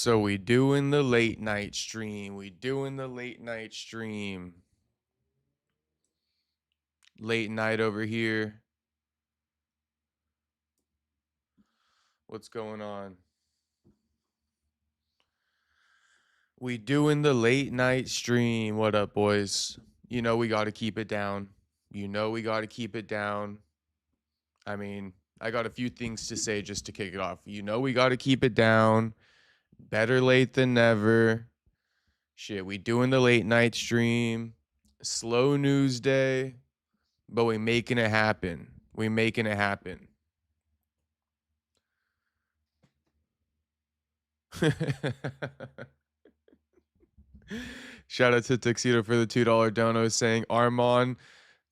So we doing the late night stream. We doing the late night stream. Late night over here. What's going on? We doing the late night stream. What up, boys? You know we got to keep it down. You know we got to keep it down. I mean, I got a few things to say just to kick it off. You know we got to keep it down. Better late than never. Shit, we doing the late night stream. Slow news day, but we making it happen. We making it happen. Shout out to Tuxedo for the $2 dono saying, Arman,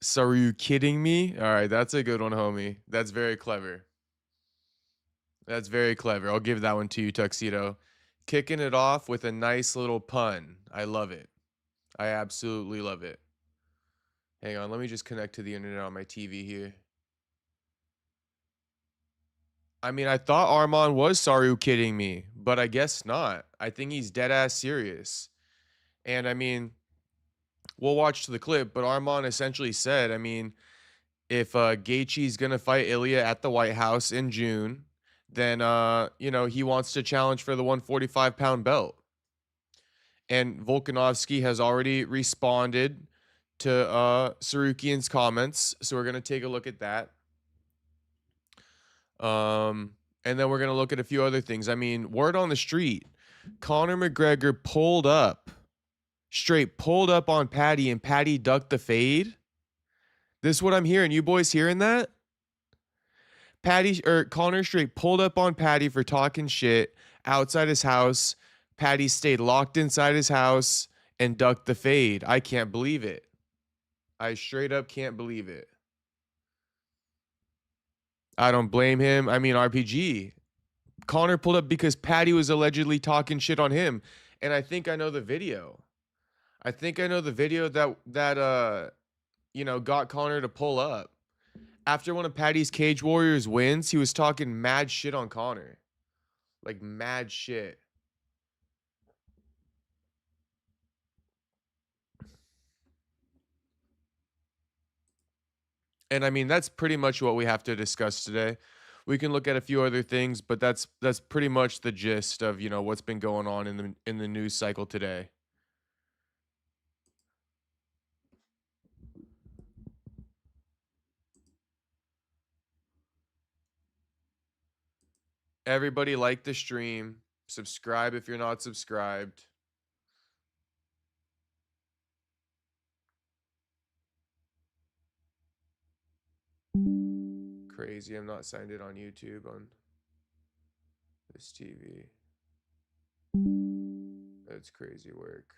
so are you kidding me? All right, that's a good one, homie. That's very clever. That's very clever. I'll give that one to you, Tuxedo. Kicking it off with a nice little pun. I love it. I absolutely love it. Hang on, let me just connect to the internet on my TV here. I mean, I thought Arman was sorry you kidding me, but I guess not. I think he's dead ass serious. And I mean, we'll watch the clip, but Arman essentially said, I mean, if Gaethje's gonna fight Ilya at the White House in June, then you know, he wants to challenge for the 145-pound belt. And Volkanovski has already responded to Tsarukyan's comments, so we're gonna take a look at that. And then we're gonna look at a few other things. I mean, word on the street, Conor McGregor pulled up, straight pulled up on Paddy, and Paddy ducked the fade. This is what I'm hearing. You boys hearing that? Conor straight pulled up on Paddy for talking shit outside his house. Paddy stayed locked inside his house and ducked the fade. I can't believe it. I straight up can't believe it. I don't blame him. I mean, RPG. Conor pulled up because Paddy was allegedly talking shit on him. And I think I know the video. I think I know the video that you know, got Conor to pull up. After one of Paddy's Cage Warriors wins, he was talking mad shit on Conor. Like mad shit. And I mean, that's pretty much what we have to discuss today. We can look at a few other things, but that's pretty much the gist of, you know, what's been going on in the news cycle today. Everybody like the stream, subscribe if you're not subscribed. Crazy, I'm not signed in on YouTube on this TV. That's crazy work.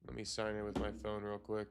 Let me sign in with my phone real quick.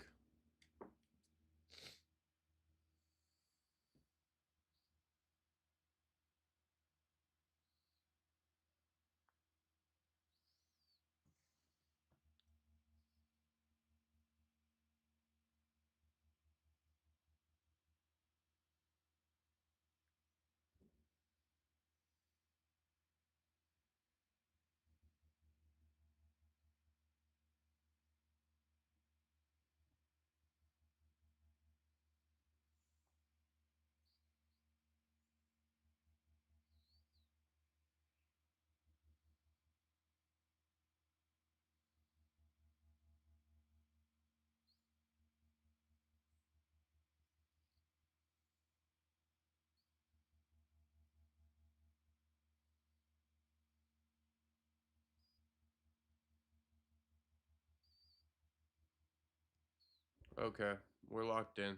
Okay, we're locked in.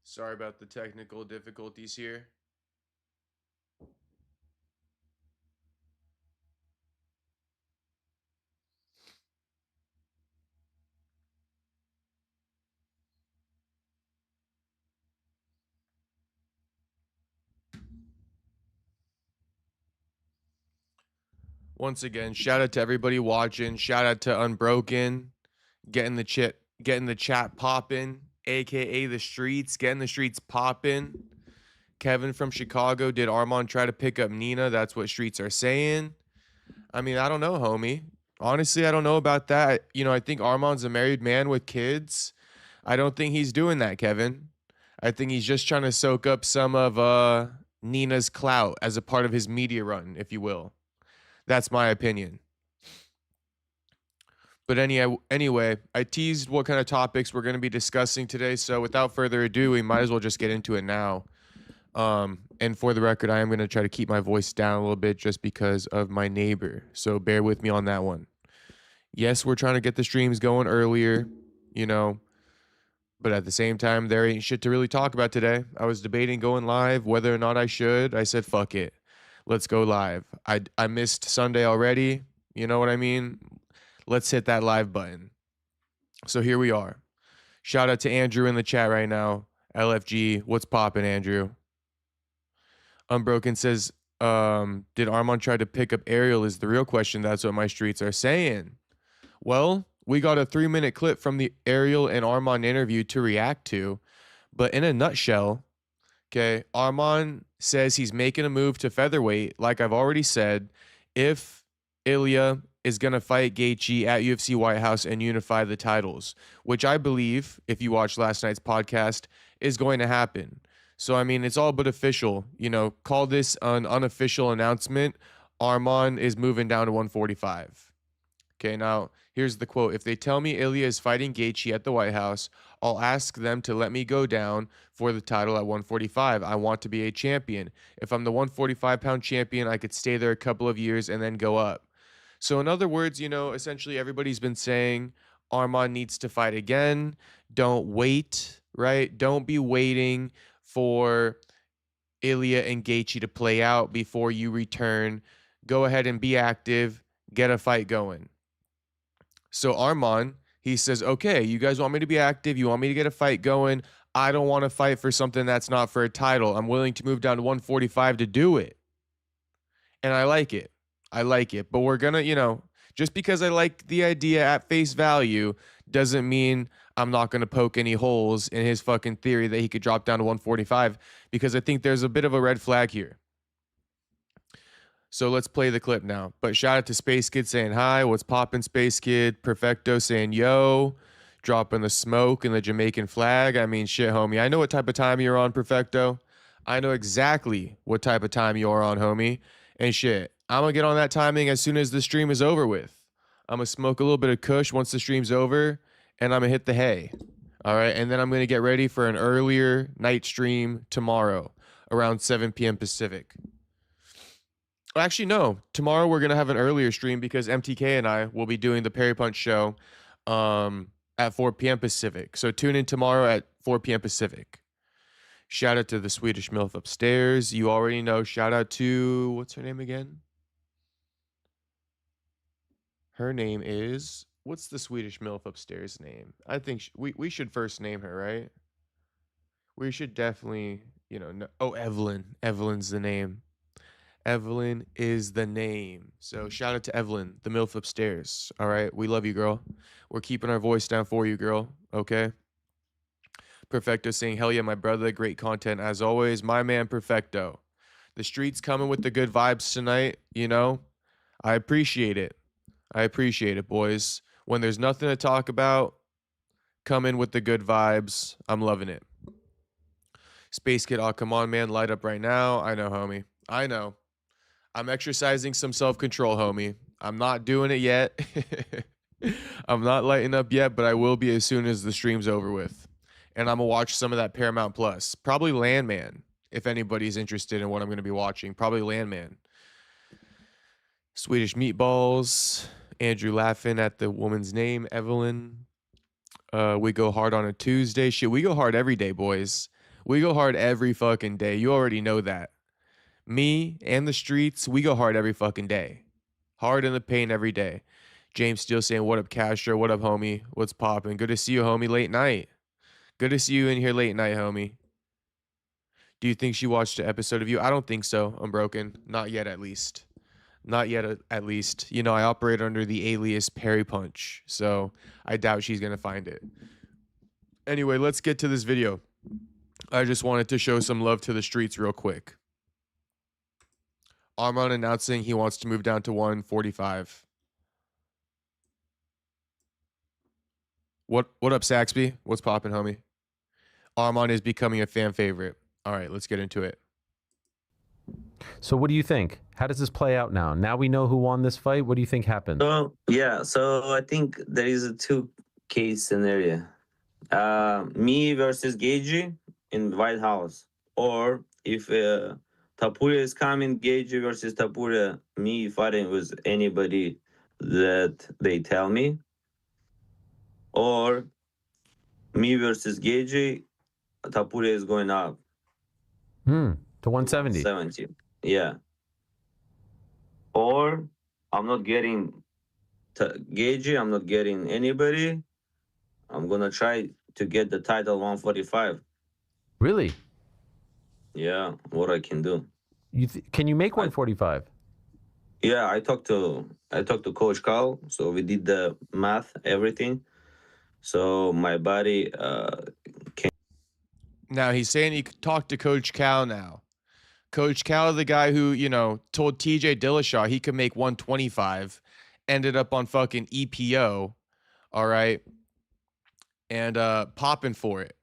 Sorry about the technical difficulties here. Once again, shout out to everybody watching. Shout out to Unbroken. getting the chat popping, aka the streets, getting the streets popping. Kevin from Chicago, did Arman try to pick up Nina? That's what streets are saying. I mean, I don't know, homie. Honestly, I don't know about that. You know, I think Arman's a married man with kids. I don't think he's doing that, Kevin. I think he's just trying to soak up some of Nina's clout as a part of his media run, if you will. That's my opinion. But anyway, I teased what kind of topics we're going to be discussing today. So without further ado, we might as well just get into it now. And for the record, I am going to try to keep my voice down a little bit just because of my neighbor. So bear with me on that one. Yes, we're trying to get the streams going earlier, you know, but at the same time, there ain't shit to really talk about today. I was debating going live, whether or not I should. I said, fuck it. Let's go live. I missed Sunday already. You know what I mean? Let's hit that live button. So here we are. Shout out to Andrew in the chat right now. LFG, what's poppin', Andrew? Unbroken says, did Arman try to pick up Ariel is the real question. That's what my streets are saying. Well, we got a 3-minute clip from the Ariel and Arman interview to react to. But in a nutshell, okay, Arman says he's making a move to featherweight, like I've already said, if Ilya is going to fight Gaethje at UFC White House and unify the titles, which I believe, if you watched last night's podcast, is going to happen. So, I mean, it's all but official. You know, call this an unofficial announcement. Arman is moving down to 145. Okay, now, here's the quote. If they tell me Ilya is fighting Gaethje at the White House, I'll ask them to let me go down for the title at 145. I want to be a champion. If I'm the 145-pound champion, I could stay there a couple of years and then go up. So in other words, you know, essentially everybody's been saying Arman needs to fight again. Don't wait, right? Don't be waiting for Ilya and Gaethje to play out before you return. Go ahead and be active. Get a fight going. So Arman, he says, okay, you guys want me to be active. You want me to get a fight going. I don't want to fight for something that's not for a title. I'm willing to move down to 145 to do it. And I like it. I like it. But we're going to, you know, just because I like the idea at face value doesn't mean I'm not going to poke any holes in his fucking theory that he could drop down to 145, because I think there's a bit of a red flag here. So let's play the clip now. But shout out to Space Kid saying hi. What's poppin', Space Kid? Perfecto saying yo. Dropping the smoke and the Jamaican flag. I mean, shit, homie. I know what type of time you're on, Perfecto. I know exactly what type of time you're on, homie. And shit, I'm going to get on that timing as soon as the stream is over with. I'm going to smoke a little bit of kush once the stream's over, and I'm going to hit the hay. All right, and then I'm going to get ready for an earlier night stream tomorrow around 7 p.m. Pacific. Actually, no. Tomorrow we're going to have an earlier stream because MTK and I will be doing the Perry Punch show at 4 p.m. Pacific. So tune in tomorrow at 4 p.m. Pacific. Shout out to the Swedish MILF upstairs. You already know. Shout out to, what's her name again? Her name is, what's the Swedish MILF upstairs name? I think we should first name her, right? We should definitely, you know, oh, Evelyn. Evelyn's the name. Evelyn is the name. So shout out to Evelyn, the MILF upstairs. All right. We love you, girl. We're keeping our voice down for you, girl. Okay. Perfecto saying, hell yeah, my brother. Great content as always. My man, Perfecto. The streets coming with the good vibes tonight. You know, I appreciate it. I appreciate it, boys. When there's nothing to talk about, come in with the good vibes. I'm loving it. Space Kid, oh, come on, man. Light up right now. I know, homie. I know. I'm exercising some self-control, homie. I'm not doing it yet. I'm not lighting up yet, but I will be as soon as the stream's over with. And I'm going to watch some of that Paramount Plus. Probably Landman, if anybody's interested in what I'm going to be watching. Probably Landman. Swedish Meatballs. Andrew laughing at the woman's name, Evelyn. We go hard on a Tuesday. Shit, we go hard every day, boys. We go hard every fucking day. You already know that. Me and the streets, we go hard every fucking day. Hard in the paint every day. James Steele saying, what up, Castro? What up, homie? What's poppin'? Good to see you, homie. Late night. Good to see you in here late night, homie. Do you think she watched an episode of you? I don't think so. Unbroken. Not yet, at least. Not yet, at least. You know, I operate under the alias Perry Punch, so I doubt she's gonna find it. Anyway, let's get to this video. I just wanted to show some love to the streets real quick. Arman announcing he wants to move down to 145. What up, Saxby? What's poppin', homie? Arman is becoming a fan favorite. All right, let's get into it. So what do you think? How does this play out now? Now we know who won this fight. What do you think happened? So I think there is a two-case scenario. Me versus Gaethje in White House. Or if Tapuria is coming, Gaethje versus Tapuria, me fighting with anybody that they tell me. Or me versus Gaethje, Tapuria is going up. To 170. 70. Yeah. Or I'm not getting Gaethje, I'm not getting anybody. I'm going to try to get the title 145. Really? Yeah, what I can do. Can you make 145? Yeah, I talked to Coach Carl, so we did the math, everything. So my body can. Now he's saying he could talk to Coach Cal now. Coach Cal, the guy who, you know, told TJ Dillashaw he could make 125, ended up on fucking EPO, all right? And popping for it.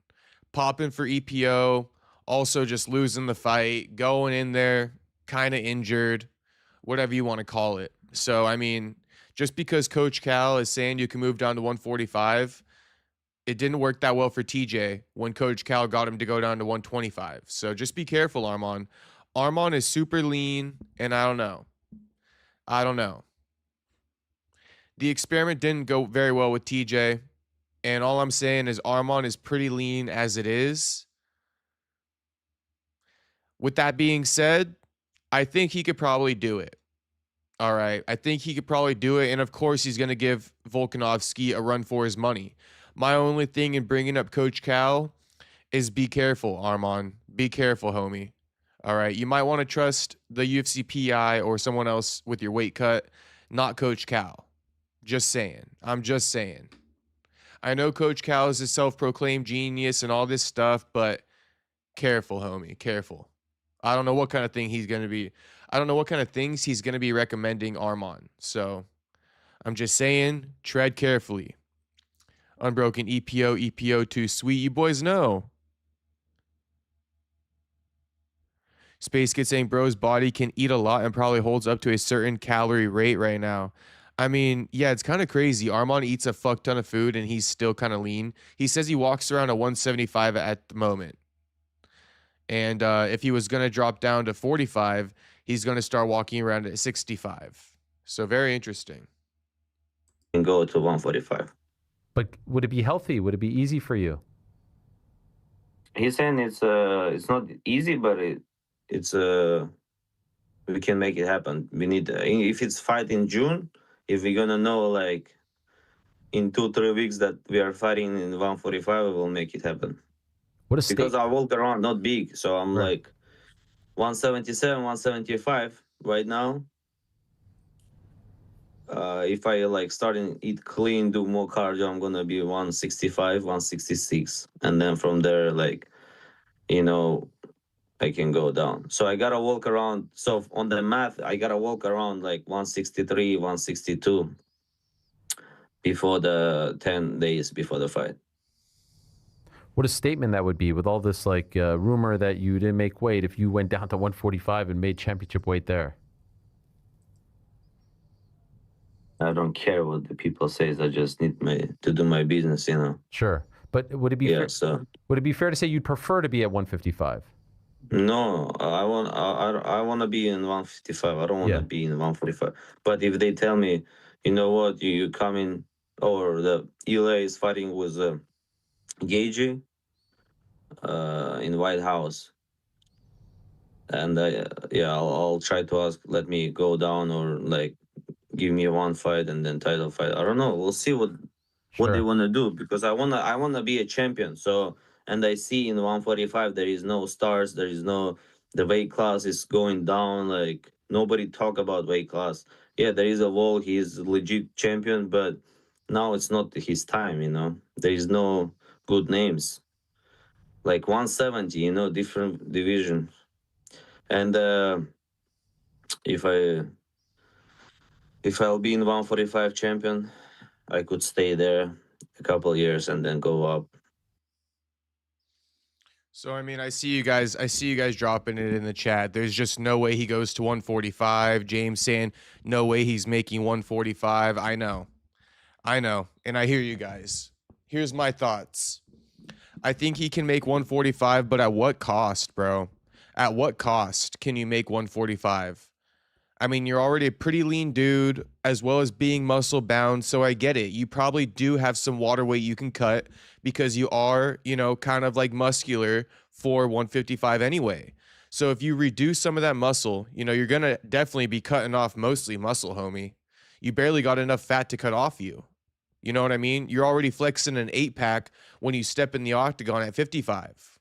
Popping for EPO, also just losing the fight, going in there, kind of injured, whatever you want to call it. So, I mean, just because Coach Cal is saying you can move down to 145, it didn't work that well for TJ when Coach Cal got him to go down to 125. So just be careful, Arman. Arman is super lean, and I don't know. The experiment didn't go very well with TJ, and all I'm saying is Arman is pretty lean as it is. With that being said, I think he could probably do it. All right. I think he could probably do it, and of course he's going to give Volkanovski a run for his money. My only thing in bringing up Coach Cal is be careful, Arman. Be careful, homie. All right. You might want to trust the UFC PI or someone else with your weight cut, not Coach Cal. Just saying. I'm just saying. I know Coach Cal is a self-proclaimed genius and all this stuff, but careful, homie. Careful. I don't know what kind of thing he's going to be. I don't know what kind of things he's going to be recommending Arman. So I'm just saying, tread carefully. Unbroken EPO too sweet. You boys know. Space Kid saying bro's body can eat a lot and probably holds up to a certain calorie rate right now. I mean, yeah, it's kind of crazy. Arman eats a fuck ton of food and he's still kind of lean. He says he walks around at 175 at the moment. And if he was going to drop down to 45, he's going to start walking around at 65. So very interesting. Can go to 145. But would it be healthy? Would it be easy for you? He's saying it's not easy, but it's we can make it happen. We need if it's fight in June, if we're gonna know like in 2-3 weeks that we are fighting in 145, we will make it happen. Because I walk around not big, so I'm like 177, 175 right now. If I like starting eat clean, do more cardio, I'm gonna be 165, 166, and then from there, like, you know, I can go down. So I gotta walk around. So on the math, I gotta walk around like 163, 162 before the 10 days before the fight. What a statement that would be with all this like rumor that you didn't make weight if you went down to 145 and made championship weight there. I don't care what the people say. I just need to do my business, you know. Sure, but would it be would it be fair to say you'd prefer to be at 155? No, I want to be in 155. I don't want to be in 145. But if they tell me, you know what, you come in, or the ELA is fighting with Gaethje in White House, and I'll try to ask, let me go down, or like give me one fight and then title fight. I don't know. We'll see what they want to do, because I wanna be a champion. So, and I see in 145 there is no stars, there is no, the weight class is going down. Like nobody talk about weight class. Yeah, there is a Volk, he is a legit champion, but now it's not his time, you know. There is no good names. Like 170, you know, different division. And if I if I'll be in 145 champion, I could stay there a couple years and then go up. So I mean, I see you guys dropping it in the chat. There's just no way he goes to 145. James saying no way he's making 145. I know. And I hear you guys. Here's my thoughts. I think he can make 145, but at what cost, bro? At what cost can you make 145? I mean, you're already a pretty lean dude, as well as being muscle bound. So I get it. You probably do have some water weight you can cut because you are, you know, kind of like muscular for 155 anyway. So if you reduce some of that muscle, you know, you're going to definitely be cutting off mostly muscle, homie. You barely got enough fat to cut off you. You know what I mean? You're already flexing an 8-pack when you step in the octagon at 55.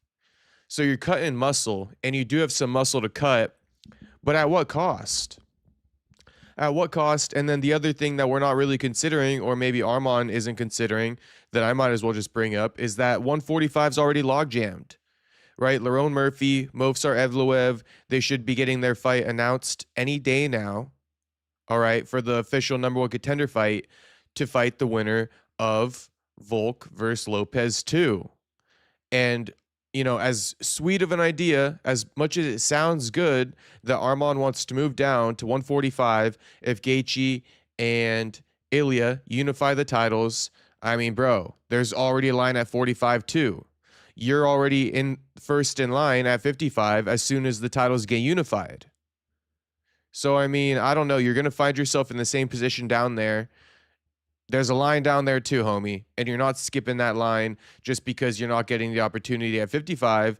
So you're cutting muscle, and you do have some muscle to cut, but at what cost? At what cost? And then the other thing that we're not really considering, or maybe Arman isn't considering, that I might as well just bring up, is that 145 is already log jammed, right? Lerone Murphy, Movsar Evloev, they should be getting their fight announced any day now, all right, for the official number one contender fight to fight the winner of Volk versus Lopez 2. And you know, as sweet of an idea, as much as it sounds good that Arman wants to move down to 145 if Gaethje and Ilya unify the titles, I mean, bro, there's already a line at 45 too. You're already in first in line at 55 as soon as the titles get unified. So, I mean, I don't know. You're going to find yourself in the same position down there. There's a line down there too, homie, and you're not skipping that line just because you're not getting the opportunity at 55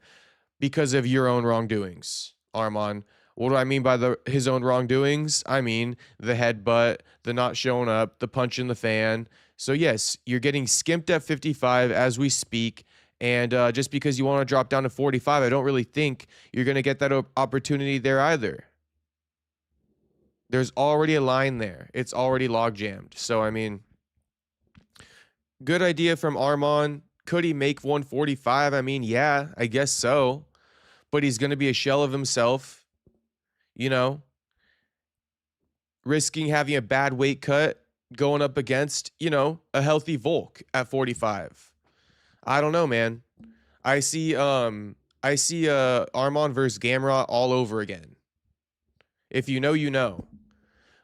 because of your own wrongdoings, Arman. What do I mean by his own wrongdoings? I mean the headbutt, the not showing up, the punch in the fan. So yes, you're getting skimped at 55 as we speak, and just because you want to drop down to 45, I don't really think you're going to get that opportunity there either. There's already a line there. It's already log jammed. So, I mean, good idea from Arman. Could he make 145? I mean, yeah, I guess so. But he's going to be a shell of himself, you know, risking having a bad weight cut going up against, you know, a healthy Volk at 45. I don't know, man. I see Arman versus Gamrot all over again. If you know, you know.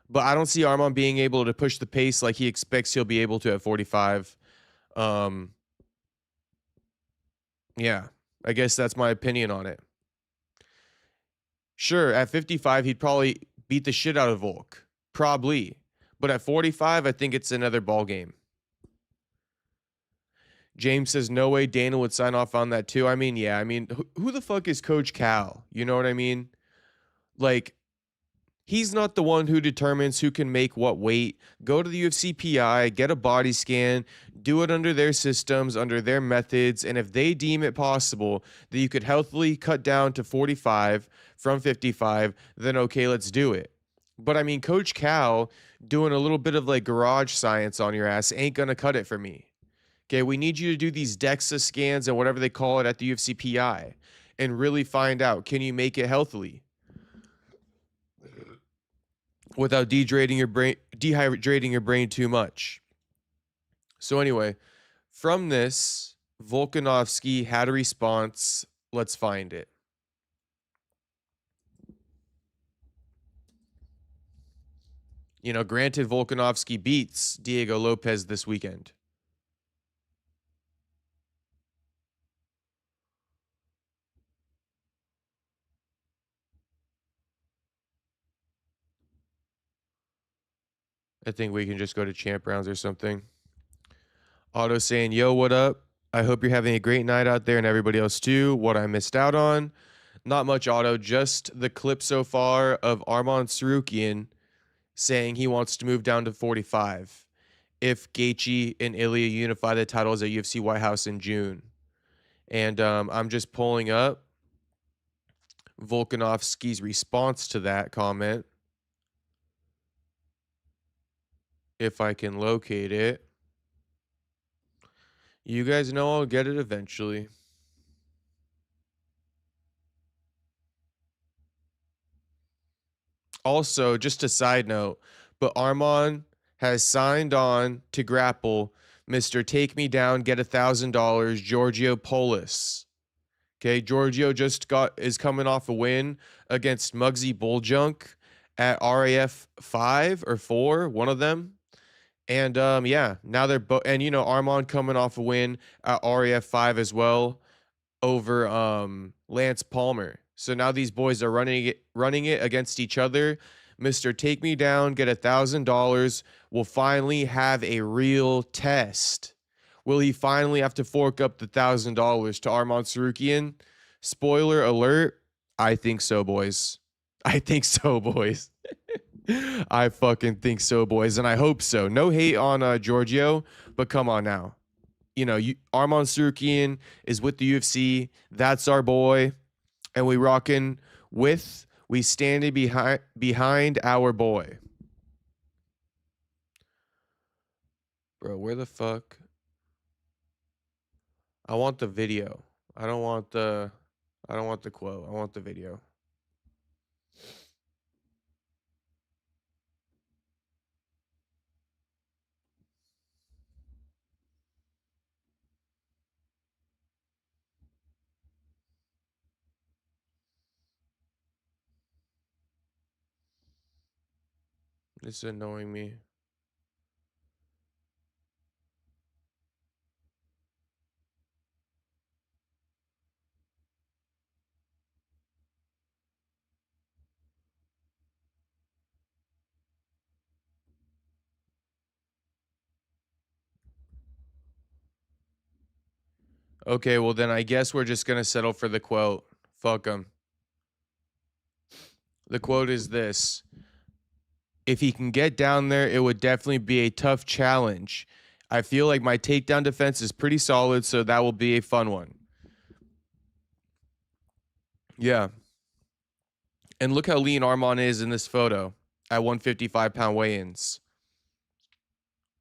But I don't see Arman being able to push the pace like he expects he'll be able to at 45. Yeah, I guess that's my opinion on it. Sure, at 55, he'd probably beat the shit out of Volk. Probably. But at 45, I think it's another ball game. James says, no way Dana would sign off on that too. I mean, yeah, I mean, who the fuck is Coach Cal? You know what I mean? Like, he's not the one who determines who can make what weight. Go to the UFC PI, get a body scan, do it under their systems, under their methods, and if they deem it possible that you could healthily cut down to 45 from 55, then okay, let's do it. But I mean, Coach Cal doing a little bit of like garage science on your ass ain't gonna cut it for me. Okay, we need you to do these DEXA scans and whatever they call it at the UFC PI and really find out, can you make it healthily without dehydrating your brain too much. So anyway, from this, Volkanovski had a response. Let's find it. You know, granted, Volkanovski beats Diego Lopez this weekend. I think we can just go to champ rounds or something. Otto saying, yo, what up? I hope you're having a great night out there and everybody else too. What I missed out on? Not much, Otto. Just the clip so far of Arman Tsarukyan saying he wants to move down to 45 if Gaethje and Ilya unify the titles at UFC White House in June. And I'm just pulling up Volkanovski's response to that comment. if I can locate it. You guys know I'll get it eventually. Also, just a side note, but Arman has signed on to grapple Mr. Take Me Down, get $1,000, Giorgio Polus. Okay, Giorgio is coming off a win against Muggsy Bulljunk at RAF 5 or 4, one of them. And yeah, now they're both, and Arman coming off a win at RAF 5 as well over Lance Palmer. So now these boys are running it against each other. Mr. Take Me Down, get $1,000 will finally have a real test. Will he finally have to fork up the $1,000 to Arman Tsarukyan? Spoiler alert, I think so, boys. I think so, boys. I fucking think so, boys, and I hope so. No hate on Giorgio, but come on now. Arman Tsarukyan is with the UFC. That's our boy, and we standing behind our boy. Bro, where the fuck? I want the video. I don't want the quote. I want the video. This is annoying me. Okay, well then I guess we're just gonna settle for the quote. Fuck them. The quote is this: if he can get down there, it would definitely be a tough challenge. I feel like my takedown defense is pretty solid, so that will be a fun one. Yeah. And look how lean Arman is in this photo at 155-pound weigh-ins.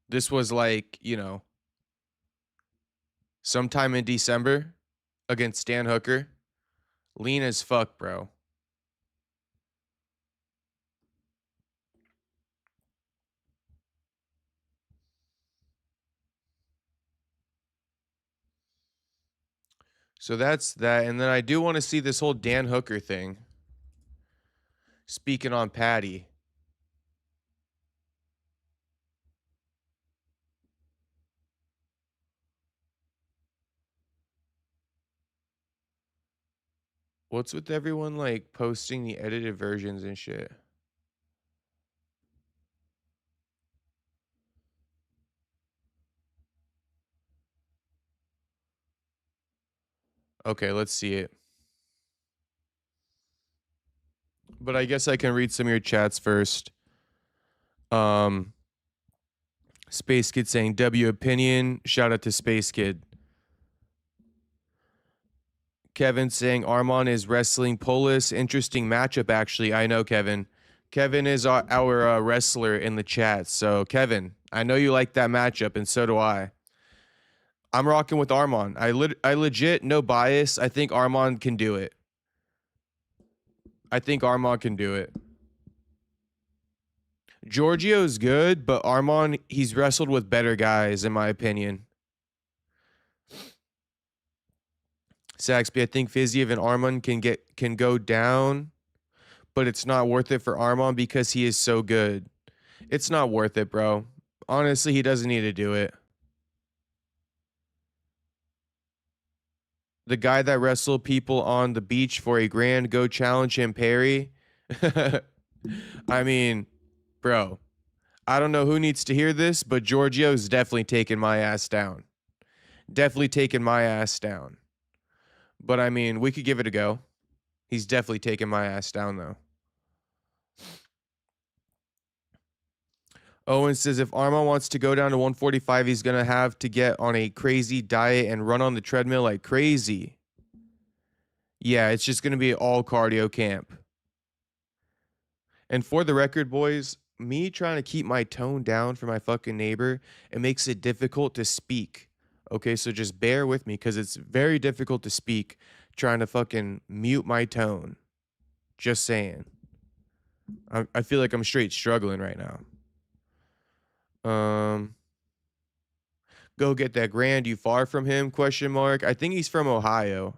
This was like, sometime in December against Stan Hooker. Lean as fuck, bro. So that's that. And then I do want to see this whole Dan Hooker thing. Speaking on Paddy. What's with everyone like posting the edited versions and shit? Okay, let's see it. But I guess I can read some of your chats first. Space Kid saying W opinion. Shout out to Space Kid. Kevin saying Arman is wrestling Polus. Interesting matchup, actually. I know, Kevin. Kevin is our wrestler in the chat. So, Kevin, I know you like that matchup, and so do I. I'm rocking with Arman. I legit, no bias. I think Arman can do it. I think Arman can do it. Giorgio's good, but Arman, he's wrestled with better guys, in my opinion. Saxby, I think Fiziev and Arman can go down, but it's not worth it for Arman because he is so good. It's not worth it, bro. Honestly, he doesn't need to do it. The guy that wrestled people on the beach for $1,000, go challenge him, Perry. I mean, bro, I don't know who needs to hear this, but Giorgio's definitely taking my ass down. Definitely taking my ass down. But I mean, we could give it a go. He's definitely taking my ass down, though. Owen says if Arman wants to go down to 145, he's going to have to get on a crazy diet and run on the treadmill like crazy. Yeah, it's just going to be all cardio camp. And for the record, boys, me trying to keep my tone down for my fucking neighbor, it makes it difficult to speak. Okay, so just bear with me because it's very difficult to speak trying to fucking mute my tone. Just saying. I feel like I'm straight struggling right now. Go get that grand. You far from him? Question mark. I think he's from Ohio.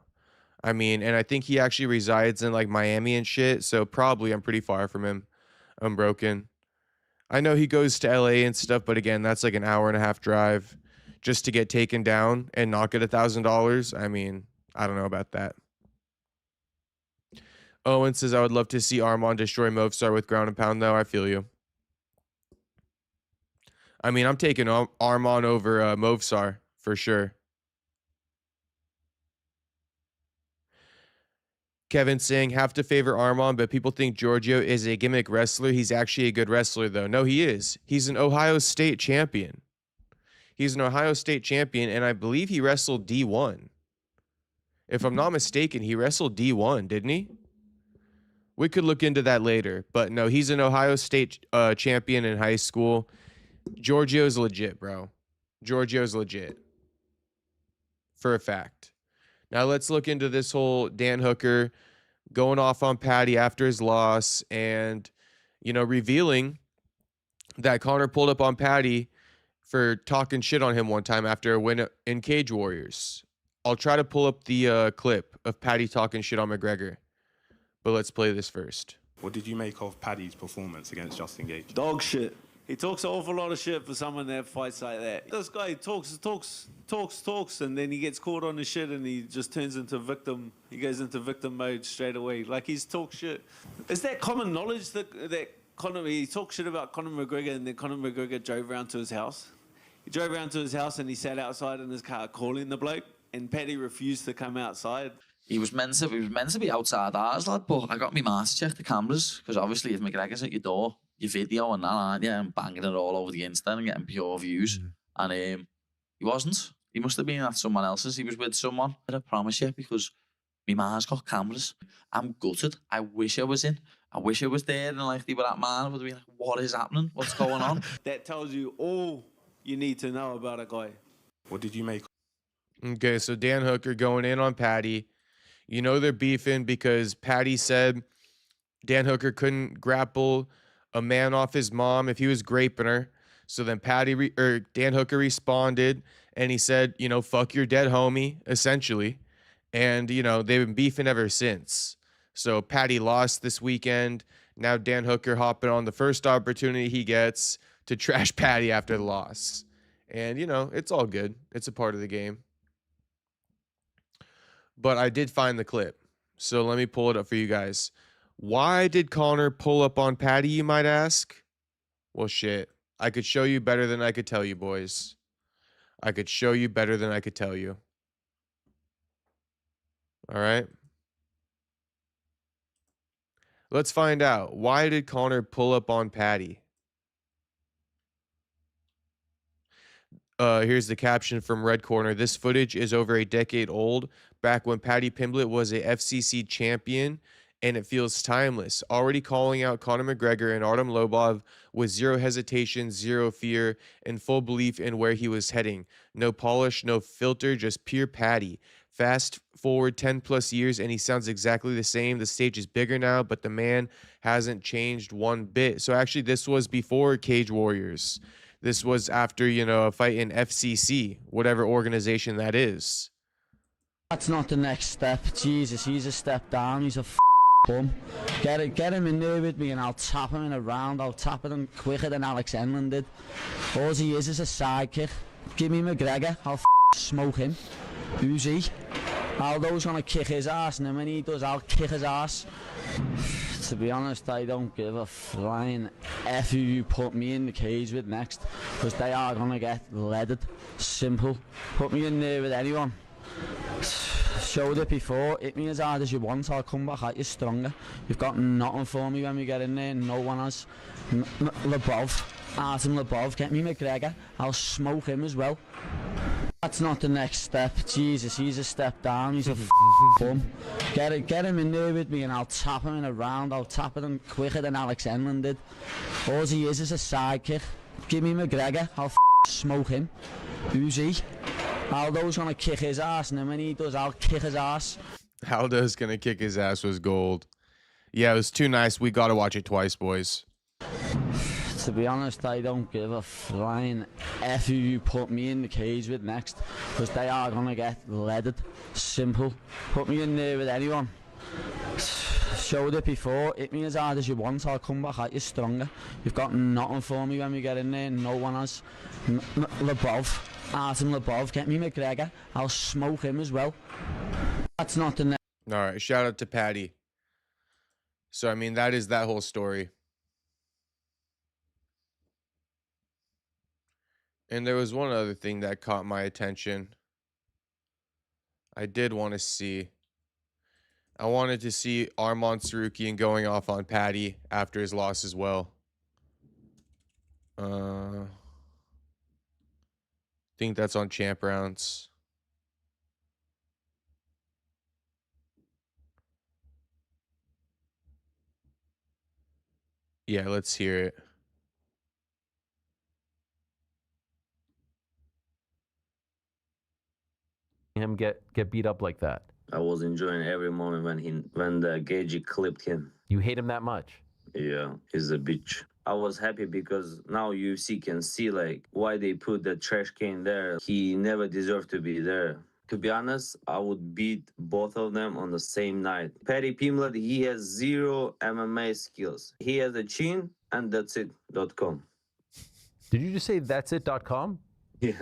I mean, and I think he actually resides in like Miami and shit. So probably I'm pretty far from him. I'm broken. I know he goes to LA and stuff, but again, that's like an hour and a half drive just to get taken down and not get $1,000. I mean, I don't know about that. Owen says, I would love to see Arman destroy Movsar with ground and pound, though. I feel you. I mean, I'm taking Arman over Movsar for sure. Kevin saying, have to favor Arman, but people think Giorgio is a gimmick wrestler. He's actually a good wrestler, though. No, he is. He's an Ohio State champion. He's an Ohio State champion, and I believe he wrestled D1. If I'm not mistaken, he wrestled D1, didn't he? We could look into that later. But no, he's an Ohio State champion in high school. Giorgio's legit, bro. Giorgio's legit. For a fact. Now let's look into this whole Dan Hooker going off on Paddy after his loss and, you know, revealing that Conor pulled up on Paddy for talking shit on him one time after a win in Cage Warriors. I'll try to pull up the clip of Paddy talking shit on McGregor. But let's play this first. What did you make of Paddy's performance against Justin Gaethje? Dog shit. He talks an awful lot of shit for someone that fights like that. This guy talks, and then he gets caught on his shit and he just turns into victim. He goes into victim mode straight away. Like he's talk shit. Is that common knowledge that Conor, he talked shit about Conor McGregor and then Conor McGregor drove around to his house? He drove around to his house and he sat outside in his car calling the bloke and Paddy refused to come outside. He was meant to be outside ours, lad, but I got my man to check the cameras because obviously if McGregor's at your door, your video and that, aren't you? And banging it all over the Insta and getting pure views. And he wasn't. He must have been at someone else's. He was with someone. I promise you, because my man's got cameras. I'm gutted. I wish I was in. I wish I was there and like they were that man would have been like, what is happening? What's going on? That tells you all you need to know about a guy. What did you make? Okay, so Dan Hooker going in on Paddy. You know they're beefing because Paddy said Dan Hooker couldn't grapple a man off his mom if he was graping her. So then Dan Hooker responded and he said, you know, fuck your dead homie, essentially. And, you know, they've been beefing ever since. So Paddy lost this weekend. Now Dan Hooker hopping on the first opportunity he gets to trash Paddy after the loss. And, you know, it's all good. It's a part of the game. But I did find the clip. So let me pull it up for you guys. Why did Conor pull up on Paddy, you might ask? Well, shit. I could show you better than I could tell you, boys. I could show you better than I could tell you. All right? Let's find out. Why did Conor pull up on Paddy? Here's the caption from Red Corner. This footage is over a decade old, back when Paddy Pimblett was a FCC champion, and it feels timeless. Already calling out Conor McGregor and Artem Lobov with zero hesitation, zero fear, and full belief in where he was heading. No polish, no filter, just pure Paddy. Fast forward 10 plus years and he sounds exactly the same. The stage is bigger now, but the man hasn't changed one bit. So actually this was before Cage Warriors. This was after, you know, a fight in FCC, whatever organization that is. That's not the next step. Jesus, he's a step down. He's a bum. Get him in there with me and I'll tap him in a round. I'll tap him quicker than Alex Enlund did. All he is a sidekick. Give me McGregor. I'll smoke him. Who's he? Aldo's gonna kick his ass, and then when he does, I'll kick his ass. To be honest, I don't give a flying F who you put me in the cage with next, because they are gonna get leaded. Simple. Put me in there with anyone. Showed it before. Hit me as hard as you want. I'll come back at you stronger. You've got nothing for me when we get in there. No one has. Artem Lobov. Get me McGregor. I'll smoke him as well. That's not the next step. Jesus, he's a step down. He's a bum. Get him in there with me and I'll tap him in a round. I'll tap him quicker than Alex Enlund did. All he is a sidekick. Give me McGregor. I'll smoke him. Who's he? Aldo's gonna kick his ass, and then when he does, I'll kick his ass. Aldo's gonna kick his ass was gold. Yeah, it was too nice. We gotta watch it twice, boys. To be honest, I don't give a flying F who you put me in the cage with next, because they are gonna get leaded. Simple. Put me in there with anyone. Showed it before. Hit me as hard as you want. I'll come back at you stronger. You've got nothing for me when we get in there. No one has. Labov. Artem Labov. Get me McGregor. I'll smoke him as well. That's not the next. All right, shout out to Paddy. So, I mean, that is that whole story. And there was one other thing that caught my attention. I did want to see. I wanted to see Arman Tsarukyan going off on Paddy after his loss as well. I think that's on Champ Rounds. Yeah, let's hear it. Him get beat up like that. I was enjoying every moment when the Gaethje clipped him. You hate him that much? Yeah, he's a bitch. I was happy because now UFC can see like why they put the trash can there. He never deserved to be there. To be honest, I would beat both of them on the same night. Paddy Pimblett, he has zero MMA skills. He has a chin and that's it.com. Did you just say that's it.com? Yeah.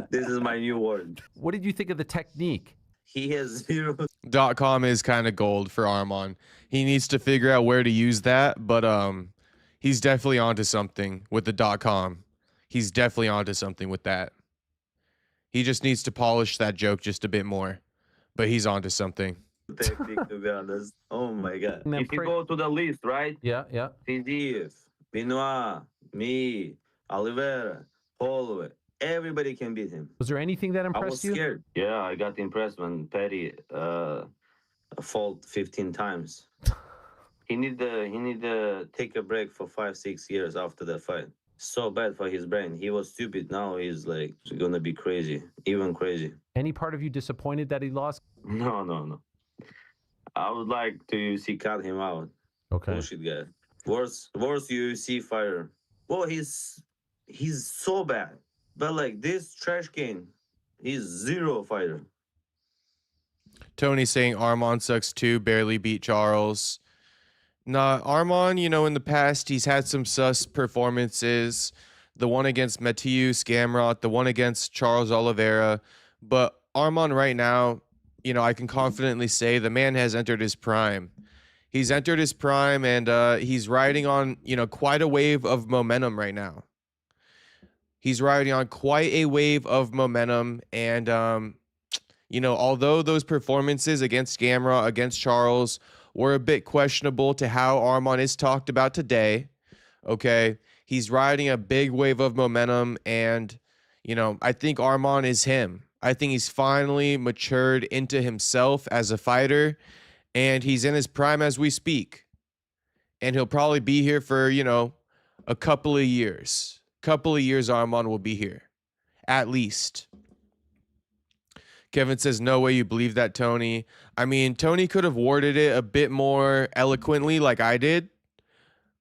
This is my new word. What did you think of the technique? He has zero. .com is kind of gold for Arman. He needs to figure out where to use that, but he's definitely onto something with the .com. He's definitely onto something with that. He just needs to polish that joke just a bit more, but he's onto something. Technique, to be honest. Oh my god. Now, If you go to the list, right? Yeah. Fiziev, Benoit, me, Oliveira, Holloway, everybody can beat him. Was there anything that I impressed was you? scared. Yeah, I got impressed when Paddy fought 15 times. He need to take a break for 5-6 years after the fight. So bad for his brain. He was stupid. Now he's like gonna be crazy, even crazy. Any part of you disappointed that he lost? No. I would like to see cut him out. Okay. Bullshit guy. Worst UFC fighter. Well, he's so bad. But like this trash can, he's zero fighter. Tony saying Arman sucks too, barely beat Charles. Nah, Arman, you know, in the past, he's had some sus performances. The one against Matthias Gamrot, the one against Charles Oliveira. But Arman right now, you know, I can confidently say the man has entered his prime. He's entered his prime and he's riding on, you know, quite a wave of momentum right now. He's riding on quite a wave of momentum. And, you know, although those performances against Gamrot, against Charles were a bit questionable to how Arman is talked about today, okay, he's riding a big wave of momentum. And, you know, I think Arman is him. I think he's finally matured into himself as a fighter, and he's in his prime as we speak. And he'll probably be here for, you know, a couple of years. Arman will be here, at least. Kevin says, no way you believe that, Tony. I mean, Tony could have worded it a bit more eloquently like I did,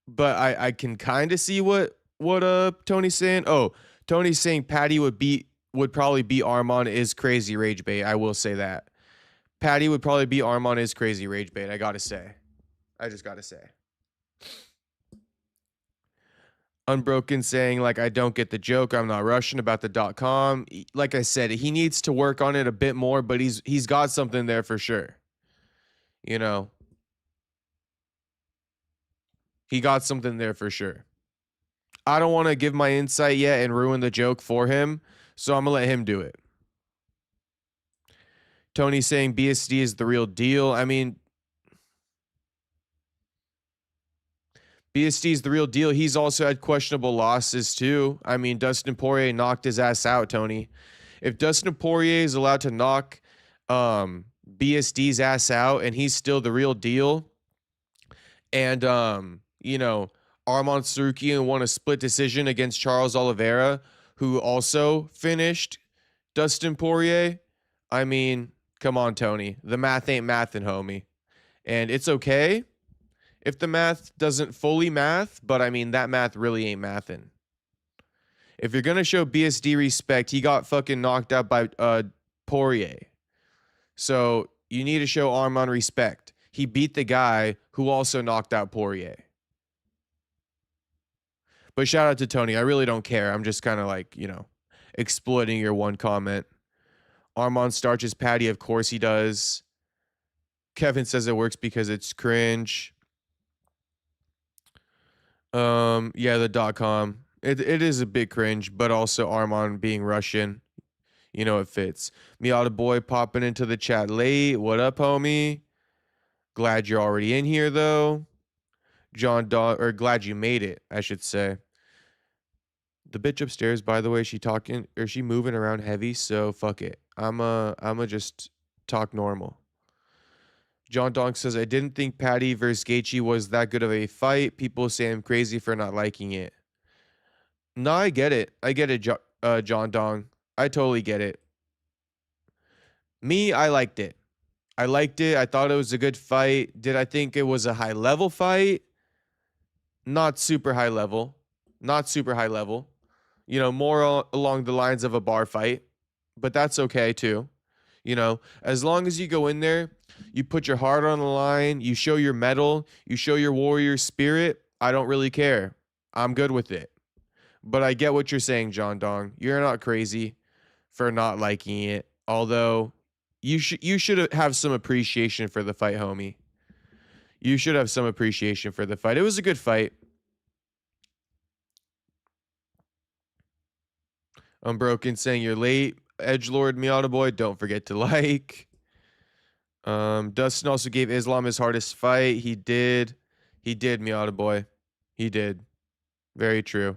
but I can kind of see what Tony's saying. Oh, Tony's saying Paddy would probably beat Arman is crazy rage bait. I will say that. Paddy would probably beat Arman is crazy rage bait. I just gotta say. Unbroken saying, like, I don't get the joke. I'm not Russian about the .com. Like I said, he needs to work on it a bit more, but he's got something there for sure. You know, he got something there for sure. I don't want to give my insight yet and ruin the joke for him, so I'm going to let him do it. Tony saying BSD is the real deal. I mean, BSD's the real deal. He's also had questionable losses too. I mean, Dustin Poirier knocked his ass out, Tony. If Dustin Poirier is allowed to knock BSD's ass out and he's still the real deal, and you know, Arman Tsarukyan won a split decision against Charles Oliveira, who also finished Dustin Poirier. I mean, come on, Tony. The math ain't mathin', homie. And it's okay if the math doesn't fully math, but I mean, that math really ain't mathin'. If you're going to show BSD respect, he got fucking knocked out by Poirier. So you need to show Arman respect. He beat the guy who also knocked out Poirier. But shout out to Tony. I really don't care. I'm just kind of like, you know, exploiting your one comment. Arman starches Paddy. Of course he does. Kevin says it works because it's cringe. Yeah, the .com. It is a big cringe, but also Arman being Russian. You know, it fits. Miata Boy popping into the chat late. What up, homie? Glad you're already in here, though. John Dog, or glad you made it, I should say. The bitch upstairs, by the way, she talking or she moving around heavy, so fuck it. I'ma just talk normal. John Donk says, I didn't think Paddy versus Gaethje was that good of a fight. People say I'm crazy for not liking it. No, I get it. I get it, John Dong. I totally get it. Me, I liked it. I liked it. I thought it was a good fight. Did I think it was a high-level fight? Not super high level. Not super high level. You know, more along the lines of a bar fight. But that's okay, too. You know, as long as you go in there, you put your heart on the line, you show your mettle, you show your warrior spirit, I don't really care. I'm good with it. But I get what you're saying, John Dong. You're not crazy for not liking it. Although, you should have some appreciation for the fight, homie. You should have some appreciation for the fight. It was a good fight. Unbroken saying you're late. Edgelord Miata Boy, don't forget to like. Dustin also gave Islam his hardest fight. He did. He did, Miata Boy. He did. Very true.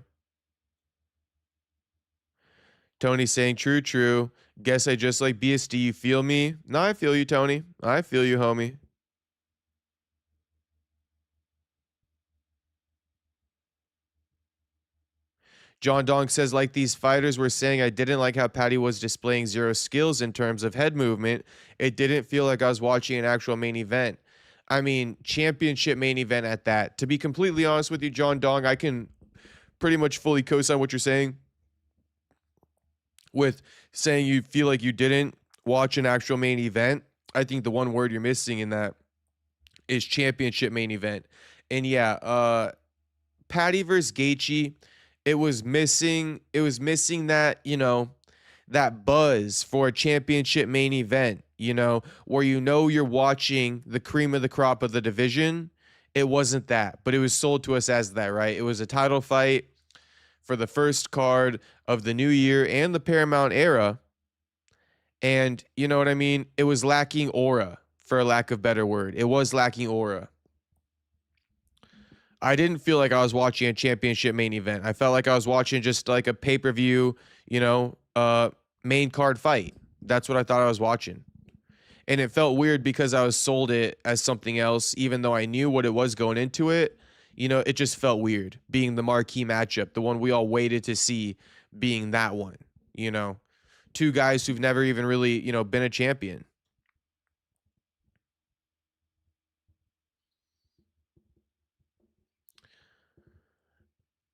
Tony saying true, true. Guess I just like BSD. You feel me? No, I feel you, Tony. I feel you, homie. John Dong says, like these fighters were saying, I didn't like how Paddy was displaying zero skills in terms of head movement. It didn't feel like I was watching an actual main event. I mean, championship main event at that. To be completely honest with you, John Dong, I can pretty much fully co-sign what you're saying with saying you feel like you didn't watch an actual main event. I think the one word you're missing in that is championship main event. And yeah, Paddy versus Gaethje, it was missing that, you know, that buzz for a championship main event, you know, where you know you're watching the cream of the crop of the division. It wasn't that, but it was sold to us as that, right? It was a title fight for the first card of the new year and the Paramount era. And you know what I mean? It was lacking aura, for a lack of better word. It was lacking aura. I didn't feel like I was watching a championship main event. I felt like I was watching just like a pay-per-view, you know, main card fight. That's what I thought I was watching. And it felt weird because I was sold it as something else, even though I knew what it was going into it. You know, it just felt weird being the marquee matchup, the one we all waited to see being that one, you know. Two guys who've never even really, you know, been a champion.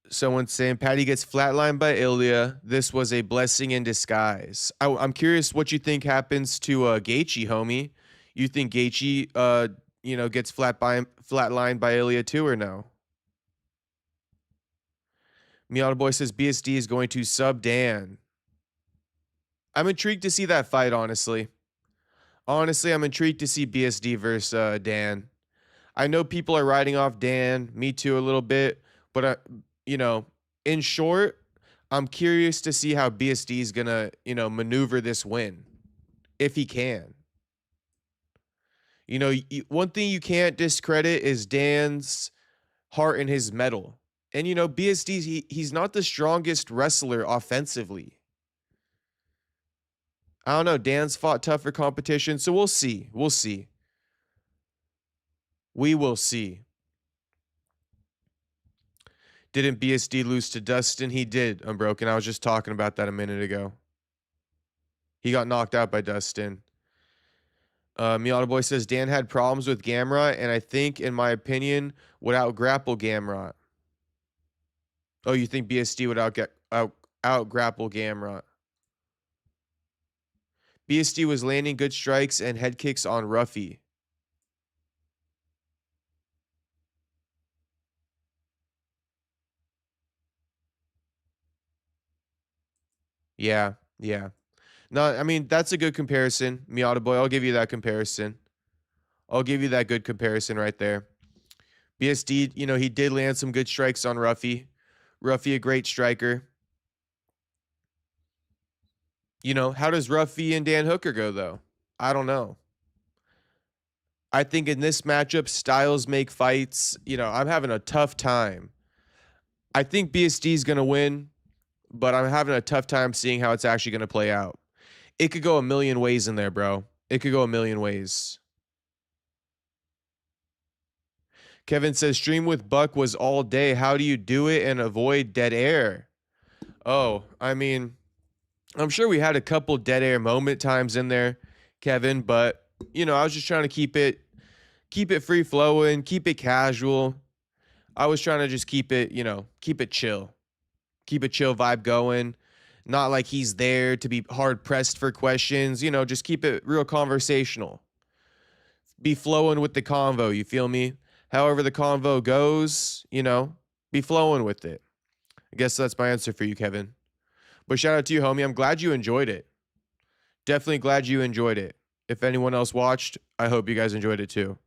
Someone's saying Paddy gets flatlined by Ilya. This was a blessing in disguise. I'm curious what you think happens to Gaethje, homie. You think Gaethje, you know, gets flatlined by Ilya too, or no? Miata Boy says BSD is going to sub Dan. I'm intrigued to see that fight, honestly. Honestly, I'm intrigued to see BSD versus Dan. I know people are riding off Dan, me too a little bit, but you know, in short, I'm curious to see how BSD is going to, you know, maneuver this win, if he can. You know, one thing you can't discredit is Dan's heart in his mettle. And, you know, BSD, he's not the strongest wrestler offensively. I don't know. Dan's fought tougher competition, so we'll see. We'll see. We will see. Didn't BSD lose to Dustin? He did, Unbroken. I was just talking about that a minute ago. He got knocked out by Dustin. Miata Boy says Dan had problems with Gamrot, and I think, in my opinion, would out-grapple Gamrot. Oh, you think BSD would out-grapple Gamrot? BSD was landing good strikes and head kicks on Ruffy. Yeah. No, I mean, that's a good comparison, Miata Boy. I'll give you that comparison. I'll give you that good comparison right there. BSD, you know, he did land some good strikes on Ruffy. Ruffy, a great striker. You know, how does Ruffy and Dan Hooker go, though? I don't know. I think in this matchup, styles make fights. You know, I'm having a tough time. I think BSD is going to win, but I'm having a tough time seeing how it's actually going to play out. It could go a million ways in there, bro. It could go a million ways. Kevin says, stream with Buck was all day. How do you do it and avoid dead air? Oh, I mean, I'm sure we had a couple dead air moment times in there, Kevin, but, you know, I was just trying to keep it free flowing, keep it casual. I was trying to just keep it, you know, keep it chill. Keep a chill vibe going. Not like he's there to be hard pressed for questions, you know, just keep it real conversational. Be flowing with the convo, you feel me? However the convo goes, you know, be flowing with it. I guess that's my answer for you, Kevin. But shout out to you, homie. I'm glad you enjoyed it. Definitely glad you enjoyed it. If anyone else watched, I hope you guys enjoyed it too.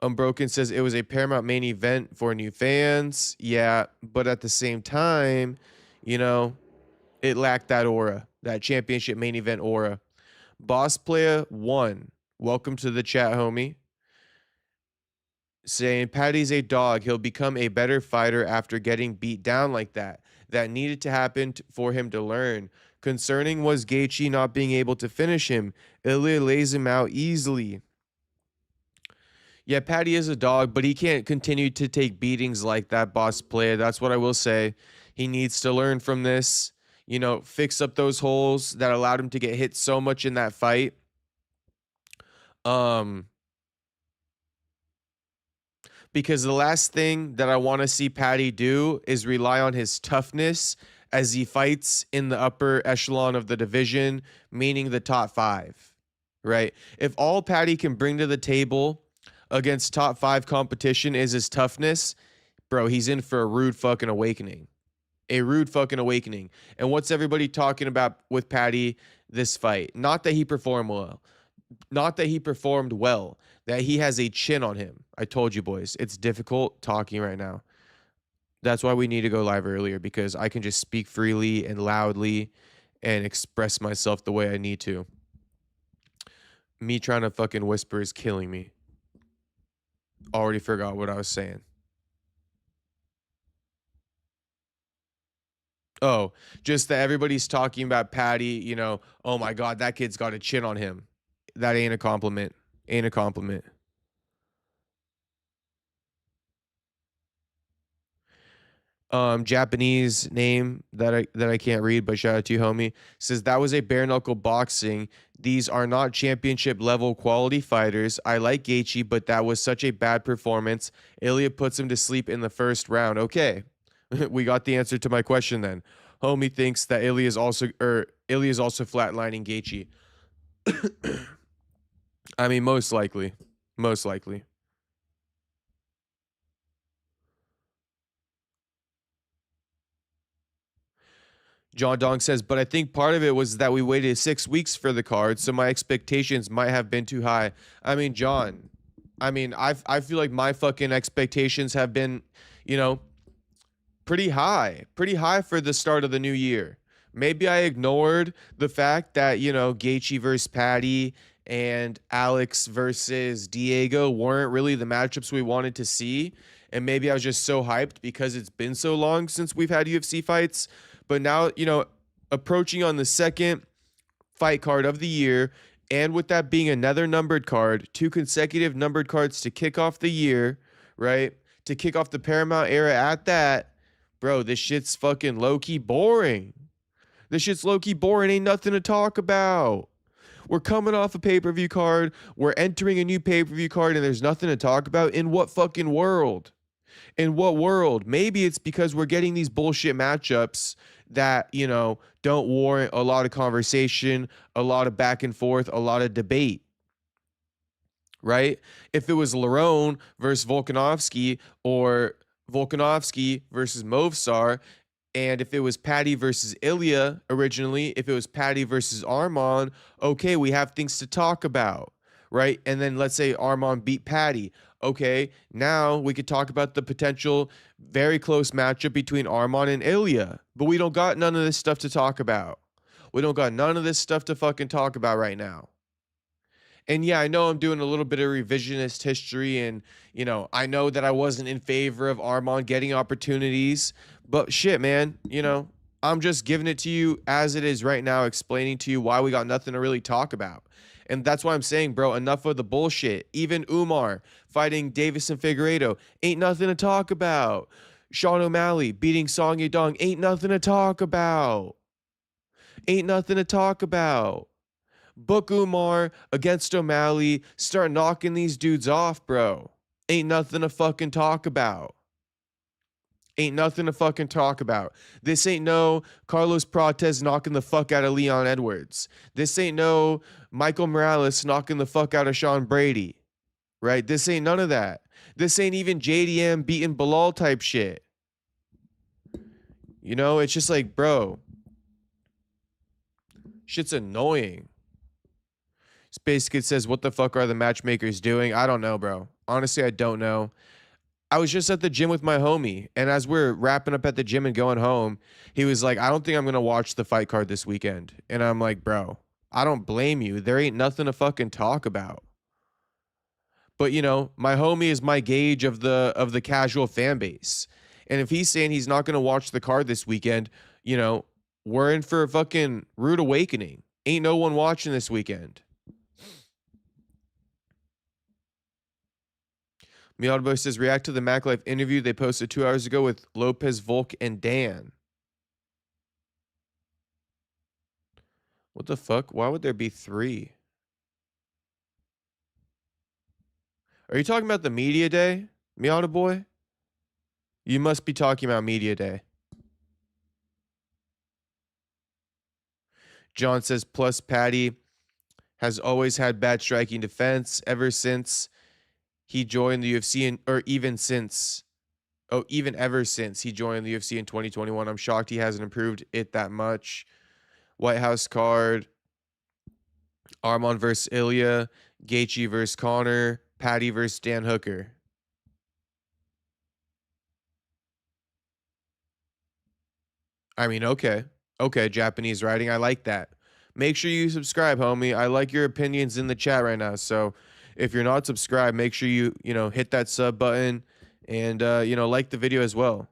Unbroken says it was a Paramount main event for new fans. Yeah, but at the same time, you know, it lacked that aura, that championship main event aura. Boss Player 1, welcome to the chat, homie. Saying, Paddy's a dog. He'll become a better fighter after getting beat down like that. That needed to happen for him to learn. Concerning was Gaethje not being able to finish him. Ilya lays him out easily. Yeah, Paddy is a dog, but he can't continue to take beatings like that, Boss Player. That's what I will say. He needs to learn from this. You know, fix up those holes that allowed him to get hit so much in that fight. Because the last thing that I want to see Paddy do is rely on his toughness as he fights in the upper echelon of the division, meaning the top 5, right? If all Paddy can bring to the table against top 5 competition is his toughness, bro, he's in for a rude fucking awakening. A rude fucking awakening. And what's everybody talking about with Paddy this fight? Not that he performed well. Not that he performed well. That he has a chin on him. I told you, boys. It's difficult talking right now. That's why we need to go live earlier, because I can just speak freely and loudly and express myself the way I need to. Me trying to fucking whisper is killing me. Already forgot what I was saying. Oh, just that everybody's talking about Paddy, you know, oh my God, that kid's got a chin on him. That ain't a compliment. Ain't a compliment. Japanese name that I can't read, but shout out to you, homie. Says that was a bare knuckle boxing. These are not championship level quality fighters. I like Gaethje, but that was such a bad performance. Ilya puts him to sleep in the first round. Okay. We got the answer to my question then. Homie thinks that Ilya is also flatlining Gaethje. I mean, most likely. Most likely. John Dong says, but I think part of it was that we waited 6 weeks for the card, so my expectations might have been too high. I mean, John, I feel like my fucking expectations have been, you know, pretty high for the start of the new year. Maybe I ignored the fact that, you know, Gaethje versus Paddy and Alex versus Diego weren't really the matchups we wanted to see. And maybe I was just so hyped because it's been so long since we've had UFC fights. But now, approaching on the second fight card of the year, and with that being another numbered card, 2 consecutive numbered cards to kick off the year, right? To kick off the Paramount era at that, bro, this shit's fucking low-key boring. This shit's low-key boring. Ain't nothing to talk about. We're coming off a pay-per-view card. We're entering a new pay-per-view card, and there's nothing to talk about. In what fucking world? In what world? Maybe it's because we're getting these bullshit matchups that, don't warrant a lot of conversation, a lot of back and forth, a lot of debate. Right? If it was Lerone versus Volkanovski, or Volkanovski versus Movsar, and if it was Paddy versus Ilya originally, if it was Paddy versus Arman, okay, we have things to talk about, right? And then let's say Arman beat Paddy. Okay, now we could talk about the potential very close matchup between Arman and Ilya. But we don't got none of this stuff to talk about. We don't got none of this stuff to fucking talk about right now. And yeah, I know I'm doing a little bit of revisionist history, and, I know that I wasn't in favor of Arman getting opportunities, but shit, man, I'm just giving it to you as it is right now, explaining to you why we got nothing to really talk about. And that's why I'm saying, bro, enough of the bullshit. Even Umar fighting Davison Figueiredo ain't nothing to talk about. Sean O'Malley beating Song Yadong ain't nothing to talk about. Ain't nothing to talk about. Book Umar against O'Malley, start knocking these dudes off, bro. Ain't nothing to fucking talk about. Ain't nothing to fucking talk about. This ain't no Carlos Prates knocking the fuck out of Leon Edwards. This ain't no Michael Morales knocking the fuck out of Sean Brady. Right? This ain't none of that. This ain't even JDM beating Bilal type shit. It's just like, bro, shit's annoying. Basically, it says, what the fuck are the matchmakers doing? I don't know, bro. Honestly, I don't know. I was just at the gym with my homie, and as we're wrapping up at the gym and going home, he was like, I don't think I'm going to watch the fight card this weekend. And I'm like, bro, I don't blame you. There ain't nothing to fucking talk about. But, my homie is my gauge of the casual fan base. And if he's saying he's not going to watch the card this weekend, we're in for a fucking rude awakening. Ain't no one watching this weekend. Mialboy says, react to the Mac Life interview they posted 2 hours ago with Lopez, Volk, and Dan. What the fuck? Why would there be 3? Are you talking about the media day, Miata boy? You must be talking about media day. John says, plus Paddy has always had bad striking defense ever since he joined the UFC, even ever since he joined the UFC in 2021. I'm shocked he hasn't improved it that much. White House card, Arman versus Ilya, Gaethje versus Conor, Paddy versus Dan Hooker. I mean, okay, Japanese writing. I like that. Make sure you subscribe, homie. I like your opinions in the chat right now. So if you're not subscribed, make sure you hit that sub button and like the video as well.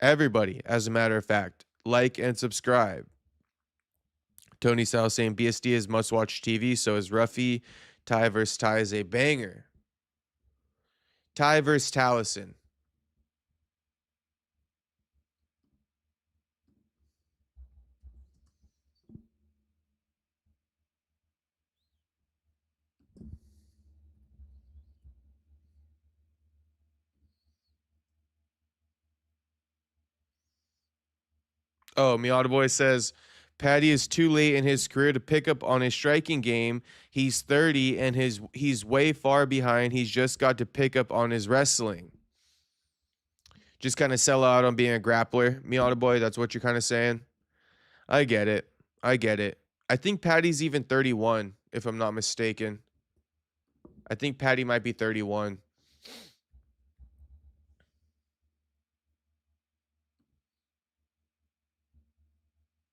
Everybody, as a matter of fact, like and subscribe. Tony Sal saying BSD is must-watch TV, so is Ruffy. Ty vs. Ty is a banger. Ty vs. Taliesin. Oh, Miata Boy says, Paddy is too late in his career to pick up on his striking game. He's 30 and he's way far behind. He's just got to pick up on his wrestling. Just kind of sell out on being a grappler. Miata Boy, that's what you're kind of saying? I get it. I think Paddy's even 31, if I'm not mistaken. I think Paddy might be 31.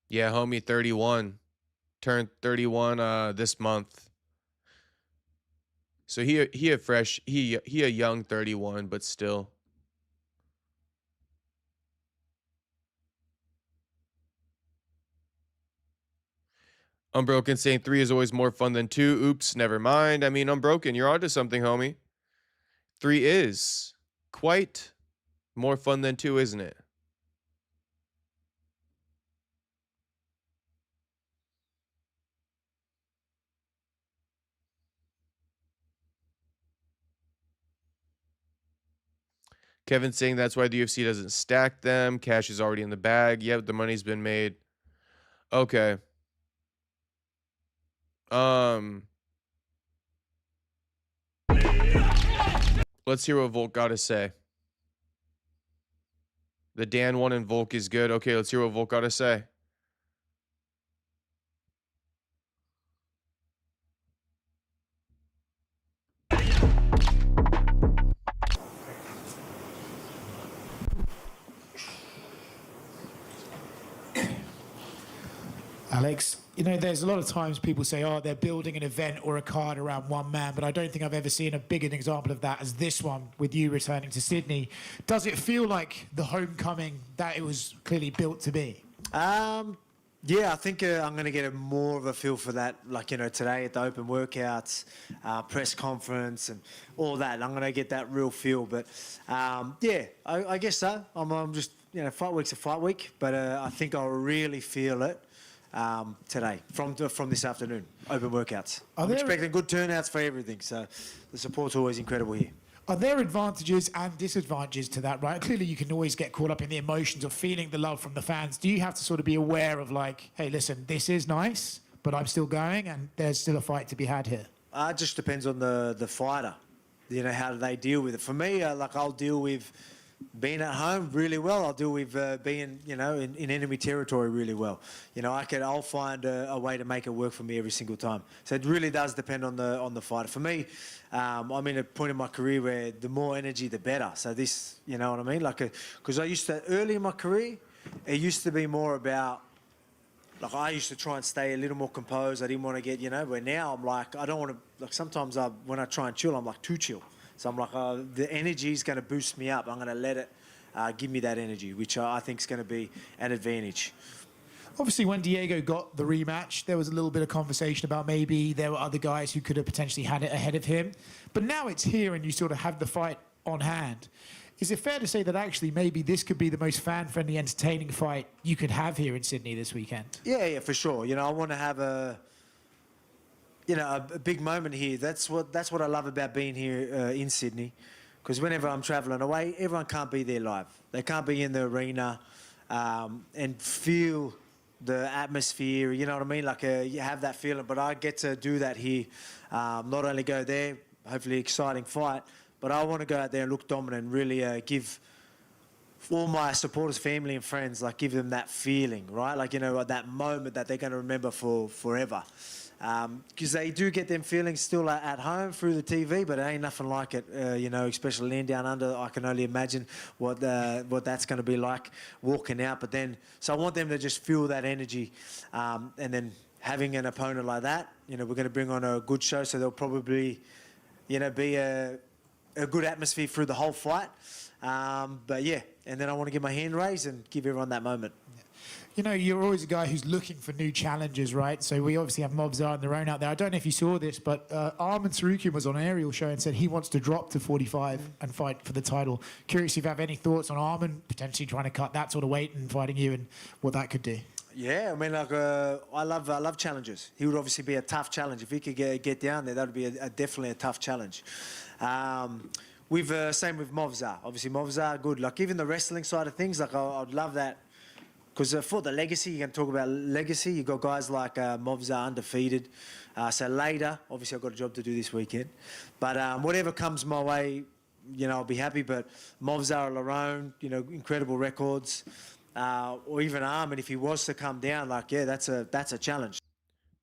Yeah, homie, 31. Turned 31 this month. So he a fresh, he a young 31, but still. Unbroken saying 3 is always more fun than 2. Oops, never mind. I mean, Unbroken, you're onto something, homie. 3 is quite more fun than 2, isn't it? Kevin saying that's why the UFC doesn't stack them. Cash is already in the bag. Yep, the money's been made. Okay. Let's hear what Volk got to say. The Dan one and Volk is good. Okay, let's hear what Volk got to say. Alex, you know, there's a lot of times people say, oh, they're building an event or a card around one man, but I don't think I've ever seen a big an example of that as this one with you returning to Sydney. Does it feel like the homecoming that it was clearly built to be? Yeah, I think I'm going to get more of a feel for that, like, you know, today at the open workouts, press conference and all that. I'm going to get that real feel. But, yeah, I guess so. I'm just, you know, fight week's a fight week, but I think I'll really feel it today from this afternoon, open workouts. I'm expecting good turnouts for everything, so the support's always incredible here. Are there advantages and disadvantages to that, right? Clearly, you can always get caught up in the emotions of feeling the love from the fans. Do you have to sort of be aware of, like, hey, listen, this is nice, but I'm still going, and there's still a fight to be had here? It just depends on the fighter. You know, how do they deal with it? For me, like, I'll deal with being at home really well. I'll deal with being, you know, in enemy territory really well. You know, I'll find a way to make it work for me every single time. So it really does depend on the fighter. For me, I'm in a point in my career where the more energy, the better. So this, you know what I mean? Like, because I used to, early in my career, it used to be more about, like, I used to try and stay a little more composed. I didn't want to get, you know, but now I'm like, I don't want to, like, sometimes when I try and chill, I'm like too chill. So I'm like, the energy is going to boost me up. I'm going to let it give me that energy, which I think is going to be an advantage. Obviously, when Diego got the rematch, there was a little bit of conversation about maybe there were other guys who could have potentially had it ahead of him. But now it's here and you sort of have the fight on hand. Is it fair to say that actually maybe this could be the most fan-friendly, entertaining fight you could have here in Sydney this weekend? Yeah, for sure. You know, I want to have a big moment here. That's what I love about being here in Sydney, because whenever I'm travelling away, everyone can't be there live. They can't be in the arena and feel the atmosphere. You know what I mean? Like you have that feeling. But I get to do that here. Not only go there, hopefully exciting fight, but I want to go out there and look dominant and really give all my supporters, family and friends, like, give them that feeling, right? Like, you know, that moment that they're going to remember for forever. Because they do get them feelings still at home through the TV, but it ain't nothing like it, you know, especially land down under. I can only imagine what that's going to be like walking out. But then, so I want them to just feel that energy, and then having an opponent like that, you know, we're going to bring on a good show, so there'll probably, you know, be a good atmosphere through the whole fight. But yeah, and then I want to give my hand raised and give everyone that moment. You know, you're always a guy who's looking for new challenges, right? So we obviously have Mobzar and their own out there. I don't know if you saw this, but Arman Tsarukyan was on Ariel show and said he wants to drop to 45 and fight for the title. Curious if you have any thoughts on Arman potentially trying to cut that sort of weight and fighting you and what that could do. Yeah, I mean, like, I love challenges. He would obviously be a tough challenge. If he could get down there, that would be definitely a tough challenge. Same with Mobzar. Obviously, Mobzar, good. Like, even the wrestling side of things, like, I'd love that. Because for the legacy, you can talk about legacy. You've got guys like Mobzar undefeated. So later, obviously I've got a job to do this weekend. But whatever comes my way, you know, I'll be happy. But Mobzar alone, you know, incredible records. Or even Arman, if he was to come down, like, yeah, that's a challenge.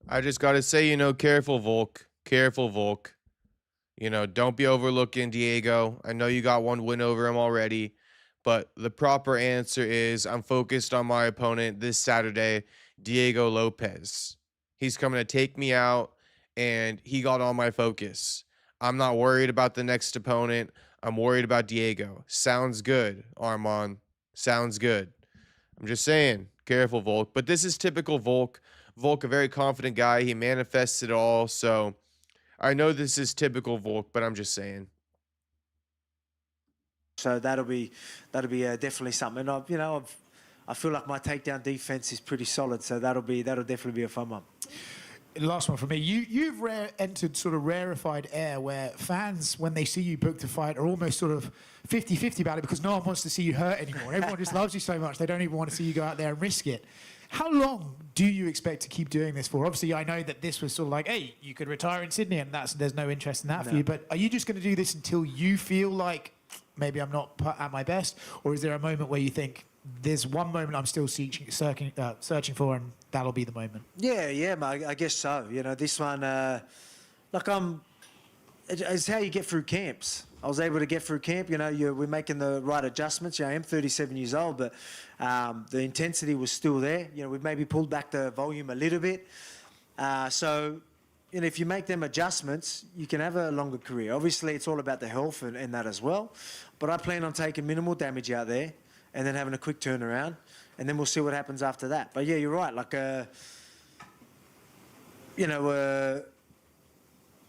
I just got to say, you know, careful, Volk. Careful, Volk. You know, don't be overlooking Diego. I know you got one win over him already. But the proper answer is I'm focused on my opponent this Saturday, Diego Lopez. He's coming to take me out, and he got all my focus. I'm not worried about the next opponent. I'm worried about Diego. Sounds good, Arman. Sounds good. I'm just saying, careful, Volk. But this is typical Volk. Volk, a very confident guy. He manifests it all. So I know this is typical Volk, but I'm just saying. So that'll be definitely something. I feel like my takedown defense is pretty solid. So that'll definitely be a fun one. Last one for me. You've entered sort of rarefied air where fans, when they see you booked a fight, are almost sort of 50-50 about it because no one wants to see you hurt anymore. Everyone just loves you so much they don't even want to see you go out there and risk it. How long do you expect to keep doing this for? Obviously, I know that this was sort of like, hey, you could retire in Sydney, and there's no interest in that for you. But are you just going to do this until you feel like maybe I'm not at my best, or is there a moment where you think there's one moment I'm still searching for, and that'll be the moment? Yeah, mate, I guess so. This one, it's how you get through camps. I was able to get through camp. We're making the right adjustments. I am 37 years old, but the intensity was still there. We've maybe pulled back the volume a little bit. So, if you make them adjustments, you can have a longer career. Obviously, it's all about the health and that as well. But I plan on taking minimal damage out there and then having a quick turnaround, and then we'll see what happens after that. But yeah, you're right.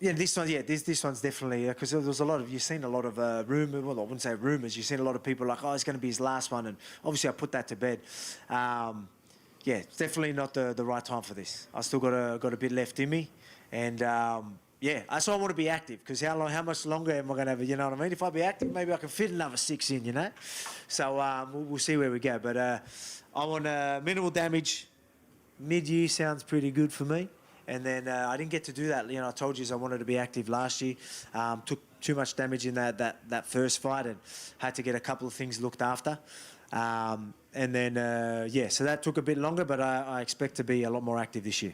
This one's definitely, because there was you've seen a lot of rumour, well, I wouldn't say rumours, you've seen a lot of people like, oh, it's going to be his last one, and obviously I put that to bed. It's definitely not the right time for this. I still got a bit left in me, and that's why I want to be active, because how much longer am I going to have, you know what I mean? If I be active, maybe I can fit another 6 in, So we'll see where we go, but I want minimal damage. Mid-year sounds pretty good for me. And then I didn't get to do that. I told you I wanted to be active last year. Took too much damage in that first fight and had to get a couple of things looked after. So that took a bit longer, but I expect to be a lot more active this year.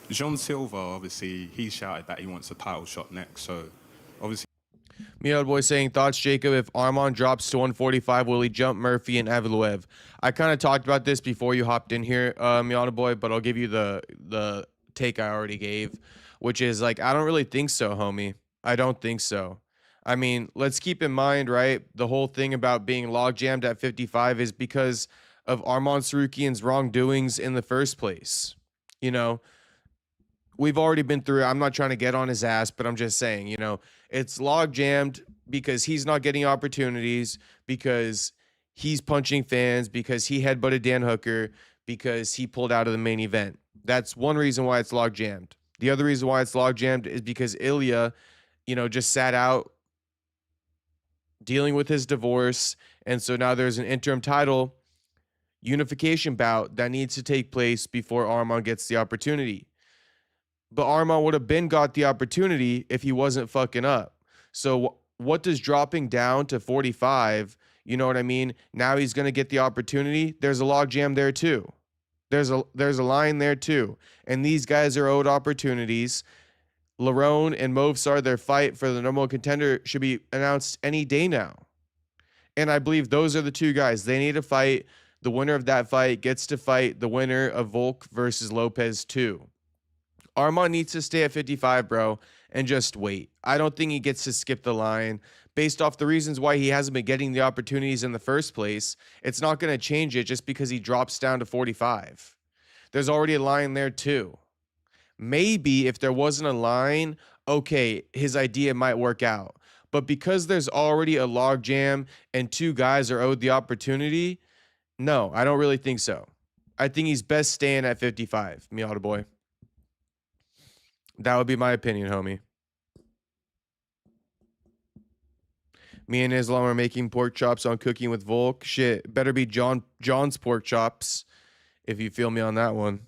Jean Silva, obviously, he shouted that he wants a title shot next. So, obviously... Me old boy saying, thoughts, Jacob, if Arman drops to 145, will he jump Murphy and Evloev? I kind of talked about this before you hopped in here, Miata boy, but I'll give you the take I already gave, which is I don't really think so, homie. I don't think so. I mean, let's keep in mind, right, the whole thing about being logjammed at 55 is because of Arman Tsarukyan's wrongdoings in the first place. We've already been through it. I'm not trying to get on his ass, but I'm just saying, it's log jammed because he's not getting opportunities, because he's punching fans, because he headbutted Dan Hooker, because he pulled out of the main event. That's one reason why it's log jammed. The other reason why it's log jammed is because Ilya, just sat out dealing with his divorce. And so now there's an interim title unification bout that needs to take place before Arman gets the opportunity. But Arman would have got the opportunity if he wasn't fucking up. So what does dropping down to 45, you know what I mean? Now he's going to get the opportunity. There's a logjam there too. There's a line there too. And these guys are owed opportunities. Lerone and Movsar, their fight for the number one contender should be announced any day now. And I believe those are the two guys. They need to fight. The winner of that fight gets to fight the winner of Volk versus Lopez too. Arman needs to stay at 55, bro, and just wait. I don't think he gets to skip the line. Based off the reasons why he hasn't been getting the opportunities in the first place, it's not going to change it just because he drops down to 45. There's already a line there too. Maybe if there wasn't a line, okay, his idea might work out. But because there's already a logjam and two guys are owed the opportunity, no, I don't really think so. I think he's best staying at 55, Miata boy. That would be my opinion, homie. Me and Islam are making pork chops on Cooking with Volk. Shit, better be John's pork chops, if you feel me on that one.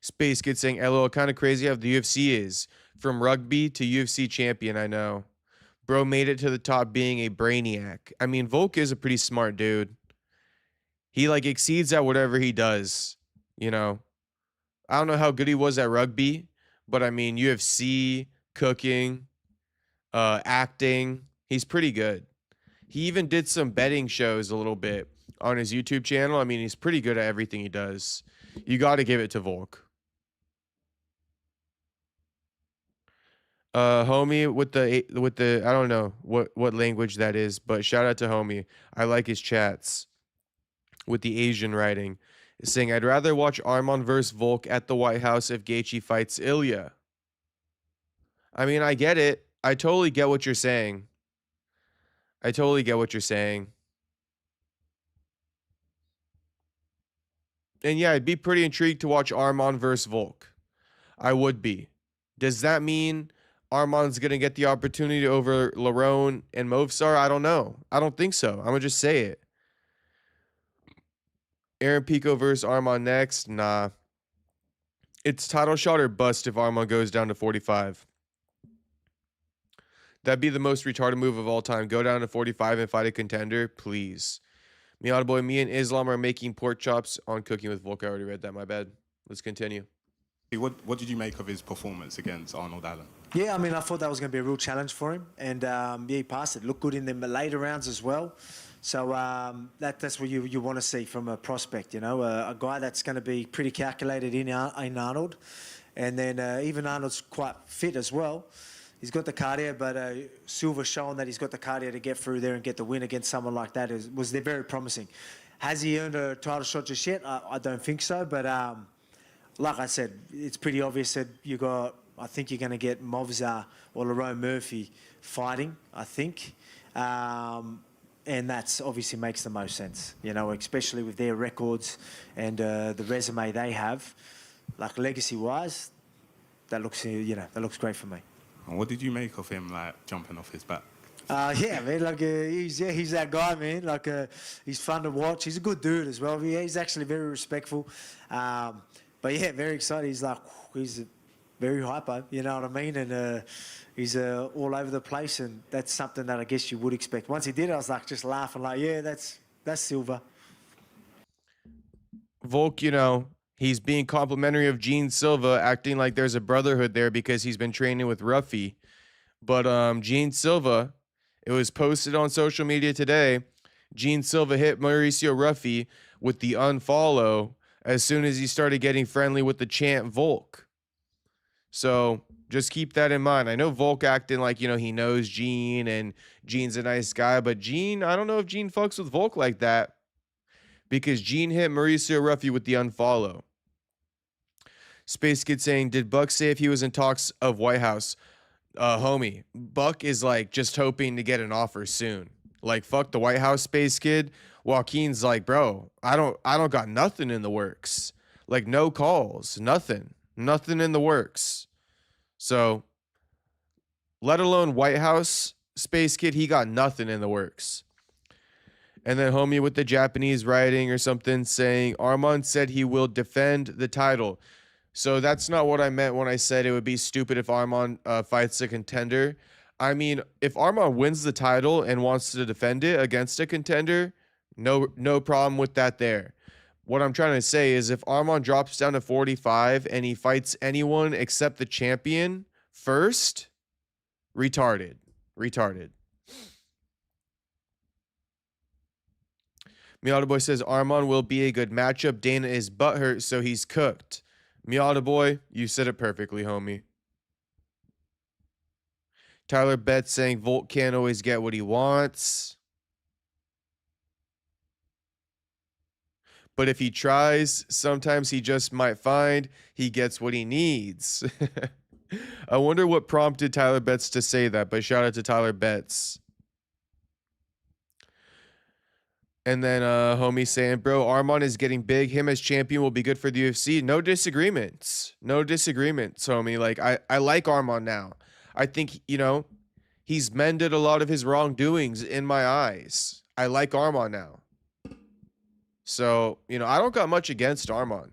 Space Kid saying, LOL, kind of crazy how the UFC is. From rugby to UFC champion, I know. Bro made it to the top being a brainiac. I mean, Volk is a pretty smart dude. He exceeds at whatever he does, I don't know how good he was at rugby, but I mean, UFC, cooking, acting, he's pretty good. He even did some betting shows a little bit on his YouTube channel. I mean, he's pretty good at everything he does. You got to give it to Volk. Homie with the I don't know what language that is, but shout out to Homie. I like his chats with the Asian writing. Saying, I'd rather watch Arman versus Volk at the White House if Gaethje fights Ilya. I mean, I get it. I totally get what you're saying. I totally get what you're saying. And yeah, I'd be pretty intrigued to watch Arman versus Volk. I would be. Does that mean Arman's going to get the opportunity over Lerone and Movsar? I don't know. I don't think so. I'm going to just say it. Aaron Pico versus Arman next? Nah. It's title shot or bust if Arman goes down to 45. That'd be the most retarded move of all time. Go down to 45 and fight a contender, please. Miata boy, me and Islam are making pork chops on Cooking with Volk. I already read that. My bad. Let's continue. What did you make of his performance against Arnold Allen? Yeah, I mean, I thought that was going to be a real challenge for him. And, yeah, he passed it. Looked good in the later rounds as well. So that's what you want to see from a prospect, you know, a guy that's going to be pretty calculated in Arnold. And then even Arnold's quite fit as well. He's got the cardio, but Silva's shown that he's got the cardio to get through there and get the win against someone like that. Was very promising. Has he earned a title shot just yet? I don't think so. But like I said, it's pretty obvious that I think you're going to get Movsar or Lerone Murphy fighting, I think. And that's obviously makes the most sense, you know, especially with their records and the resume they have. Like legacy-wise, that looks great for me. And what did you make of him, like, jumping off his back? Yeah, man, like he's that guy, man. Like he's fun to watch. He's a good dude as well. Yeah, he's actually very respectful. But yeah, very excited. He's very hyper, you know what I mean? And he's all over the place, and that's something that I guess you would expect. Once he did it, I was like just laughing, like, yeah, that's Silva. Volk, you know, he's being complimentary of Gene Silva, acting like there's a brotherhood there because he's been training with Ruffy. But Gene Silva, it was posted on social media today, Gene Silva hit Mauricio Ruffy with the unfollow as soon as he started getting friendly with the champ Volk. So just keep that in mind. I know Volk acting like, you know, he knows Gene and Gene's a nice guy, but Gene, I don't know if Gene fucks with Volk like that because Gene hit Mauricio Ruffy with the unfollow. Space Kid saying, did Buck say if he was in talks of White House? Homie, Buck is like just hoping to get an offer soon. Like, fuck the White House, Space Kid. Joaquin's like, bro, I don't got nothing in the works. Like, no calls, nothing in the works. So, let alone White House, Space Kid, he got nothing in the works. And then homie with the Japanese writing or something saying, Arman said he will defend the title. So that's not what I meant when I said it would be stupid if Arman fights a contender. I mean, if Arman wins the title and wants to defend it against a contender, no problem with that there. What I'm trying to say is if Arman drops down to 45 and he fights anyone except the champion first, retarded. Miata Boy says Arman will be a good matchup. Dana is butthurt, so he's cooked. Miata Boy, you said it perfectly, homie. Tyler Betts saying Volk can't always get what he wants. But if he tries, sometimes he just might find he gets what he needs. I wonder what prompted Tyler Betts to say that, but shout out to Tyler Betts. And then homie saying, bro, Arman is getting big. Him as champion will be good for the UFC. No disagreements, homie. Like, I like Arman now. I think, you know, he's mended a lot of his wrongdoings in my eyes. I like Arman now. So, you know, I don't got much against Arman.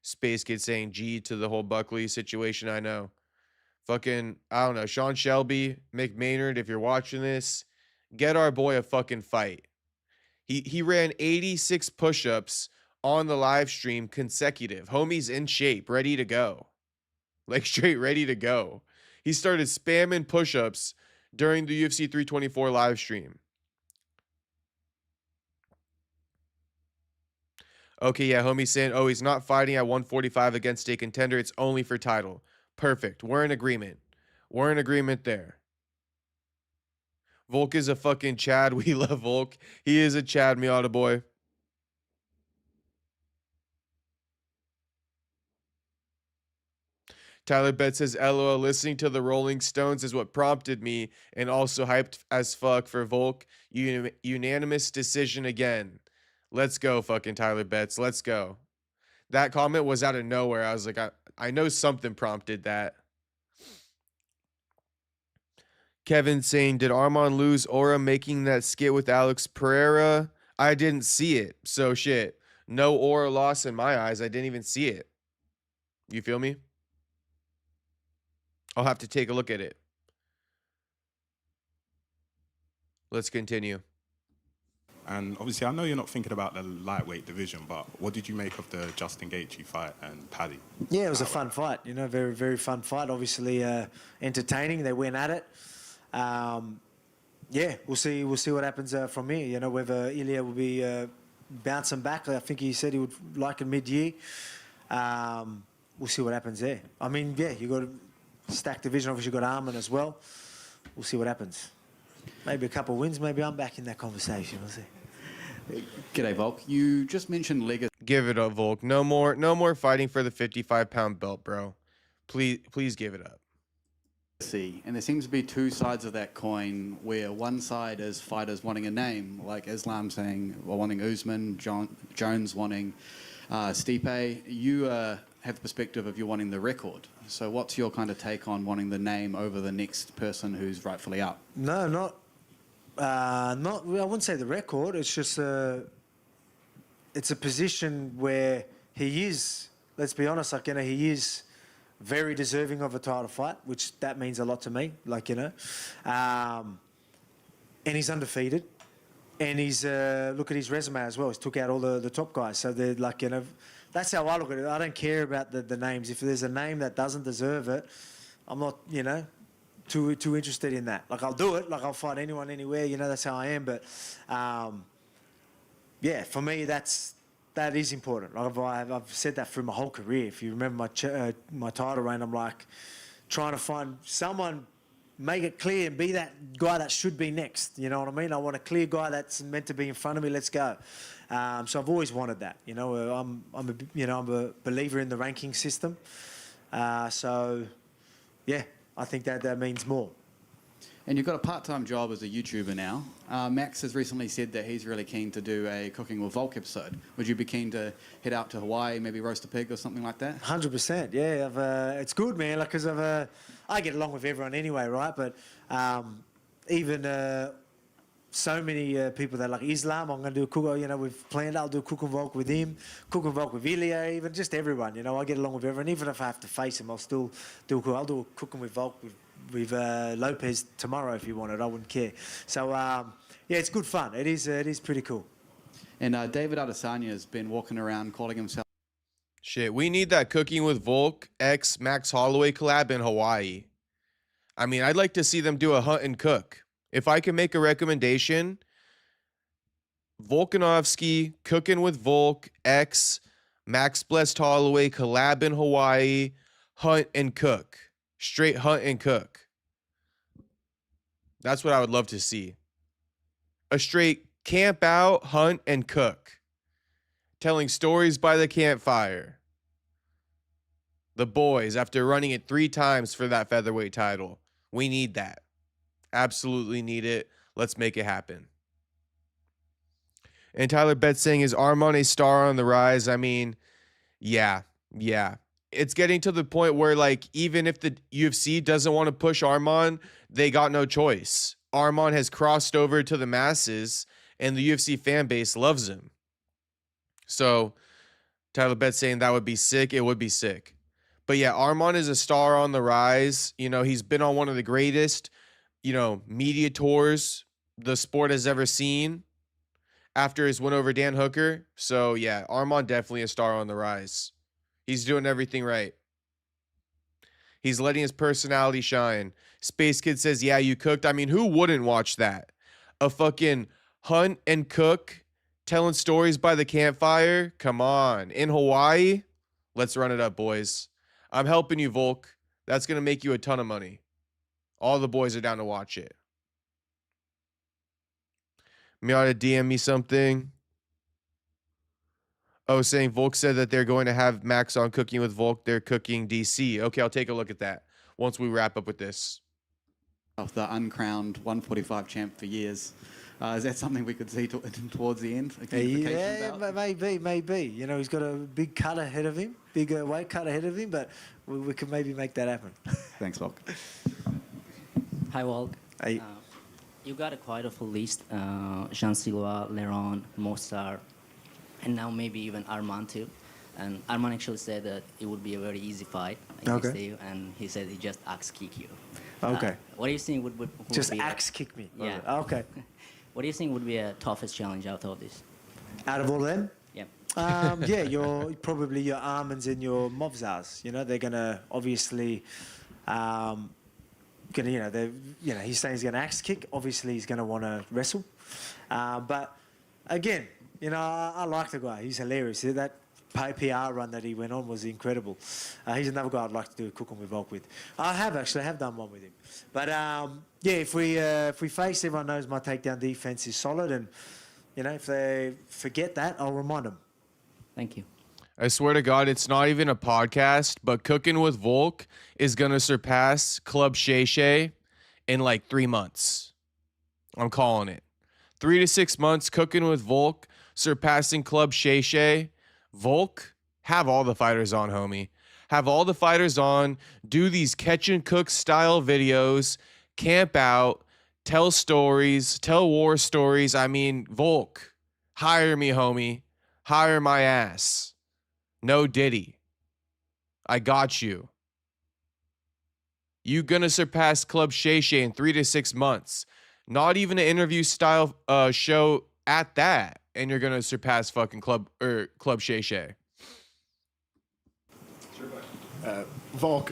Space Kid saying G to the whole Buckley situation. I know. Fucking, I don't know. Sean Shelby, Mick Maynard, if you're watching this, get our boy a fucking fight. He ran 86 push-ups on the live stream consecutive. Homie's in shape, ready to go. Like, straight ready to go. He started spamming push-ups during the UFC 324 live stream. Okay, yeah, homie saying, oh, he's not fighting at 145 against a contender. It's only for title. Perfect. We're in agreement. We're in agreement there. Volk is a fucking Chad. We love Volk. He is a Chad Miata boy. Tyler Betts says, LOL, listening to the Rolling Stones is what prompted me and also hyped as fuck for Volk. Unanimous decision again. Let's go, fucking Tyler Betts. Let's go. That comment was out of nowhere. I was like, I know something prompted that. Kevin saying, did Arman lose aura making that skit with Alex Pereira? I didn't see it. So shit. No aura loss in my eyes. I didn't even see it. You feel me? I'll have to take a look at it. Let's continue. And obviously, I know you're not thinking about the lightweight division, but what did you make of the Justin Gaethje fight and Paddy? Yeah, it was a fun fight. You know, very, very fun fight. Obviously, entertaining. They went at it. Yeah, we'll see what happens from here. You know, whether Ilya will be bouncing back. I think he said he would like a mid-year. We'll see what happens there. I mean, yeah, you got a stacked division. Obviously, you got Arman as well. We'll see what happens. Maybe a couple of wins. Maybe I'm back in that conversation. We'll see. G'day, Volk. You just mentioned legacy. Give it up, Volk. No more fighting for the 55-pound belt, bro. Please give it up. And there seems to be two sides of that coin, where one side is fighters wanting a name, like Islam saying, well, wanting Usman, Jones wanting Stipe. You have the perspective of you wanting the record. So what's your kind of take on wanting the name over the next person who's rightfully up? No, not. I wouldn't say the record. It's just it's a position where he is. Let's be honest, like, you know, he is very deserving of a title fight, which that means a lot to me. Like, you know, and he's undefeated, and he's look at his resume as well. He's took out all the top guys. So they're like, you know, that's how I look at it. I don't care about the names. If there's a name that doesn't deserve it, I'm not, you know, too interested in that. Like, I'll do it. Like, I'll fight anyone, anywhere. You know, that's how I am. But yeah, for me, that is important. Like, I've said that through my whole career. If you remember my title reign, I'm like trying to find someone, make it clear, and be that guy that should be next. You know what I mean? I want a clear guy that's meant to be in front of me. Let's go. So I've always wanted that. You know, I'm a believer in the ranking system. So yeah, I think that means more. And you've got a part-time job as a YouTuber now. Max has recently said that he's really keen to do a Cooking with Volk episode. Would you be keen to head out to Hawaii, maybe roast a pig or something like that? 100%, yeah. It's good, man, like, because I get along with everyone anyway, right? But even so many people that like Islam, I'm going to do a cook, you know, we've planned I'll do a Cooking Volk with him, Cooking Volk with Ilya, even just everyone, you know, I get along with everyone. Even if I have to face him, I'll still do I'll do a Cooking with Volk with Lopez tomorrow if you want it. I wouldn't care. So yeah, it's good fun. It is pretty cool. And David Adesanya has been walking around calling himself. Shit, we need that Cooking with Volk x Max Holloway collab in Hawaii. I mean, I'd like to see them do a hunt and cook. If I can make a recommendation, Volkanovski, Cooking with Volk x Max Blessed Holloway collab in Hawaii, hunt and cook. Straight hunt and cook. That's what I would love to see. A straight camp out, hunt, and cook. Telling stories by the campfire. The boys, after running it 3 times for that featherweight title. We need that. Absolutely need it. Let's make it happen. And Tyler Betts saying, is Arman a star on the rise? I mean, yeah. It's getting to the point where, like, even if the UFC doesn't want to push Arman, they got no choice. Arman has crossed over to the masses, and the UFC fan base loves him. So, Tyler Betts saying that would be sick. It would be sick. But yeah, Arman is a star on the rise. You know, he's been on one of the greatest, you know, media tours the sport has ever seen after his win over Dan Hooker. So yeah, Arman definitely a star on the rise. He's doing everything right. He's letting his personality shine. Space Kid says, yeah, you cooked. I mean, who wouldn't watch that? A fucking hunt and cook telling stories by the campfire? Come on. In Hawaii? Let's run it up, boys. I'm helping you, Volk. That's going to make you a ton of money. All the boys are down to watch it. Miata DM me something. Oh, saying Volk said that they're going to have Max on Cooking with Volk. They're cooking DC. Okay, I'll take a look at that once we wrap up with this. Of the uncrowned 145 champ for years. Is that something we could see towards the end? Yeah, maybe. You know, he's got a big cut ahead of him, big weight cut ahead of him, but we could maybe make that happen. Thanks, Volk. Hi, Volk. Hey. You got quite a full list. Jean Silva, Leron, Mostar, and now maybe even Arman too. And Arman actually said that it would be a very easy fight against you, and he said he just axe kick you. Okay. What do you think would just be axe kick me? Yeah. Okay. What do you think would be a toughest challenge out of this? Out of all of them? Yeah. Yeah, probably your Armans and your Movzars. You know, they're gonna obviously, he's saying he's gonna axe kick. Obviously, he's gonna want to wrestle. But again, you know, I like the guy. He's hilarious. That PR run that he went on was incredible. He's another guy I'd like to do a cooking with Volk with. I have done one with him. But yeah, if we face, everyone knows my takedown defense is solid, and you know, if they forget that, I'll remind them. Thank you. I swear to God, it's not even a podcast, but Cooking with Volk is gonna surpass Club Shay Shay in like 3 months. I'm calling it. 3 to 6 months, Cooking with Volk surpassing Club Shay Shay. Volk, have all the fighters on, homie. Have all the fighters on, do these catch and cook style videos, camp out, tell stories, tell war stories. I mean, Volk, hire me, homie. Hire my ass. No Diddy. I got you. You gonna surpass Club Shay Shay in 3 to 6 months. Not even an interview style show at that. And you're gonna surpass fucking Club Shay Shay. Volk.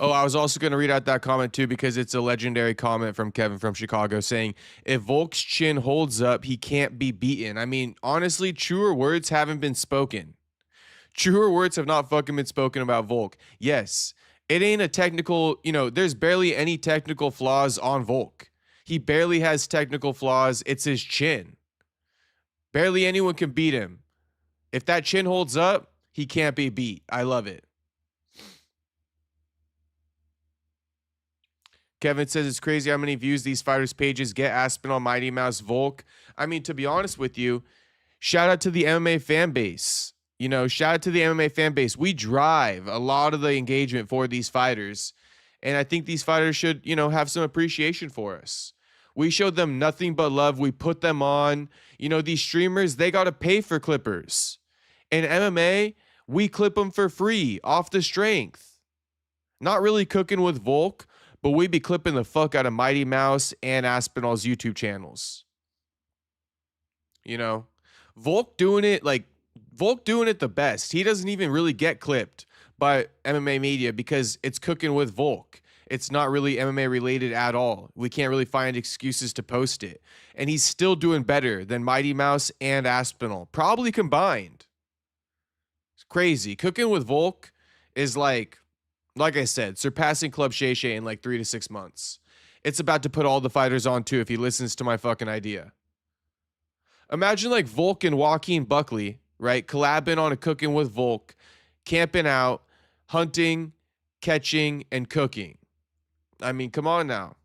Oh, I was also gonna read out that comment too because it's a legendary comment from Kevin from Chicago saying, if Volk's chin holds up, he can't be beaten. I mean, honestly, truer words haven't been spoken. Truer words have not fucking been spoken about Volk. Yes, it ain't a technical, you know, there's barely any technical flaws on Volk. He barely has technical flaws. It's his chin. Barely anyone can beat him. If that chin holds up, he can't be beat. I love it. Kevin says it's crazy how many views these fighters' pages get. Aspinall, Mighty Mouse, Volk. I mean, to be honest with you, shout out to the MMA fan base. You know, shout out to the MMA fan base. We drive a lot of the engagement for these fighters. And I think these fighters should, you know, have some appreciation for us. We showed them nothing but love. We put them on. You know, these streamers, they got to pay for clippers. In MMA, we clip them for free, off the strength. Not really Cooking with Volk, but we be clipping the fuck out of Mighty Mouse and Aspinall's YouTube channels. You know, Volk doing it the best. He doesn't even really get clipped by MMA media because it's Cooking with Volk. It's not really MMA related at all. We can't really find excuses to post it. And he's still doing better than Mighty Mouse and Aspinall, probably combined. It's crazy. Cooking with Volk is like I said, surpassing Club Shay Shay in like 3 to 6 months. It's about to put all the fighters on too if he listens to my fucking idea. Imagine like Volk and Joaquin Buckley, right? Collabing on a Cooking with Volk, camping out, hunting, catching, and cooking. I mean, come on now.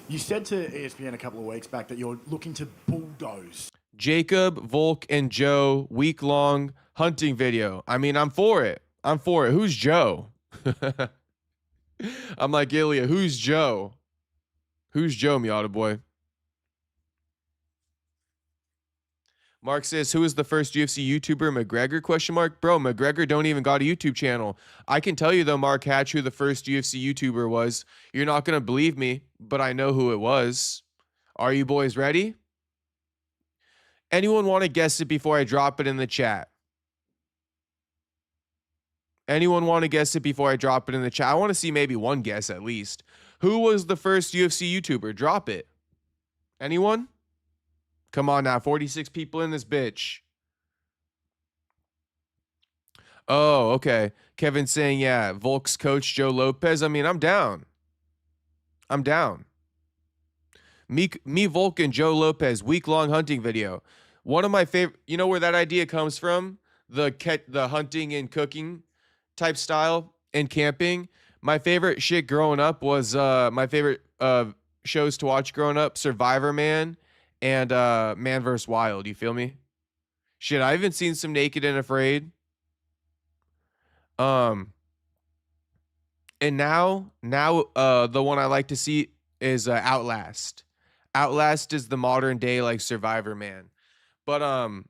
You said to ESPN a couple of weeks back that you're looking to bulldoze. Jacob, Volk, and Joe, week-long hunting video. I mean, I'm for it. Who's Joe? I'm like, Ilya, who's Joe? Who's Joe, Miata boy? Mark says, who is the first UFC YouTuber? McGregor? Question mark. Bro, McGregor don't even got a YouTube channel. I can tell you though, Mark Hatch, who the first UFC YouTuber was. You're not going to believe me, but I know who it was. Are you boys ready? Anyone want to guess it before I drop it in the chat? Anyone want to guess it before I drop it in the chat? I want to see maybe one guess at least. Who was the first UFC YouTuber? Drop it. Anyone? Come on now. 46 people in this bitch. Oh, okay. Kevin saying, yeah, Volk's coach Joe Lopez. I mean, I'm down. I'm down. Me, Volk, and Joe Lopez week-long hunting video. One of my favorite. You know where that idea comes from? The hunting and cooking type style and camping. My favorite shit growing up was my favorite shows to watch growing up: Survivor Man and Man vs. Wild. You feel me? Shit, I even seen some Naked and Afraid. And now the one I like to see is Outlast. Outlast is the modern day like Survivor Man. But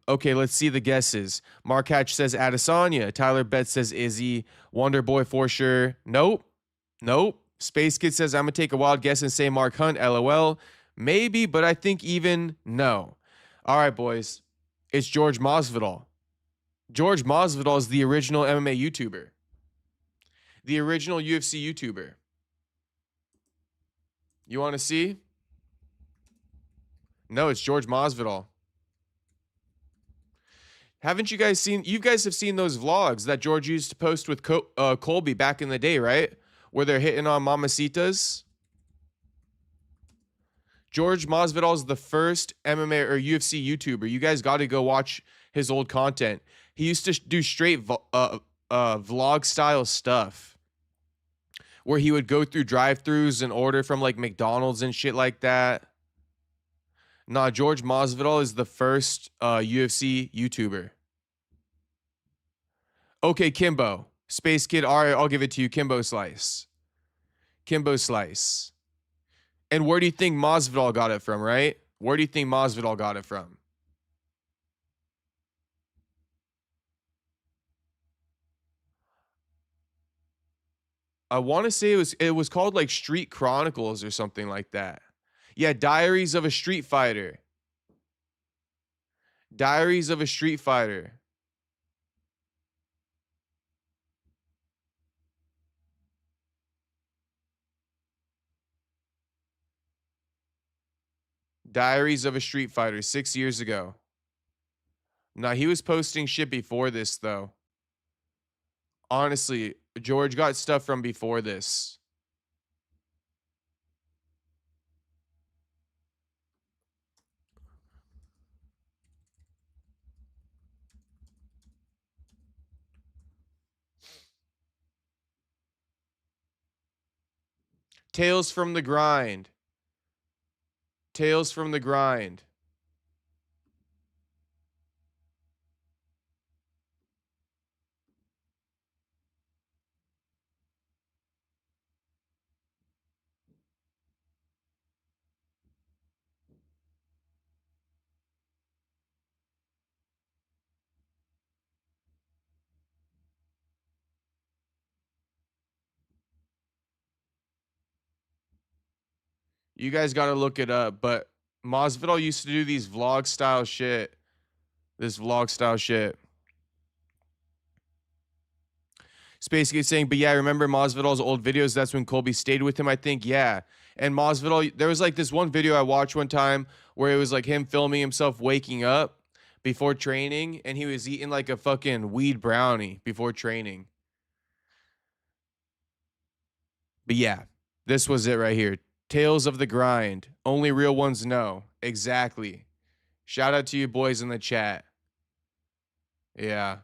okay, let's see the guesses. Mark Hatch says Adesanya. Tyler Betts says Izzy. Wonder Boy for sure. Nope. Space Kid says I'm gonna take a wild guess and say Mark Hunt. LOL. Maybe, but I think even no. All right, boys. It's George Masvidal. George Masvidal is the original MMA YouTuber. The original UFC YouTuber. You want to see? No, it's George Masvidal. Haven't you guys seen? You guys have seen those vlogs that George used to post with Colby back in the day, right? Where they're hitting on mamacitas. George Masvidal is the first MMA or UFC YouTuber. You guys got to go watch his old content. He used to do straight vlog style stuff where he would go through drive-thrus and order from like McDonald's and shit like that. Nah, George Masvidal is the first UFC YouTuber. Okay, Kimbo. Space Kid, all right, I'll give it to you. Kimbo Slice. Kimbo Slice. And where do you think Masvidal got it from, right? Where do you think Masvidal got it from? I want to say it was called like Street Chronicles or something like that. Yeah, Diaries of a Street Fighter. Diaries of a Street Fighter. Diaries of a Street Fighter, 6 years ago. Nah, he was posting shit before this, though. Honestly, George got stuff from before this. Tales from the Grind. Tales from the Grind. You guys got to look it up, but Masvidal used to do these vlog style shit. This vlog style shit. Space Gate saying, but yeah, I remember Masvidal's old videos. That's when Colby stayed with him, I think. Yeah. And Masvidal, there was like this one video I watched one time where it was like him filming himself waking up before training, and he was eating like a fucking weed brownie before training. But yeah, this was it right here. Tales of the Grind. Only real ones know. Exactly. Shout out to you boys in the chat. Yeah.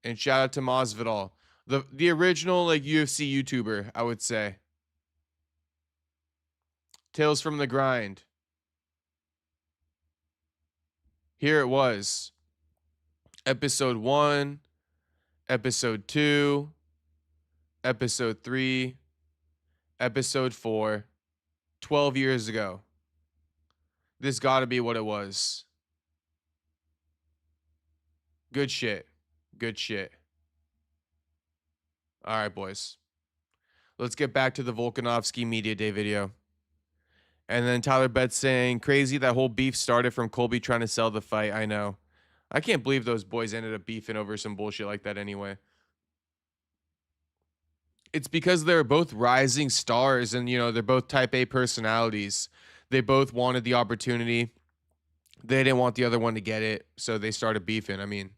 And shout out to Masvidal. The original like UFC YouTuber, I would say. Tales from the Grind. Here it was. Episode 1, Episode 2, Episode 3, Episode 4, 12 years ago. This gotta be what it was. Good shit. Good shit. All right, boys. Let's get back to the Volkanovski Media Day video. And then Tyler Betts saying, crazy that whole beef started from Colby trying to sell the fight. I know. I can't believe those boys ended up beefing over some bullshit like that anyway. It's because they're both rising stars and, you know, they're both type A personalities. They both wanted the opportunity. They didn't want the other one to get it, so they started beefing. I mean,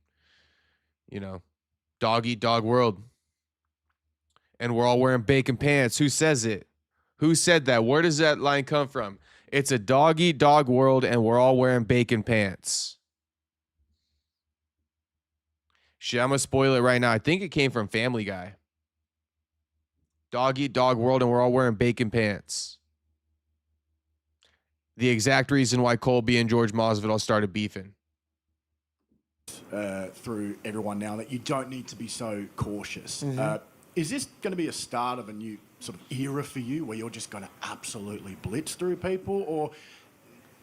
you know, dog eat dog world. And we're all wearing bacon pants. Who says it? Who said that? Where does that line come from? It's a dog eat dog world and we're all wearing bacon pants. Shit, I'm going to spoil it right now. I think it came from Family Guy. Dog eat dog world and we're all wearing bacon pants. The exact reason why Colby and George Masvidal started beefing. Through everyone now that you don't need to be so cautious. Is this going to be a start of a new sort of era for you where you're just going to absolutely blitz through people? Or,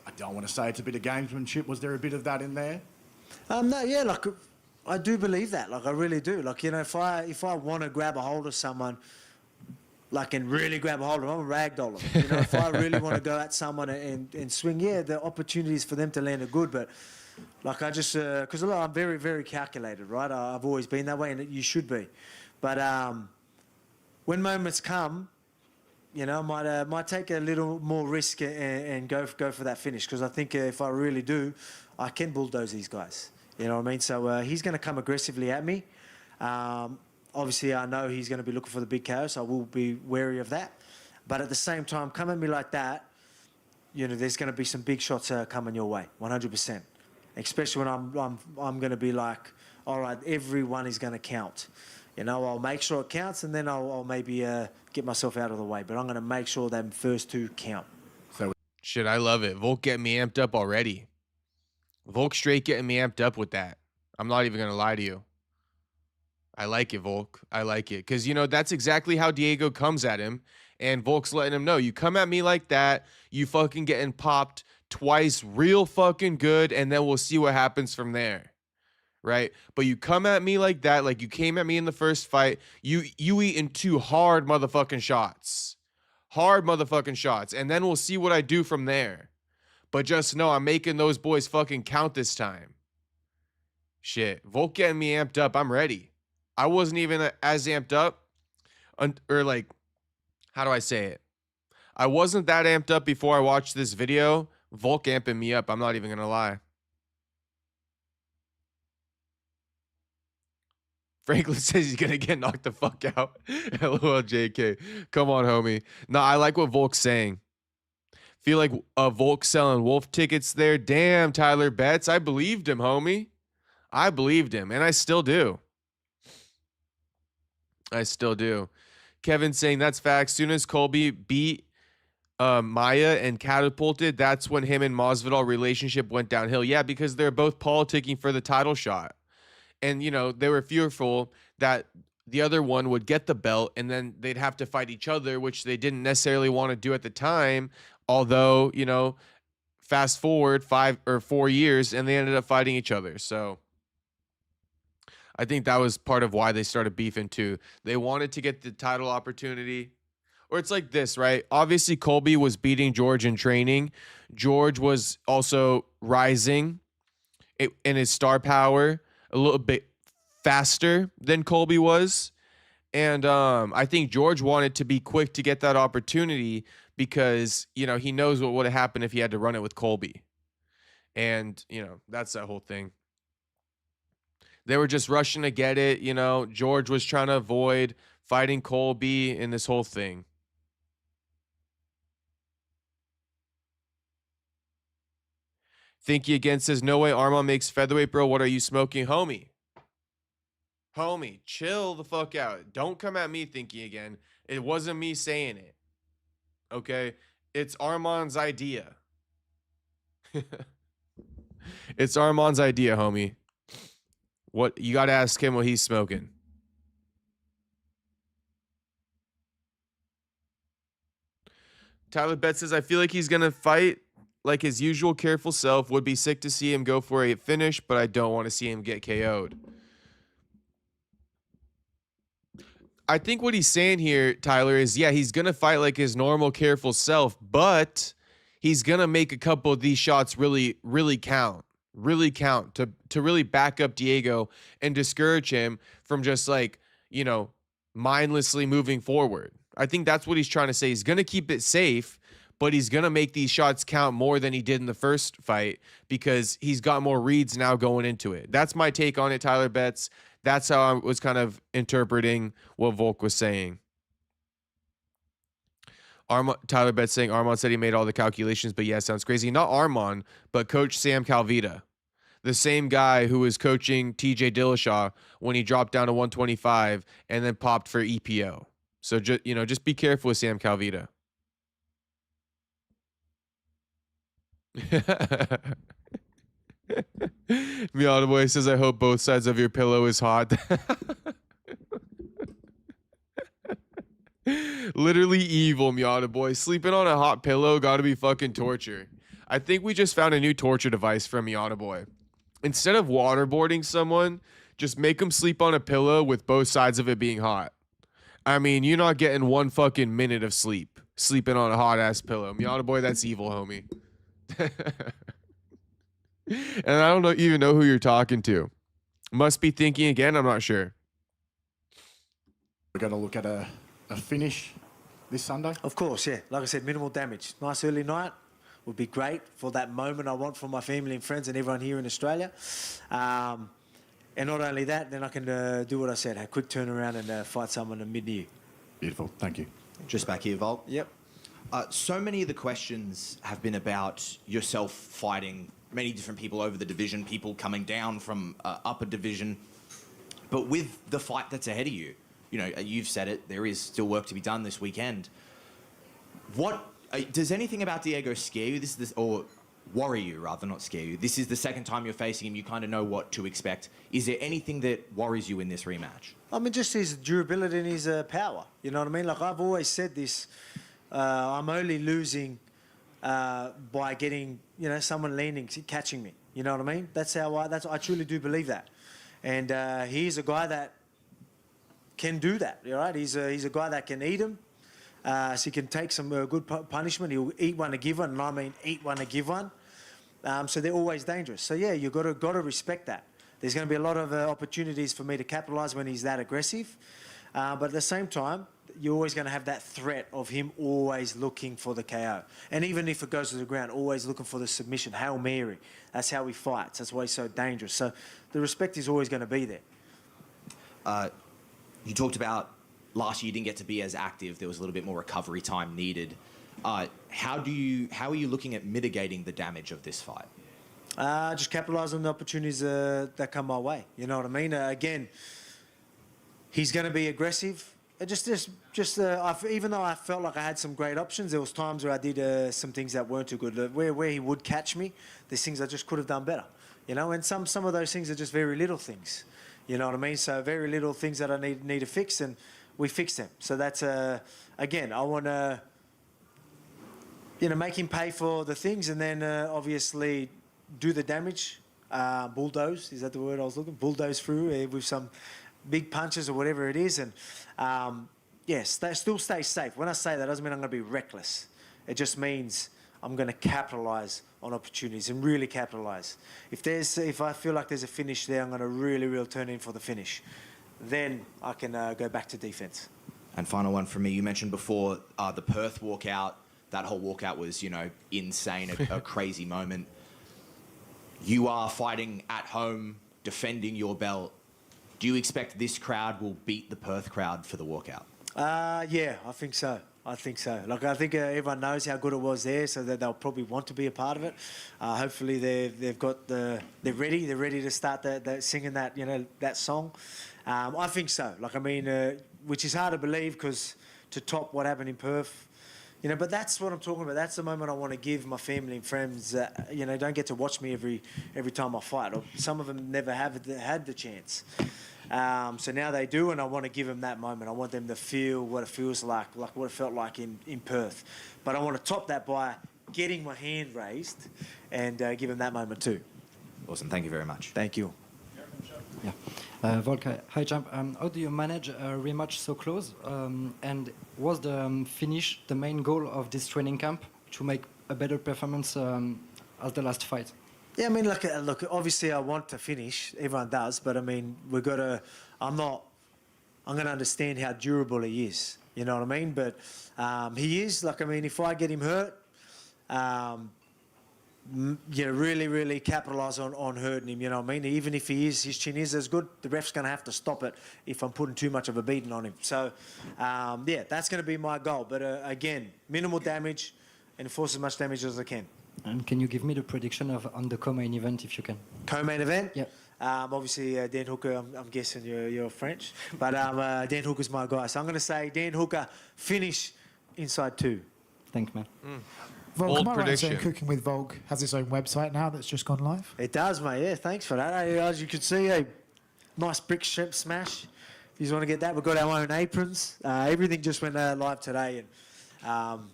I don't want to say it's a bit of gamesmanship. Was there a bit of that in there? No, yeah, like, I do believe that. Like, I really do. Like, you know, if I want to grab a hold of someone, like, and really grab a hold of them, I'm a ragdoll them. You know, if I really want to go at someone and swing, yeah, the opportunities for them to land are good, but like, I just, because I'm very, very calculated, right? I've always been that way, and you should be. But when moments come, you know, might take a little more risk and go for that finish, because I think if I really do, I can bulldoze these guys. You know what I mean? So he's going to come aggressively at me. Obviously, I know he's going to be looking for the big KO, so I will be wary of that. But at the same time, come at me like that, you know, there's going to be some big shots coming your way, 100%. Especially when I'm going to be like, all right, everyone is going to count. You know, I'll make sure it counts, and then I'll maybe get myself out of the way. But I'm going to make sure them first two count. So shit, I love it. Volk getting me amped up already. Volk straight getting me amped up with that. I'm not even going to lie to you. I like it, Volk. I like it. Because, you know, that's exactly how Diego comes at him. And Volk's letting him know, you come at me like that, you fucking getting popped twice real fucking good, and then we'll see what happens from there. Right? But you come at me like that, like you came at me in the first fight, you eating two hard motherfucking shots. Hard motherfucking shots. And then we'll see what I do from there. But just know I'm making those boys fucking count this time. Shit. Volk getting me amped up. I'm ready. I wasn't even as amped up. Or like, how do I say it? I wasn't that amped up before I watched this video. Volk amping me up. I'm not even going to lie. Franklin says he's going to get knocked the fuck out. LOL, JK. Come on, homie. No, I like what Volk's saying. Feel like Volk selling wolf tickets there. Damn, Tyler Betts. I believed him, homie. I believed him, and I still do. I still do. Kevin saying that's facts. Soon as Colby beat Maya and catapulted, that's when him and Masvidal relationship went downhill. Yeah, because they're both politicking for the title shot. And, you know, they were fearful that the other one would get the belt and then they'd have to fight each other, which they didn't necessarily want to do at the time. Although, you know, fast forward 5 or 4 years and they ended up fighting each other. So I think that was part of why they started beefing too. They wanted to get the title opportunity. Or it's like this, right? Obviously, Colby was beating George in training. George was also rising in his star power a little bit faster than Colby was. And I think George wanted to be quick to get that opportunity because, you know, he knows what would have happened if he had to run it with Colby. And, you know, that's that whole thing. They were just rushing to get it. You know, George was trying to avoid fighting Colby in this whole thing. Thinky again says, no way Arman makes featherweight, bro. What are you smoking? Homie. Homie, chill the fuck out. Don't come at me, Thinky again. It wasn't me saying it. Okay? It's Arman's idea. It's Arman's idea, homie. What you got to ask him what he's smoking. Tyler Betts says, I feel like he's going to fight like his usual careful self. Would be sick to see him go for a finish, but I don't want to see him get KO'd. I think what he's saying here, Tyler, is, yeah, he's going to fight like his normal careful self, but he's going to make a couple of these shots really count to really back up Diego and discourage him from just like, you know, mindlessly moving forward. I think that's what he's trying to say. He's going to keep it safe, but he's going to make these shots count more than he did in the first fight because he's got more reads now going into it. That's my take on it, Tyler Betts. That's how I was kind of interpreting what Volk was saying. Tyler Betts saying Arman said he made all the calculations, but yeah, sounds crazy. Not Arman, but Coach Sam Calvita, the same guy who was coaching TJ Dillashaw when he dropped down to 125 and then popped for EPO. So just be careful with Sam Calvita. Miata Boy says, I hope both sides of your pillow is hot. Literally evil, Miata Boy. Sleeping on a hot pillow gotta be fucking torture. I think we just found a new torture device from Miata Boy. Instead of waterboarding someone, just make them sleep on a pillow with both sides of it being hot. I mean, you're not getting one fucking minute of sleep sleeping on a hot ass pillow. Miata Boy, that's evil, homie. And I don't even know who you're talking to. Must be thinking again. I'm not sure. We're going to look at a finish this Sunday. Of course, yeah. Like I said, minimal damage. Nice early night would be great for that moment I want for my family and friends and everyone here in Australia. And not only that, then I can do what I said, have a quick turnaround and fight someone in mid-year. Beautiful. Thank you. Just back here, Volk. Yep. So many of the questions have been about yourself fighting many different people over the division, people coming down from upper division. But with the fight that's ahead of you, you know, you've said it, there is still work to be done this weekend. What does anything about Diego scare you? Or worry you, rather, not scare you? This is the second time you're facing him. You kind of know what to expect. Is there anything that worries you in this rematch? I mean, just his durability and his power. You know what I mean? Like, I've always said this. I'm only losing by getting, you know, someone leaning, catching me. You know what I mean? That's how I truly do believe that. And he's a guy that can do that. All right? He's a guy that can eat him. So he can take some good punishment. He'll eat one to give one, and I mean eat one to give one. So they're always dangerous. So yeah, you've got to respect that. There's going to be a lot of opportunities for me to capitalise when he's that aggressive. But at the same time, you're always going to have that threat of him always looking for the KO. And even if it goes to the ground, always looking for the submission. Hail Mary. That's how he fights. That's why he's so dangerous. So the respect is always going to be there. You talked about last year you didn't get to be as active. There was a little bit more recovery time needed. How are you looking at mitigating the damage of this fight? Just capitalise on the opportunities that come my way. You know what I mean? Again, he's going to be aggressive. Even though I felt like I had some great options, there was times where I did some things that weren't too good. Where he would catch me, there's things I just could have done better. You know, and some of those things are just very little things. You know what I mean? So very little things that I need to fix, and we fix them. So that's again, I want to, you know, make him pay for the things, and then obviously do the damage. Bulldoze, is that the word I was looking? Bulldoze through with some big punches or whatever it is, and yes, they still stay safe. When I say that, it doesn't mean I'm going to be reckless. It just means I'm going to capitalise on opportunities and really capitalise. If I feel like there's a finish there, I'm going to really turn in for the finish. Then I can go back to defence. And final one from me. You mentioned before the Perth walkout. That whole walkout was, you know, insane, a crazy moment. You are fighting at home, defending your belt. Do you expect this crowd will beat the Perth crowd for the walkout? Yeah, I think so. Like, I think everyone knows how good it was there, so that they'll probably want to be a part of it. Hopefully they're ready to start singing that, you know, that song. I think so. Like, I mean, which is hard to believe because to top what happened in Perth, you know, but that's what I'm talking about. That's the moment I want to give my family and friends. You know, don't get to watch me every time I fight. Or some of them never have had the chance. So now they do, and I want to give them that moment. I want them to feel what it feels like what it felt like in Perth. But I want to top that by getting my hand raised and give them that moment too. Awesome. Thank you very much. Thank you. Yeah. Volker, hi, Champ. How do you manage a rematch so close? And was the finish the main goal of this training camp, to make a better performance as the last fight? Yeah, I mean, look. Obviously, I want to finish. Everyone does, but I mean, we've got to. I'm going to understand how durable he is. You know what I mean? But he is. Like, I mean, if I get him hurt, really, really capitalise on hurting him. You know what I mean? Even if his chin is as good, the ref's going to have to stop it if I'm putting too much of a beating on him. So, yeah, that's going to be my goal. But again, minimal damage and force as much damage as I can. And can you give me the prediction on the co-main event if you can? Co-main event? Yeah. Obviously, Dan Hooker, I'm guessing you're French, but Dan Hooker's my guy. So I'm going to say Dan Hooker finish inside 2. Thanks, man. Volk, am I right in prediction. saying Cooking with Volk has its own website now that's just gone live? It does, mate. Yeah, thanks for that. As you can see, a nice brick shrimp smash. If you want to get that, we've got our own aprons. Everything just went live today. And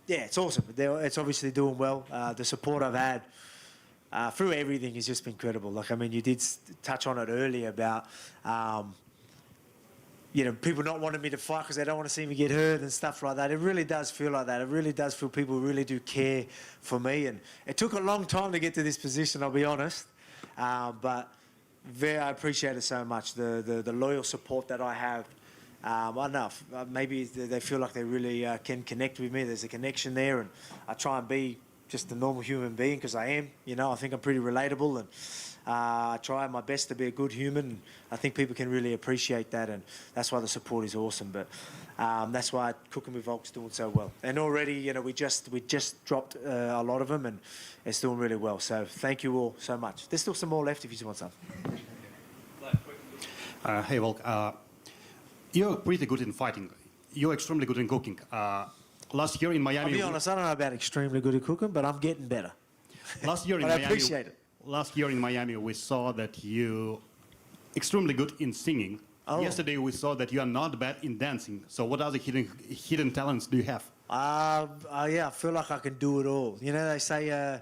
yeah, it's awesome. It's obviously doing well. The support I've had through everything has just been incredible. Like, I mean, you did touch on it earlier about, people not wanting me to fight because they don't want to see me get hurt and stuff like that. It really does feel like that. It really does feel people really do care for me. And it took a long time to get to this position, I'll be honest. But I appreciate it so much, the loyal support that I have. I don't know, maybe they feel like they really can connect with me. There's a connection there, and I try and be just a normal human being because I am. I think I'm pretty relatable, and I try my best to be a good human. And I think people can really appreciate that, and that's why the support is awesome. But that's why Cooking with Volk's doing so well. And already, we just dropped a lot of them, and it's doing really well. So thank you all so much. There's still some more left if you just want some. Hey, Volk. You're pretty good in fighting. You're extremely good in cooking. Last year in Miami... I'll be honest, I don't know about extremely good at cooking, but I'm getting better. Last year in but Miami, I appreciate it. Last year in Miami, we saw that you extremely good in singing. Oh. Yesterday, we saw that you are not bad in dancing. So what other hidden talents do you have? Yeah, I feel like I can do it all. They say,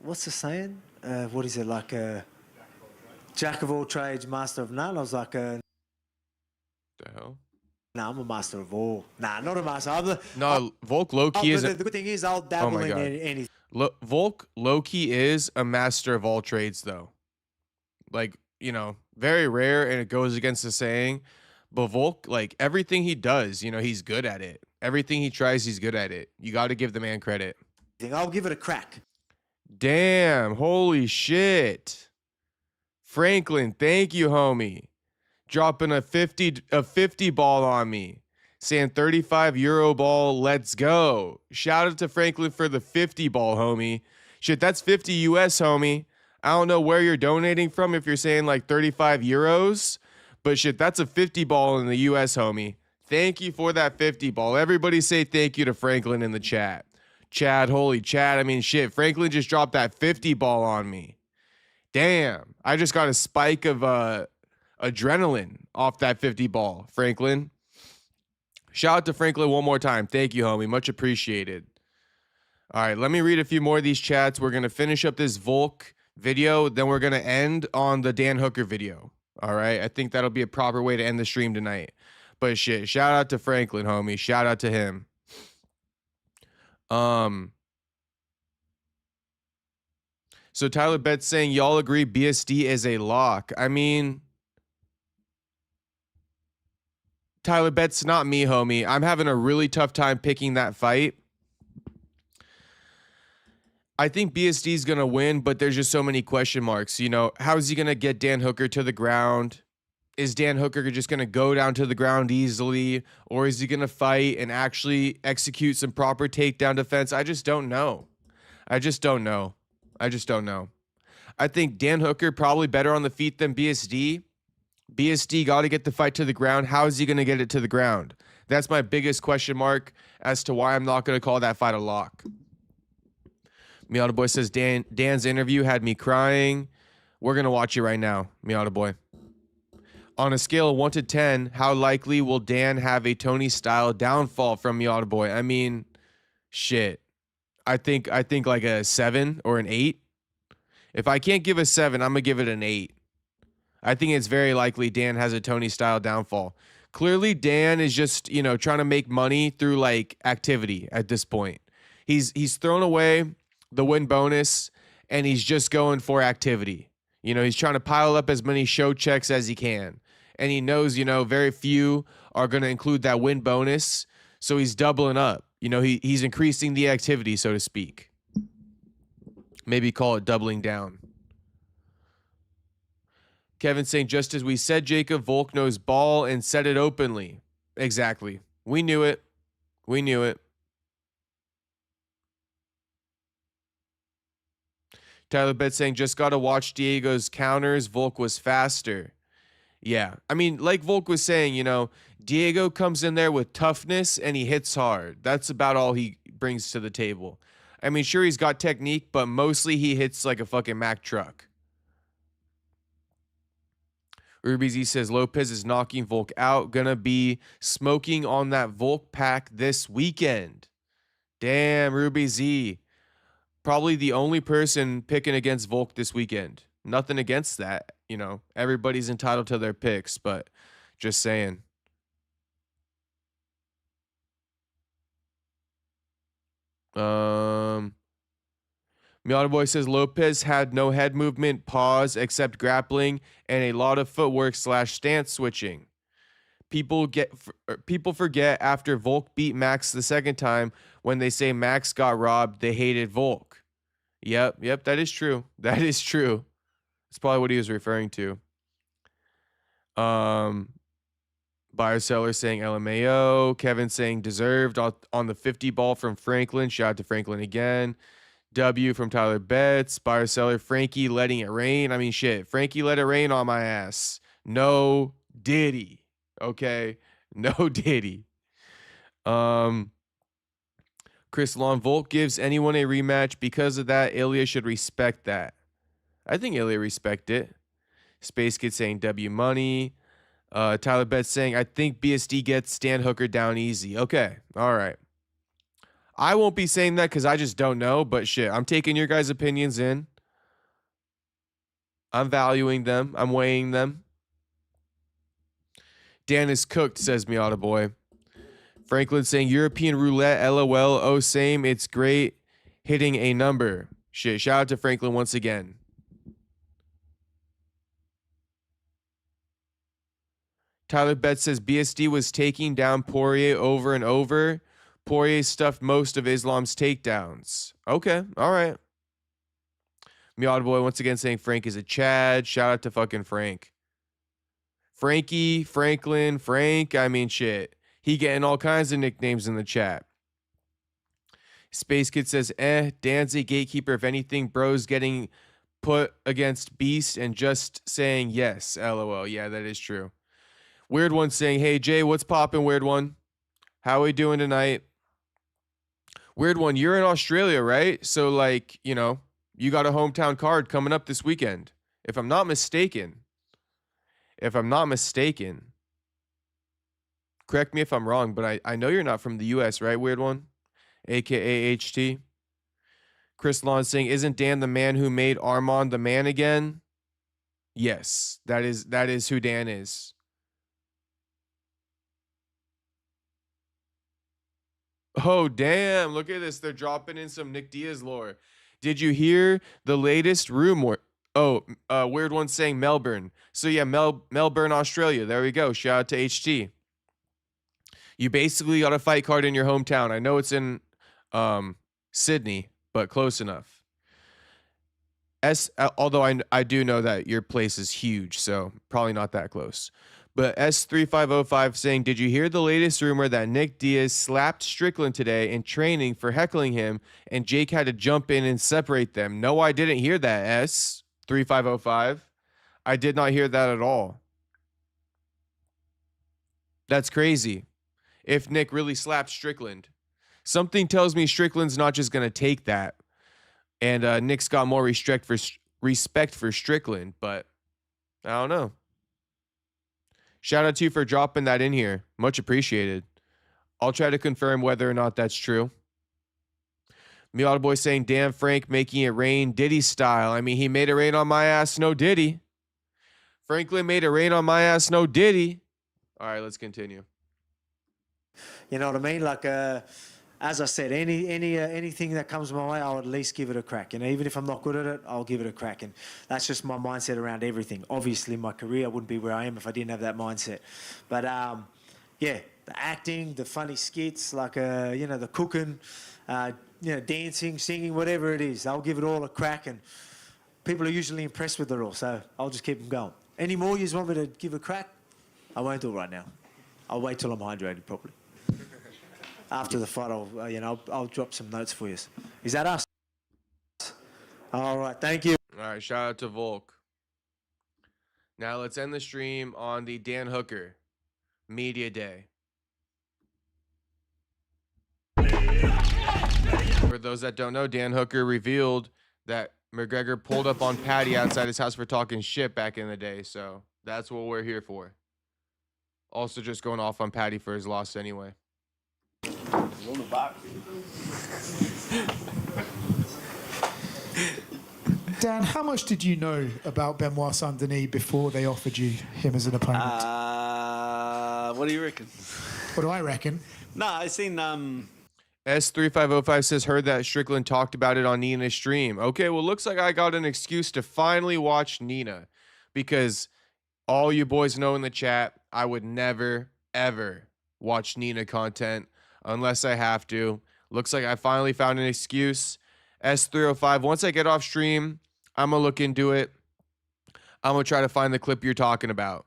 what's the saying? What is it, like jack of all trades, master of none? I was like... The hell? No, I'm a master of all. Nah, not a master. Volk low-key is... The good thing is I'll dabble in anything. Volk low-key is a master of all trades, though. Like, very rare, and it goes against the saying. But Volk, like, everything he does, he's good at it. Everything he tries, he's good at it. You got to give the man credit. I'll give it a crack. Damn, holy shit. Franklin, thank you, homie. Dropping a 50 ball on me. Saying 35 euro ball, let's go. Shout out to Franklin for the 50 ball, homie. Shit, that's 50 US, homie. I don't know where you're donating from if you're saying like 35 euros. But shit, that's a 50 ball in the US, homie. Thank you for that 50 ball. Everybody say thank you to Franklin in the chat. Chad, holy Chad. I mean, shit, Franklin just dropped that 50 ball on me. Damn, I just got a spike of adrenaline off that 50 ball, Franklin. Shout out to Franklin one more time. Thank you, homie. Much appreciated. All right, let me read a few more of these chats. We're going to finish up this Volk video. Then we're going to end on the Dan Hooker video. All right, I think that'll be a proper way to end the stream tonight. But shit, shout out to Franklin, homie. Shout out to him. So Tyler Betts saying, y'all agree BSD is a lock. I mean, Tyler Betts, not me, homie. I'm having a really tough time picking that fight. I think BSD is going to win, but there's just so many question marks. How is he going to get Dan Hooker to the ground? Is Dan Hooker just going to go down to the ground easily? Or is he going to fight and actually execute some proper takedown defense? I just don't know. I think Dan Hooker probably better on the feet than BSD. BSD got to get the fight to the ground. How is he going to get it to the ground? That's my biggest question mark as to why I'm not going to call that fight a lock. Miata Boy says, Dan's interview had me crying. We're going to watch it right now, Miata Boy. On a scale of 1 to 10, how likely will Dan have a Tony-style downfall from Miata Boy? I mean, shit. I think like a 7 or an 8. If I can't give a 7, I'm going to give it an 8. I think it's very likely Dan has a Tony-style downfall. Clearly, Dan is just, trying to make money through, like, activity at this point. He's thrown away the win bonus, and he's just going for activity. You know, he's trying to pile up as many show checks as he can. And he knows, you know, very few are going to include that win bonus. So he's doubling up. You know, he's increasing the activity, so to speak. Maybe call it doubling down. Kevin saying, just as we said, Jacob, Volk knows ball and said it openly. Exactly. We knew it. We knew it. Tyler Bett saying, just got to watch Diego's counters. Volk was faster. Yeah. I mean, like Volk was saying, you know, Diego comes in there with toughness and he hits hard. That's about all he brings to the table. I mean, sure, he's got technique, but mostly he hits like a fucking Mack truck. Ruby Z says, Lopez is knocking Volk out. Gonna be smoking on that Volk pack this weekend. Damn, Ruby Z. Probably the only person picking against Volk this weekend. Nothing against that. You know, everybody's entitled to their picks, but just saying. Miata Boy says Lopez had no head movement, pause, except grappling, and a lot of footwork / stance switching. People forget after Volk beat Max the second time, when they say Max got robbed, they hated Volk. Yep, that is true. That is true. That's probably what he was referring to. Buyer seller saying LMAO. Kevin saying deserved on the 50 ball from Franklin. Shout out to Franklin again. W from Tyler Betts. Buyer seller Frankie letting it rain. I mean, shit. Frankie let it rain on my ass. No diddy. Okay. No diddy. Chris Long, Volk gives anyone a rematch. Because of that, Ilya should respect that. I think Ilya respect it. Space Kid saying W money. Tyler Betts saying, I think BSD gets Stan Hooker down easy. Okay. All right. I won't be saying that because I just don't know, but shit, I'm taking your guys' opinions in. I'm valuing them. I'm weighing them. Dan is cooked, says Miata Boy. Franklin saying, European roulette, LOL. Oh, same. It's great hitting a number. Shit. Shout out to Franklin once again. Tyler Betts says BSD was taking down Poirier over and over. Poirier stuffed most of Islam's takedowns. Okay. All right. Miata Boy once again saying Frank is a Chad. Shout out to fucking Frank. Frankie, Franklin, Frank. I mean, shit. He getting all kinds of nicknames in the chat. Space Kid says, Danzig gatekeeper. If anything, bro's getting put against Beast and just saying yes. LOL. Yeah, that is true. Weird One saying, hey, Jay, what's poppin', Weird One? How we doing tonight? Weird One, you're in Australia, right? So, like, you know, you got a hometown card coming up this weekend. If I'm not mistaken. Correct me if I'm wrong, but I know you're not from the U.S., right, Weird One? A.K.A. HT. Chris Lawn saying, isn't Dan the man who made Arman the man again? Yes, that is who Dan is. Oh, damn. Look at this. They're dropping in some Nick Diaz lore. Did you hear the latest rumor? Oh, Weird One saying Melbourne. So, yeah, Melbourne, Australia. There we go. Shout out to HT. You basically got a fight card in your hometown. I know it's in Sydney, but close enough. Although I do know that your place is huge, so probably not that close. But S3505 saying, did you hear the latest rumor that Nick Diaz slapped Strickland today in training for heckling him and Jake had to jump in and separate them? No, I didn't hear that, S3505. I did not hear that at all. That's crazy. If Nick really slapped Strickland. Something tells me Strickland's not just going to take that. And Nick's got more respect for Strickland, but I don't know. Shout out to you for dropping that in here. Much appreciated. I'll try to confirm whether or not that's true. Miata Boy saying, damn, Frank making it rain Diddy style. I mean, he made it rain on my ass, no Diddy. Franklin made it rain on my ass, no Diddy. All right, let's continue. You know what I mean? Like, as I said, anything that comes my way, I'll at least give it a crack. You know, even if I'm not good at it, I'll give it a crack. And that's just my mindset around everything. Obviously, my career wouldn't be where I am if I didn't have that mindset. But yeah, the acting, the funny skits, like you know, the cooking, you know, dancing, singing, whatever it is, I'll give it all a crack. And people are usually impressed with it all, so I'll just keep them going. Any more you want me to give a crack? I won't do it right now. I'll wait till I'm hydrated properly. After the fight, I'll drop some notes for you. Is that us? All right, thank you. All right, shout out to Volk. Now let's end the stream on the Dan Hooker Media Day. For those that don't know, Dan Hooker revealed that McGregor pulled up on Paddy outside his house for talking shit back in the day, so that's what we're here for. Also just going off on Paddy for his loss anyway. On the back. Dan, how much did you know about Benoit Saint-Denis before they offered you him as an opponent? What do you reckon? What do I reckon? No, I seen S3505 says, heard that Strickland talked about it on Nina's stream. Okay, well, looks like I got an excuse to finally watch Nina, because all you boys know in the chat, I would never, ever watch Nina content unless I have to. Looks like I finally found an excuse. S305, once I get off stream, I'm going to look into it. I'm going to try to find the clip you're talking about.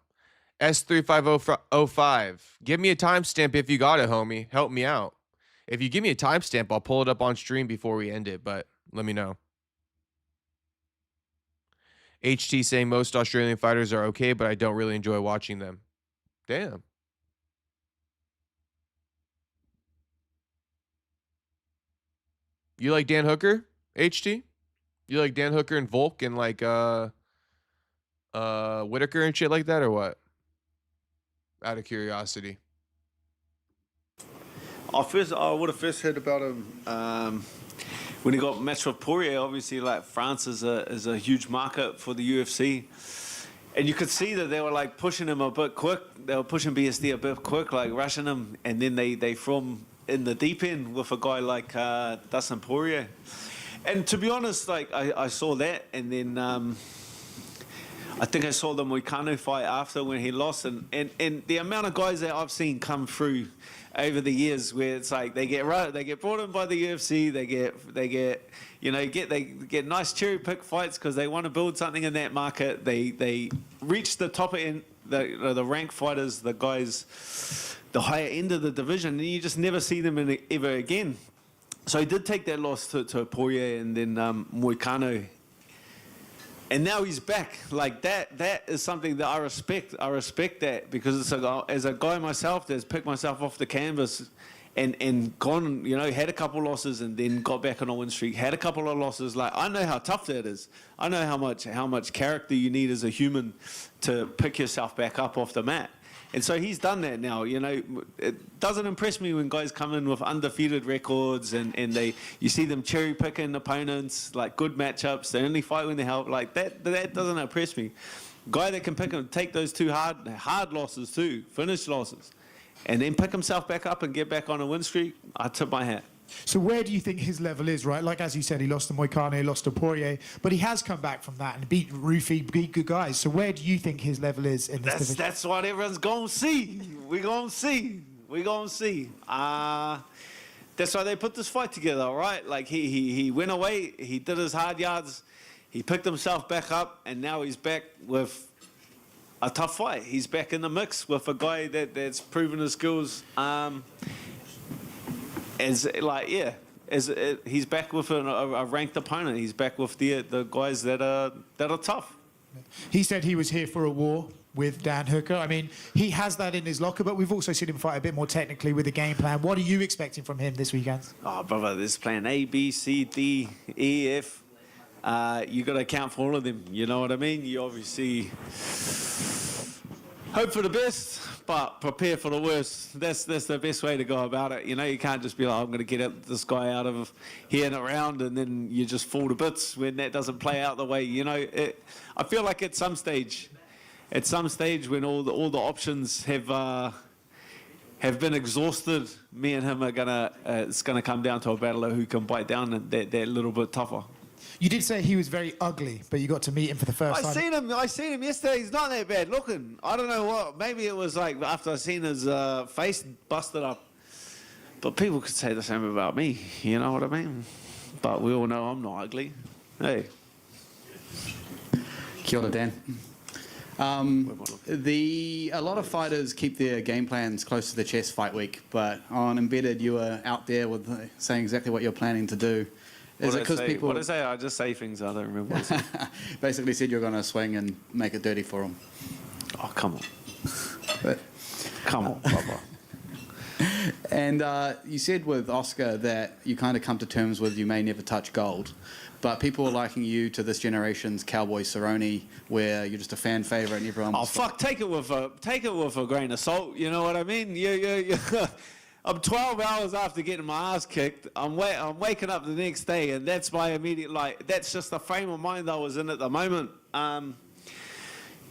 S3505, give me a timestamp if you got it, homie. Help me out. If you give me a timestamp, I'll pull it up on stream before we end it, but let me know. HT saying most Australian fighters are okay, but I don't really enjoy watching them. Damn. You like Dan Hooker, HT? You like Dan Hooker and Volk and like Whitaker and shit like that, or what? Out of curiosity. I would have first heard about him when he got matched with Poirier. Obviously, like France is a huge market for the UFC, and you could see that they were like pushing him a bit quick. They were pushing BSD a bit quick, like rushing him, and then they threw him in the deep end with a guy like Dustin Poirier. And to be honest, like I saw that, and then I think I saw the Moicano fight after when he lost, and the amount of guys that I've seen come through over the years where it's like they get brought in by the UFC, they get nice cherry pick fights because they want to build something in that market. They reach the top end, the ranked fighters, the guys, the higher end of the division, and you just never see them ever again. So he did take that loss to Poirier and then Moicano. And now he's back. Like that is something that I respect. I respect that because as a guy myself that's picked myself off the canvas and gone, had a couple losses and then got back on a win streak, had a couple of losses. Like, I know how tough that is. I know how much character you need as a human to pick yourself back up off the mat. And so he's done that now. It doesn't impress me when guys come in with undefeated records and you see them cherry picking opponents, like good matchups. They only fight when they help. Like that doesn't impress me. Guy that can take those two hard losses too, finish losses, and then pick himself back up and get back on a win streak, I tip my hat. So where do you think his level is, right? Like, as you said, he lost to Moicano, lost to Poirier, but he has come back from that and beat Rufi, beat good guys. So where do you think his level is in this division? That's what everyone's going to see. We're going to see. That's why they put this fight together, right? Like, he went away, he did his hard yards, he picked himself back up, and now he's back with a tough fight. He's back in the mix with a guy that's proven his skills. He's back with a ranked opponent. He's back with the guys that are tough. He said he was here for a war with Dan Hooker. I mean, he has that in his locker, but we've also seen him fight a bit more technically with a game plan. What are you expecting from him this weekend? Oh, brother, there's plan A, B, C, D, E, F. You got to account for all of them. You know what I mean? You obviously hope for the best, but prepare for the worst. That's the best way to go about it. You can't just be like, I'm going to get this guy out of here and around, and then you just fall to bits when that doesn't play out the way. I feel like at some stage when all the options have have been exhausted. Me and him are gonna. It's gonna come down to a battle of who can bite down and that little bit tougher. You did say he was very ugly, but you got to meet him for the first time. I seen him yesterday. He's not that bad looking. I don't know what. Maybe it was like after I seen his face busted up. But people could say the same about me. You know what I mean? But we all know I'm not ugly. Hey. Kia ora, Dan. A lot of fighters keep their game plans close to the chest fight week, but on Embedded you were out there with saying exactly what you're planning to do. Is it because people? What did I say? I just say things I don't remember. What I said. Basically said you're going to swing and make it dirty for them. Oh, come on. But, come on, Bubba. And you said with Oscar that you kind of come to terms with you may never touch gold, but people are liking you to this generation's Cowboy Cerrone, where you're just a fan favorite and everyone. Oh fuck! Take it with a grain of salt. You know what I mean? You. I'm 12 hours after getting my ass kicked. I'm waking up the next day, and that's my immediate That's just the frame of mind I was in at the moment.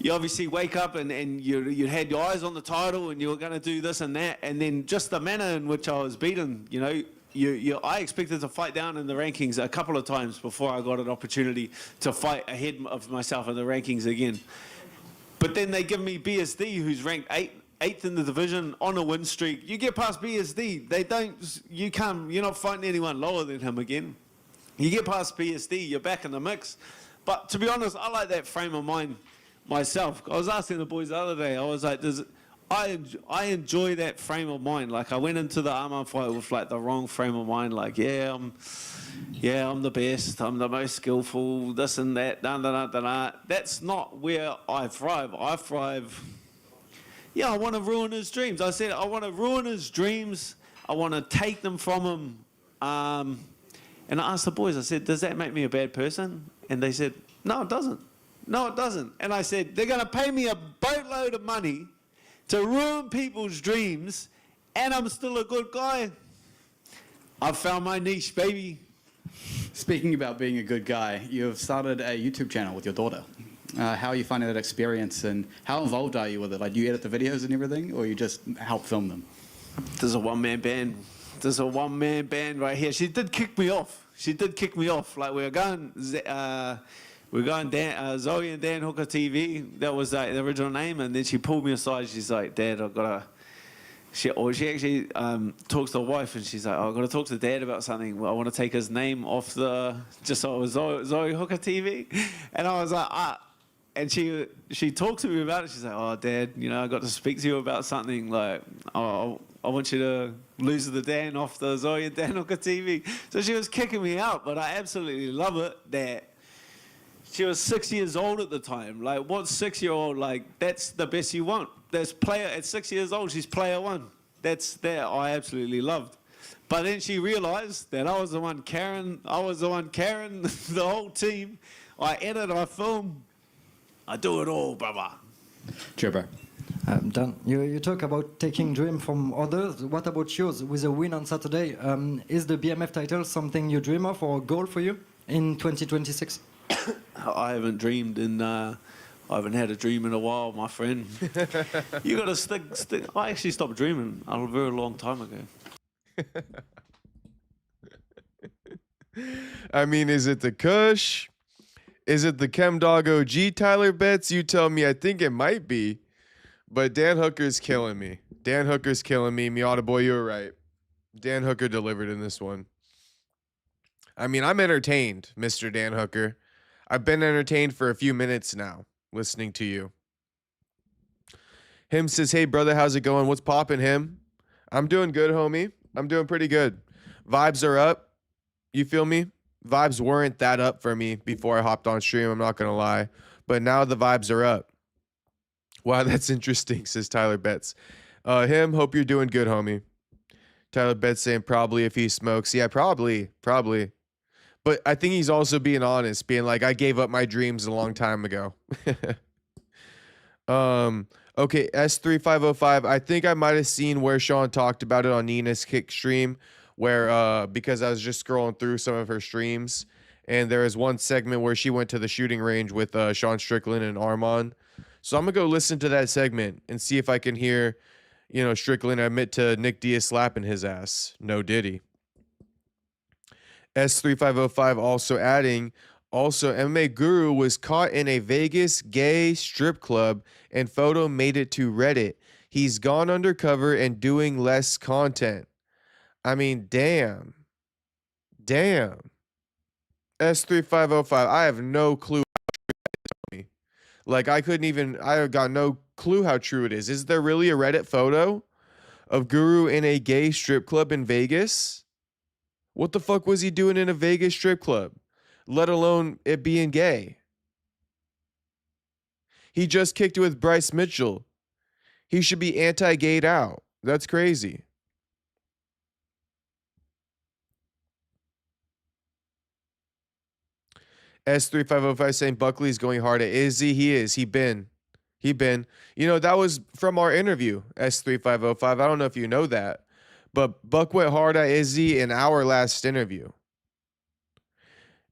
You obviously wake up and you had your eyes on the title, and you were going to do this and that, and then just the manner in which I was beaten. You know, I expected to fight down in the rankings a couple of times before I got an opportunity to fight ahead of myself in the rankings again. But then they give me BSD, who's ranked eighth in the division on a win streak. You get past BSD, you're not fighting anyone lower than him again. You get past BSD, you're back in the mix. But to be honest, I like that frame of mind myself. I was asking the boys the other day, I was like, I enjoy that frame of mind. Like, I went into the Arman fight with like the wrong frame of mind. Like, I'm the best. I'm the most skillful. This and that. That's not where I thrive. I thrive. Yeah, I want to ruin his dreams. I said I want to ruin his dreams. I want to take them from him. And I asked the boys. I said, "Does that make me a bad person?" And they said, "No, it doesn't. No, it doesn't." And I said, "They're going to pay me a boatload of money to ruin people's dreams, and I'm still a good guy. I've found my niche, baby." Speaking about being a good guy, you've started a YouTube channel with your daughter. How are you finding that experience, and how involved are you with it? Like, do you edit the videos and everything, or you just help film them? There's a one-man band. There's a one-man band right here. She did kick me off. Like, we were going Zoe and Dan Hooker TV. That was the original name. And then she pulled me aside. She's like, "Dad, I've got to..." She actually talks to the wife, and she's like, "I've got to talk to Dad about something. Well, I want to take his name off just so it was Zoe Hooker TV." And I was like, And she talked to me about it. She's like, "Oh, Dad, I got to speak to you about something. Like, I want you to lose the Dan off the Zoe and Dan Hooker TV." So she was kicking me out, but I absolutely love it that she was 6 years old at the time. Like, what 6-year-old, like, that's the best you want. There's player, at 6 years old, she's player one. That I absolutely loved. But then she realized that I was the one carrying the whole team. I edit, I film, I do it all, brother. Sure, bro. Dan, you talk about taking dream from others. What about yours? With a win on Saturday, is the BMF title something you dream of or a goal for you in 2026? I haven't dreamed I haven't had a dream in a while, my friend. You got to stick. I actually stopped dreaming a very long time ago. I mean, is it the Kush? Is it the Chemdog OG Tyler Betts? You tell me. I think it might be. But Dan Hooker's killing me. Miata boy, you were right. Dan Hooker delivered in this one. I mean, I'm entertained, Mr. Dan Hooker. I've been entertained for a few minutes now, listening to you. Him says, "Hey, brother, how's it going? What's poppin', him?" I'm doing good, homie. I'm doing pretty good. Vibes are up. You feel me? Vibes weren't that up for me before I hopped on stream, I'm not going to lie. But now the vibes are up. Wow, that's interesting, says Tyler Betts. Hope you're doing good, homie. Tyler Betts saying probably if he smokes. Yeah, probably. But I think he's also being honest, being like, I gave up my dreams a long time ago. Okay, S3505. I think I might have seen where Sean talked about it on Nina's Kick stream, where because I was just scrolling through some of her streams, and there is one segment where she went to the shooting range with Sean Strickland and Arman. So I'm gonna go listen to that segment and see if I can hear, Strickland admit to Nick Diaz slapping his ass. No diddy. S3505 also adding, MMA Guru was caught in a Vegas gay strip club and photo made it to Reddit. He's gone undercover and doing less content. I mean, damn. S3505, I have no clue how me. Like, I have got no clue how true it is. Is there really a Reddit photo of Guru in a gay strip club in Vegas? What the fuck was he doing in a Vegas strip club? Let alone it being gay. He just kicked it with Bryce Mitchell. He should be anti-gayed out. That's crazy. S3505 saying Buckley's going hard at Izzy. He is. He been. That was from our interview, S3505. I don't know if you know that. But Buck went hard at Izzy in our last interview.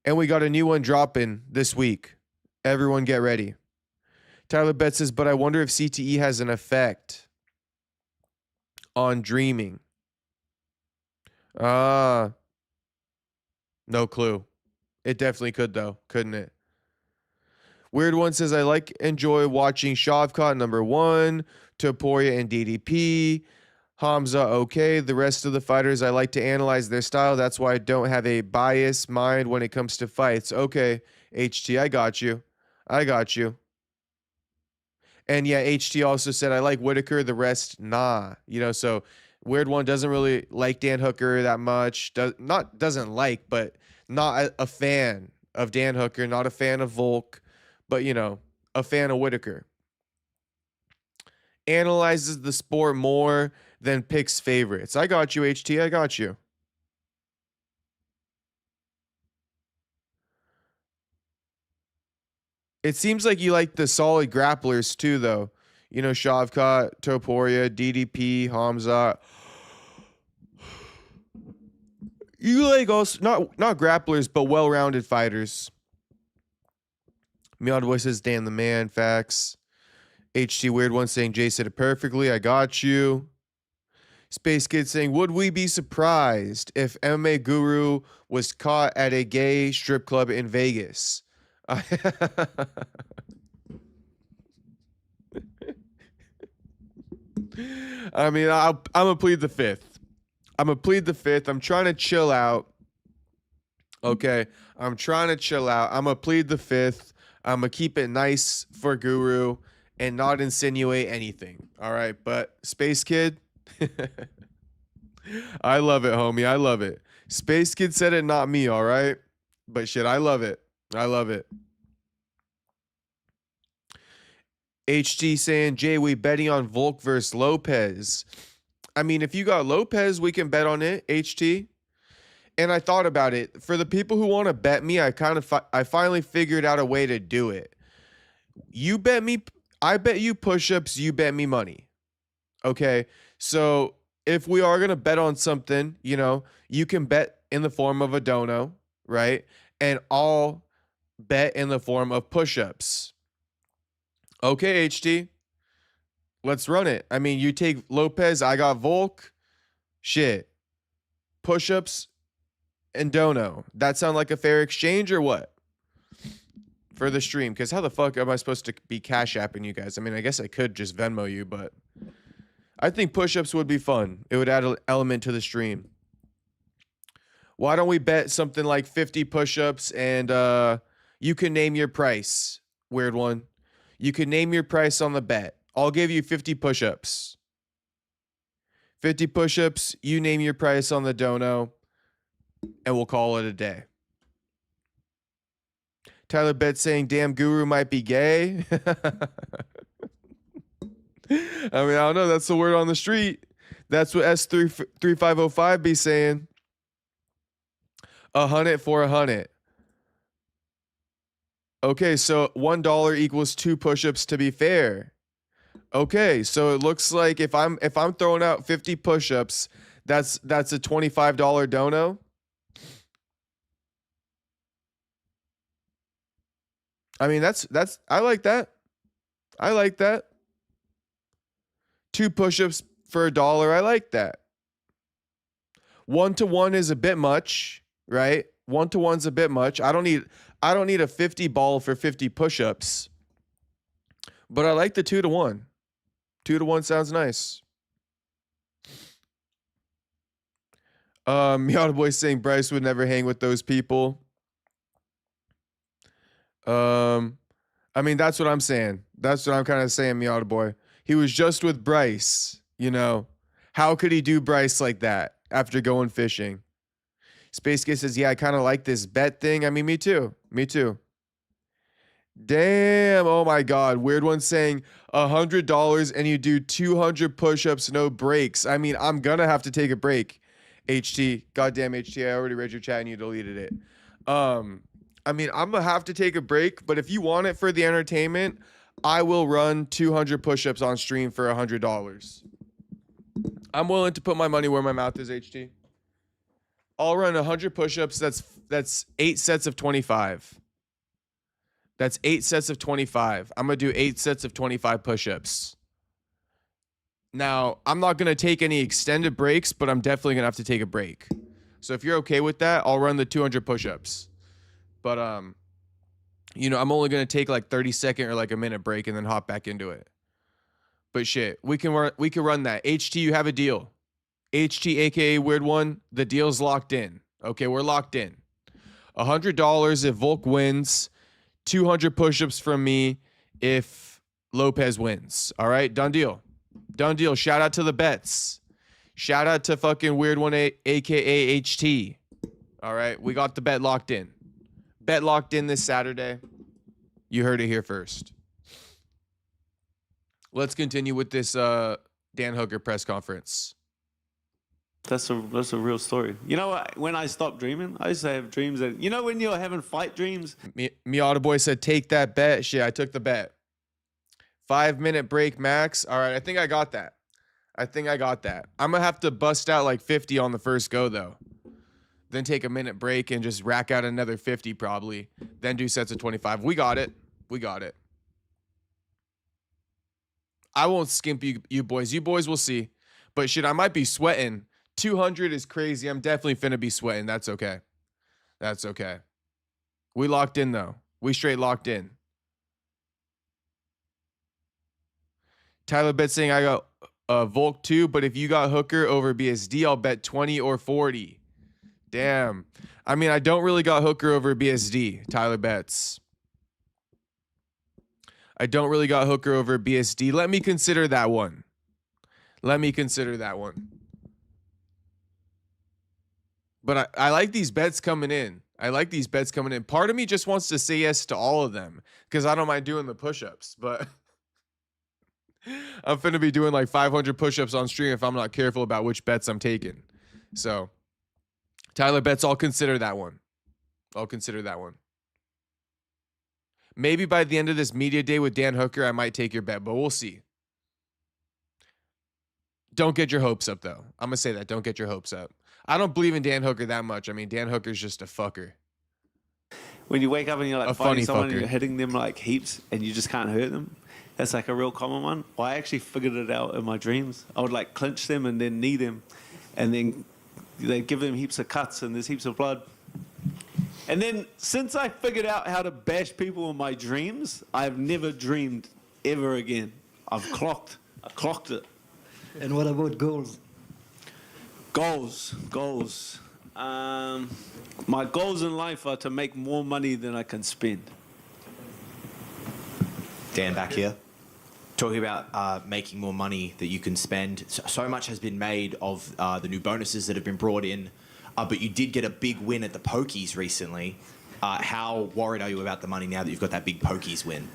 And we got a new one dropping this week. Everyone get ready. Tyler Betts says, but I wonder if CTE has an effect on dreaming. No clue. It definitely could, though, couldn't it? Weird One says, I enjoy watching Shavkat #1, Topuria and DDP. Hamza, okay. The rest of the fighters, I like to analyze their style. That's why I don't have a biased mind when it comes to fights. Okay, HT, I got you. And yeah, HT also said, I like Whitaker, the rest, nah. So Weird One doesn't really like Dan Hooker that much. Doesn't like, but not a fan of Dan Hooker, not a fan of Volk, but, a fan of Whitaker. Analyzes the sport more than picks favorites. I got you, HT. I got you. It seems like you like the solid grapplers too, though. Shavkat, Topuria, DDP, Hamza. You like also not grapplers, but well-rounded fighters. Meowed Voice says, Dan the man, facts. HT Weird One saying, Jay said it perfectly. I got you. Space Kid saying, would we be surprised if MMA Guru was caught at a gay strip club in Vegas? I mean, I'm going to plead the fifth. I'm trying to chill out. Okay? I'm trying to chill out. I'm going to plead the fifth. I'm going to keep it nice for Guru and not insinuate anything. All right? But Space Kid... I love it, homie. I love it. Space Kid said it, not me, all right? But shit, I love it. HG saying, Jay, we betting on Volk versus Lopez. I mean, if you got Lopez, we can bet on it, HT. And I thought about it. For the people who want to bet me, I finally figured out a way to do it. You bet me, I bet you push-ups, you bet me money. Okay? So if we are going to bet on something, you can bet in the form of a dono, right? And I'll bet in the form of push-ups. Okay, HT. Let's run it. I mean, you take Lopez, I got Volk. Shit. Push-ups and dono. That sound like a fair exchange or what? For the stream. Because how the fuck am I supposed to be cash apping you guys? I mean, I guess I could just Venmo you, but... I think push-ups would be fun. It would add an element to the stream. Why don't we bet something like 50 push-ups and you can name your price, Weird One. You can name your price on the bet. I'll give you 50 push-ups. 50 push-ups, you name your price on the dono, and we'll call it a day. Tyler Betts saying, damn, Guru might be gay. I mean, I don't know. That's the word on the street. That's what S3505 be saying. 100 for 100. Okay, so $1 equals 2 push-ups to be fair. Okay, so it looks like if I'm throwing out 50 push-ups, that's a $25 dono. I mean, that's I like that. 2 push-ups for $1. I like that. 1-to-1 is a bit much, right? 1-to-1's a bit much. I don't need a 50 ball for 50 push-ups. But I like the 2-to-1. 2-to-1 sounds nice. Miata Boy saying Bryce would never hang with those people. I mean, that's what I'm saying. That's what I'm kind of saying, Miata Boy. He was just with Bryce, you know. How could he do Bryce like that after going fishing? Space Kid says, yeah, I kind of like this bet thing. I mean, me too. Me too. Damn. Oh, my God. Weird One saying $100 and you do 200 push-ups, no breaks. I mean, I'm going to have to take a break. HT. Goddamn HT. I already read your chat and you deleted it. I mean, I'm going to have to take a break, but if you want it for the entertainment, I will run 200 push-ups on stream for $100. I'm willing to put my money where my mouth is, HT. I'll run 100 push-ups. That's 8 sets of 25. That's 8 sets of 25. I'm going to do 8 sets of 25 push-ups. Now, I'm not going to take any extended breaks, but I'm definitely going to have to take a break. So if you're okay with that, I'll run the 200 push-ups. But, you know, I'm only going to take like 30-second or like a minute break and then hop back into it. But shit, we can run that. HT, you have a deal. HT, aka Weird One, the deal's locked in. Okay, we're locked in. $100 if Volk wins. 200 push-ups from me if Lopez wins. All right, done deal. Done deal. Shout out to the bets. Shout out to fucking Weird One, aka HT. All right, we got the bet locked in. Bet locked in this Saturday. You heard it here first. Let's continue with this Dan Hooker press conference. That's a real story. You know what? When I stopped dreaming, I used to have dreams that, you know, when you're having fight dreams. Miata Boy said, take that bet. Shit, I took the bet. 5-minute break max. All right, I think I got that. I'm going to have to bust out like 50 on the first go, though. Then take a minute break and just rack out another 50 probably. Then do sets of 25. We got it. I won't skimp you boys. You boys will see. But shit, I might be sweating. 200 is crazy. I'm definitely finna be sweating. That's okay. We locked in, though. We straight locked in. Tyler Bet saying I got Volk 2, but if you got Hooker over BSD, I'll bet 20 or 40. Damn. I mean, I don't really got Hooker over BSD, Tyler Betts. I don't really got Hooker over BSD. Let me consider that one. But I like these bets coming in. Part of me just wants to say yes to all of them because I don't mind doing the push-ups, but I'm finna be doing like 500 push-ups on stream if I'm not careful about which bets I'm taking. So, Tyler Betts, I'll consider that one. Maybe by the end of this media day with Dan Hooker, I might take your bet, but we'll see. Don't get your hopes up, though. I'm going to say that. Don't get your hopes up. I don't believe in Dan Hooker that much. I mean, Dan Hooker's just a fucker. When you wake up and you're like fighting someone and you're hitting them like heaps and you just can't hurt them, that's like a real common one. Well, I actually figured it out in my dreams. I would like clinch them and then knee them and then they'd give them heaps of cuts and there's heaps of blood. And then since I figured out how to bash people in my dreams, I've never dreamed ever again. I clocked it. And what about goals? Goals. My goals in life are to make more money than I can spend. Dan, back here. Talking about making more money that you can spend. So much has been made of the new bonuses that have been brought in, but you did get a big win at the Pokies recently. How worried are you about the money now that you've got that big Pokies win?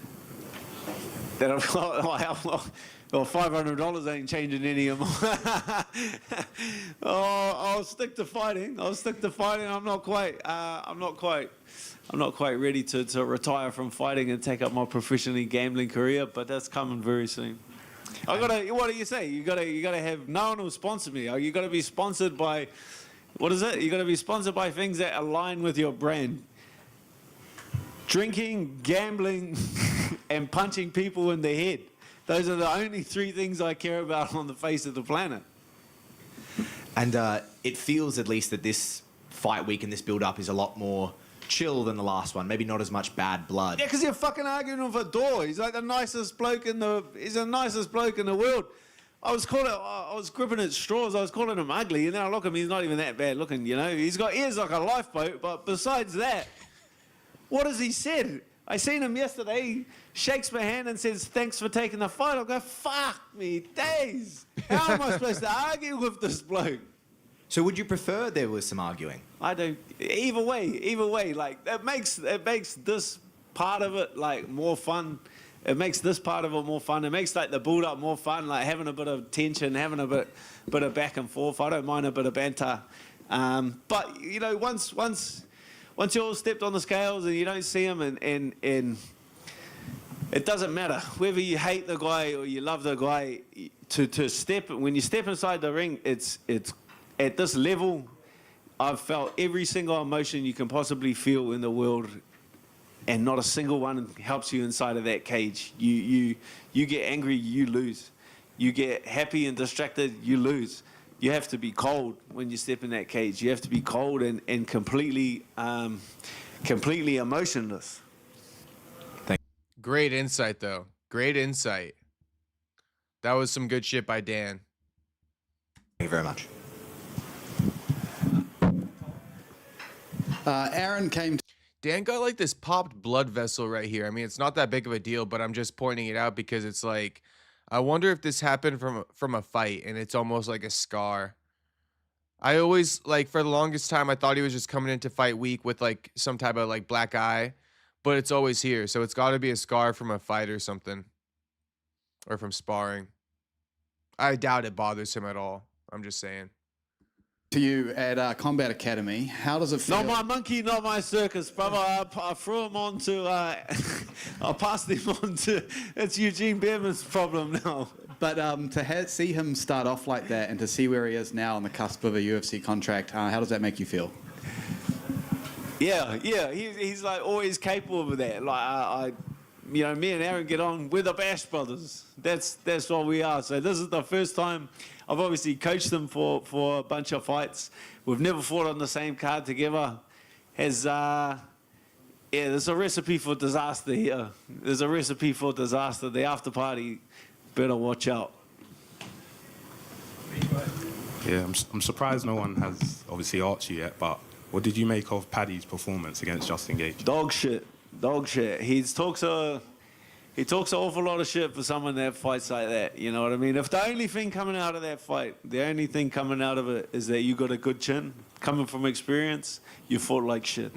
Well, $500 ain't changing any of them. I'll stick to fighting. I'm not quite ready to retire from fighting and take up my professionally gambling career, but that's coming very soon. What do you say? You gotta have no one will sponsor me. You gotta be sponsored by, what is it? You gotta be sponsored by things that align with your brand. Drinking, gambling, and punching people in the head. Those are the only 3 things I care about on the face of the planet. And it feels at least that this fight week and this build-up is a lot more chill than the last one. Maybe not as much bad blood. Yeah, because you're fucking arguing with a door. He's like the nicest bloke in the. He's the nicest bloke in the world. I was gripping at straws. I was calling him ugly, and then I look at him. He's not even that bad looking, you know. He's got ears like a lifeboat, but besides that, what has he said? I seen him yesterday. Shakes my hand and says, "Thanks for taking the fight." I go, "Fuck me, days. How am I supposed to argue with this bloke?" So would you prefer there was some arguing? I don't. Either way, like it makes this part of it like more fun. It makes this part of it more fun. It makes like the build up more fun, like having a bit of tension, having a bit of back and forth. I don't mind a bit of banter, but you know, once you all stepped on the scales and you don't see him, and it doesn't matter whether you hate the guy or you love the guy. To step when you step inside the ring, it's at this level, I've felt every single emotion you can possibly feel in the world, and not a single one helps you inside of that cage. You get angry, you lose. You get happy and distracted, you lose. You have to be cold when you step in that cage. You have to be cold and completely emotionless. Great insight, though. Great insight. That was some good shit by Dan. Thank you very much. Aaron came. Dan got like this popped blood vessel right here. I mean, it's not that big of a deal, but I'm just pointing it out because it's like, I wonder if this happened from a fight and it's almost like a scar. I always, like, for the longest time, I thought he was just coming into fight week with like some type of like black eye, but it's always here. So it's got to be a scar from a fight or something, or from sparring. I doubt it bothers him at all. I'm just saying. To you at Combat Academy, how does it feel? Not my monkey, not my circus, brother. I threw him on to, I passed him on to, it's Eugene Behrman's problem now. But see him start off like that and to see where he is now on the cusp of a UFC contract, how does that make you feel? Yeah, he's like always capable of that. Like you know, me and Aaron get on. We're the Bash Brothers. That's what we are. So this is the first time I've obviously coached them for a bunch of fights. We've never fought on the same card together. There's a recipe for disaster here. There's a recipe for disaster. The after party, better watch out. Yeah, I'm surprised no one has obviously asked you yet, but what did you make of Paddy's performance against Justin Gaethje? Dog shit. He talks an awful lot of shit for someone that fights like that. You know what I mean? If the only thing coming out of that fight, the only thing coming out of it is that you got a good chin, coming from experience, you fought like shit.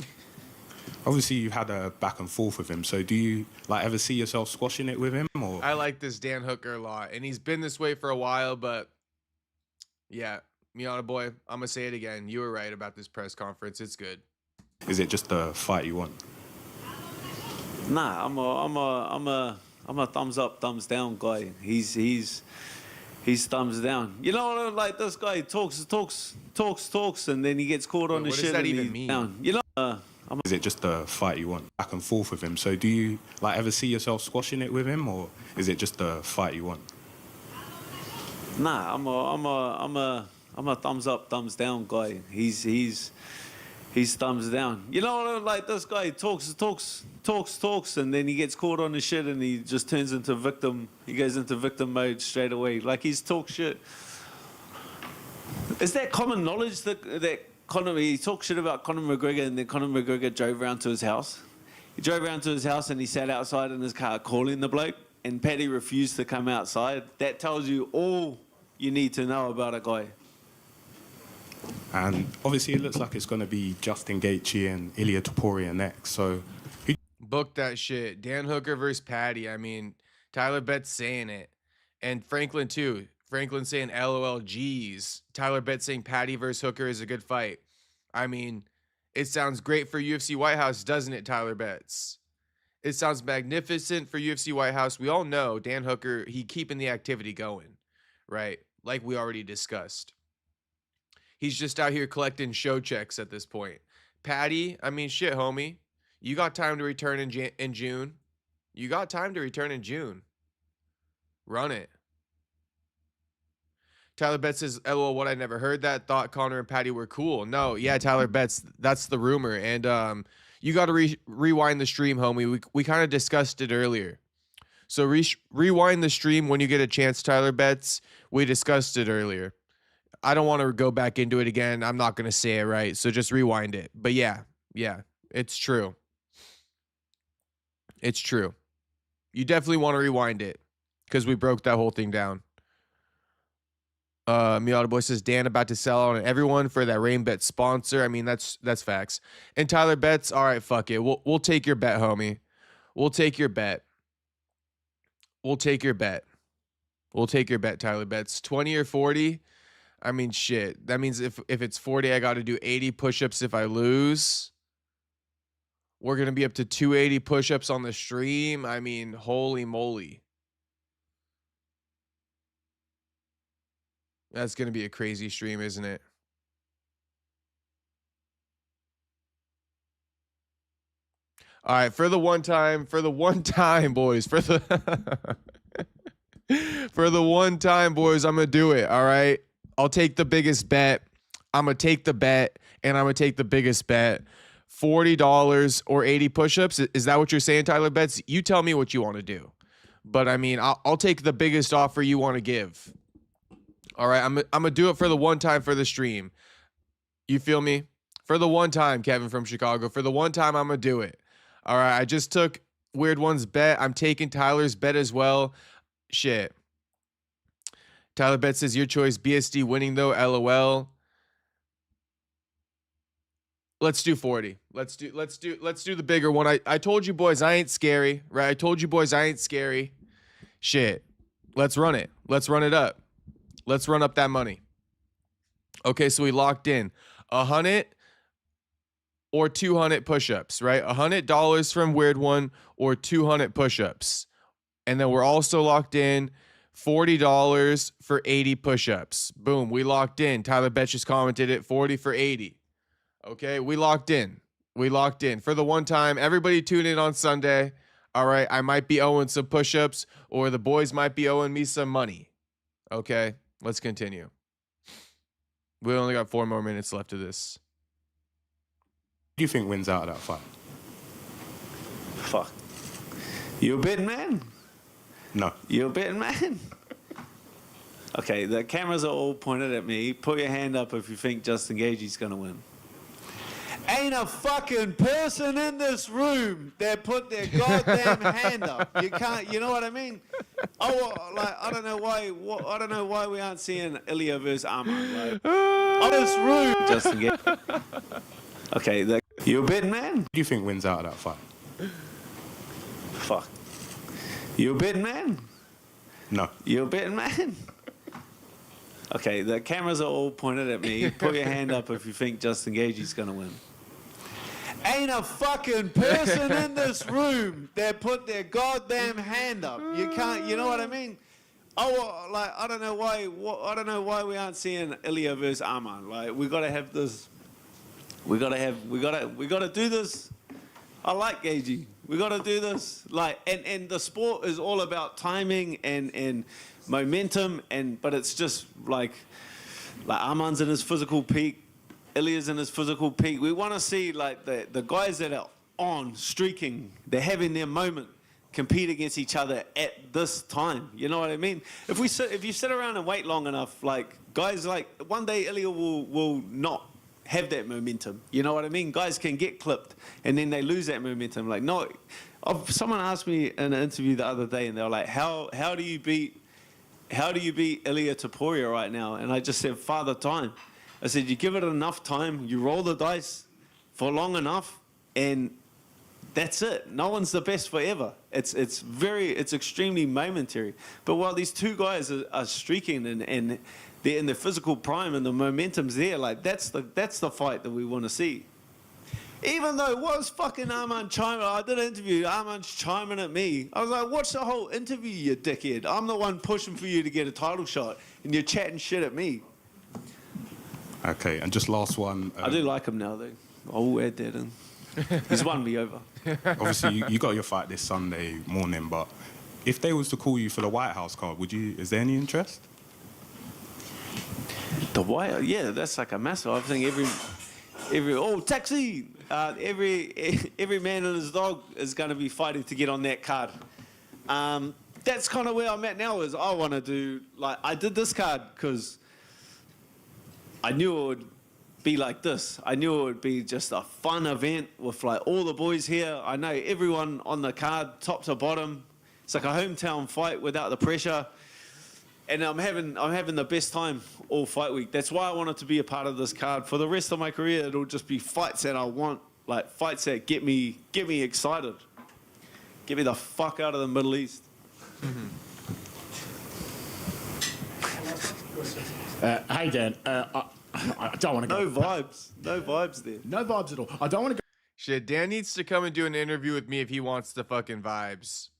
Obviously, you had a back and forth with him. So do you like ever see yourself squashing it with him? Or I like this Dan Hooker a lot, and he's been this way for a while. But yeah, Miata boy, I'm gonna say it again. You were right about this press conference. It's good. Is it just the fight you want? Nah, I'm a thumbs up, thumbs down guy. He's thumbs down. You know, like this guy talks, and then he gets caught on the shit. What does that even mean? Down. You know, is it just the fight you want? Back and forth with him. So do you like ever see yourself squashing it with him, or is it just the fight you want? Nah, I'm a thumbs up, thumbs down guy. He's thumbs down. You know, like this guy talks, and then he gets caught on the shit and he just turns into victim. He goes into victim mode straight away. Like he's talk shit. Is that common knowledge that he talked shit about Conor McGregor, and then Conor McGregor drove around to his house? He drove around to his house and he sat outside in his car calling the bloke, and Paddy refused to come outside. That tells you all you need to know about a guy. And obviously it looks like it's going to be Justin Gaethje and Ilia Topuria next. So book that shit. Dan Hooker versus Paddy. I mean, Tyler Bett's saying it. And Franklin too. Franklin saying LOL G's. Tyler Bett saying Paddy versus Hooker is a good fight. I mean, it sounds great for UFC White House, doesn't it, Tyler Betts? It sounds magnificent for UFC White House. We all know Dan Hooker, he keeping the activity going, right? Like we already discussed. He's just out here collecting show checks at this point. Paddy, I mean, shit, homie. You got time to return in June. You got time to return in June. Run it. Tyler Betts says, LOL, what, I never heard that. Thought Conor and Paddy were cool. No, yeah, Tyler Betts, that's the rumor. And you got to rewind the stream, homie. We kind of discussed it earlier. So rewind the stream when you get a chance, Tyler Betts. We discussed it earlier. I don't want to go back into it again. I'm not going to say it right. So just rewind it. But yeah, it's true. It's true. You definitely want to rewind it because we broke that whole thing down. Miata Boy says, Dan about to sell out on everyone for that Rain Bet sponsor. I mean, that's facts. And Tyler Betts, all right, fuck it. We'll take your bet, homie. We'll take your bet. We'll take your bet. We'll take your bet, Tyler Betts. 20 or 40? I mean, shit. That means if it's 40, I got to do 80 push-ups if I lose. We're going to be up to 280 push-ups on the stream. I mean, holy moly. That's going to be a crazy stream, isn't it? All right, for the one time, boys, for the one time, boys, I'm going to do it, all right? I'll take the biggest bet. I'm going to take the bet, and I'm going to take the biggest bet. $40 or 80 push-ups. Is that what you're saying, Tyler Betts? You tell me what you want to do. But, I mean, I'll take the biggest offer you want to give. All right, I'm going to do it for the one time for the stream. You feel me? For the one time, Kevin from Chicago. For the one time, I'm going to do it. All right, I just took Weird One's bet. I'm taking Tyler's bet as well. Shit. Tyler Betts says, your choice, BSD winning though, LOL. Let's do 40. Let's do the bigger one. I told you boys I ain't scary, right? I told you boys I ain't scary. Shit. Let's run it. Let's run it up. Let's run up that money. Okay, so we locked in 100 or 200 push-ups, right? $100 from Weird One or 200 push-ups. And then we're also locked in $40 for 80 push-ups. Boom, we locked in. Tyler Betts just commented it, 40 for 80. Okay, we locked in. We locked in. For the one time, everybody tune in on Sunday. All right, I might be owing some push-ups or the boys might be owing me some money. Okay, let's continue. We only got 4 more minutes left of this. Who do you think wins out of that fight? Fuck. You a betting man? No. You a betting man? Okay, the cameras are all pointed at me. Put your hand up if you think Justin Gaethje's going to win. Ain't a fucking person in this room that put their goddamn hand up. You can't, you know what I mean? Oh, like, I don't know why we aren't seeing Ilya versus Arman. Like, oh, this room. Justin Gaethje. Okay, you a betting man? Who do you think wins out of that fight? Fuck. You a betting man? No. You a betting man? Okay, the cameras are all pointed at me. Put your hand up if you think Justin Gaethje's going to win. Ain't a fucking person in this room that put their goddamn hand up. You can't, you know what I mean? Oh, like, I don't know why we aren't seeing Ilya versus Arman. Like, we got to have this. We got to do this. I like Gaethje. We got to do this. Like, and the sport is all about timing and momentum, but it's just like Arman's in his physical peak, Ilya's in his physical peak. We want to see like the guys that are on streaking, they're having their moment, compete against each other at this time. You know what I mean? If you sit around and wait long enough, like guys, like one day Ilya will not have that momentum. You know what I mean? Guys can get clipped and then they lose that momentum. Like, no, someone asked me in an interview the other day, and they were like, how do you beat Ilya Topuria right now? And I just said, Father Time. I said, you give it enough time, you roll the dice for long enough, and that's it. No one's the best forever. It's extremely momentary. But while these two guys are streaking and they're in their physical prime and the momentum's there, like that's the fight that we want to see. Even though what was fucking Arman chiming? I did an interview. Arman's chiming at me. I was like, watch the whole interview, you dickhead. I'm the one pushing for you to get a title shot, and you're chatting shit at me. Okay, and just last one. I do like him now, though. I'll add that in. He's won me over. Obviously, you got your fight this Sunday morning, but if they was to call you for the White House card, is there any interest? The White, yeah, that's like a massive. I think taxi, every man and his dog is going to be fighting to get on that card. That's kind of where I'm at now. Is I want to do I did this card because I knew it would be like this. I knew it would be just a fun event with all the boys here. I know everyone on the card, top to bottom. It's like a hometown fight without the pressure. And I'm having the best time all fight week. That's why I wanted to be a part of this card. For the rest of my career, it'll just be fights that I want, fights that get me excited. Get me the fuck out of the Middle East. Hey, Dan. I don't want to go. No vibes there. No vibes at all. I don't want to go. Shit, Dan needs to come and do an interview with me if he wants the fucking vibes.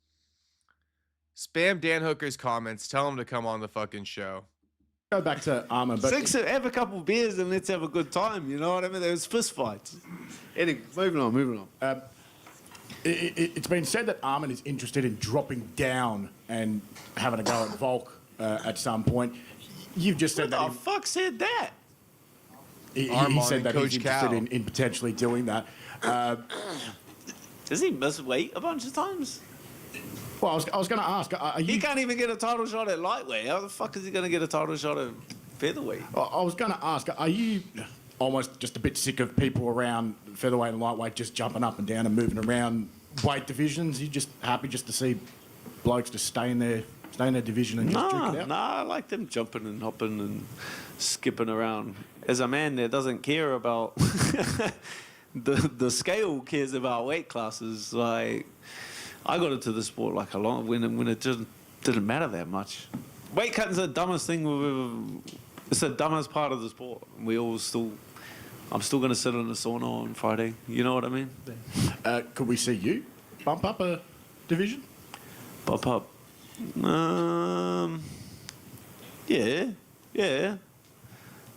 Spam Dan Hooker's comments. Tell him to come on the fucking show. Go back to Arman, but Have a couple beers and let's have a good time. You know what I mean? There was fist fights. Anyway, moving on. It's been said that Arman is interested in dropping down and having a go at Volk at some point. You've just said Who the fuck said that? He Arman said and that Coach he's interested Cal. in potentially doing that. Does he miss weight a bunch of times? Well, I was going to ask, are you... He can't even get a title shot at lightweight. How the fuck is he going to get a title shot at featherweight? I was going to ask, are you almost just a bit sick of people around featherweight and lightweight just jumping up and down and moving around weight divisions? You just happy just to see blokes just stay in their division and just drink it out? Nah, I like them jumping and hopping and skipping around. As a man that doesn't care about the scale, cares about weight classes. I got into the sport when it just didn't matter that much. Weight cutting's the dumbest thing. It's the dumbest part of the sport. I'm still going to sit in the sauna on Friday. You know what I mean? Could we see you bump up a division? Bump up. Yeah.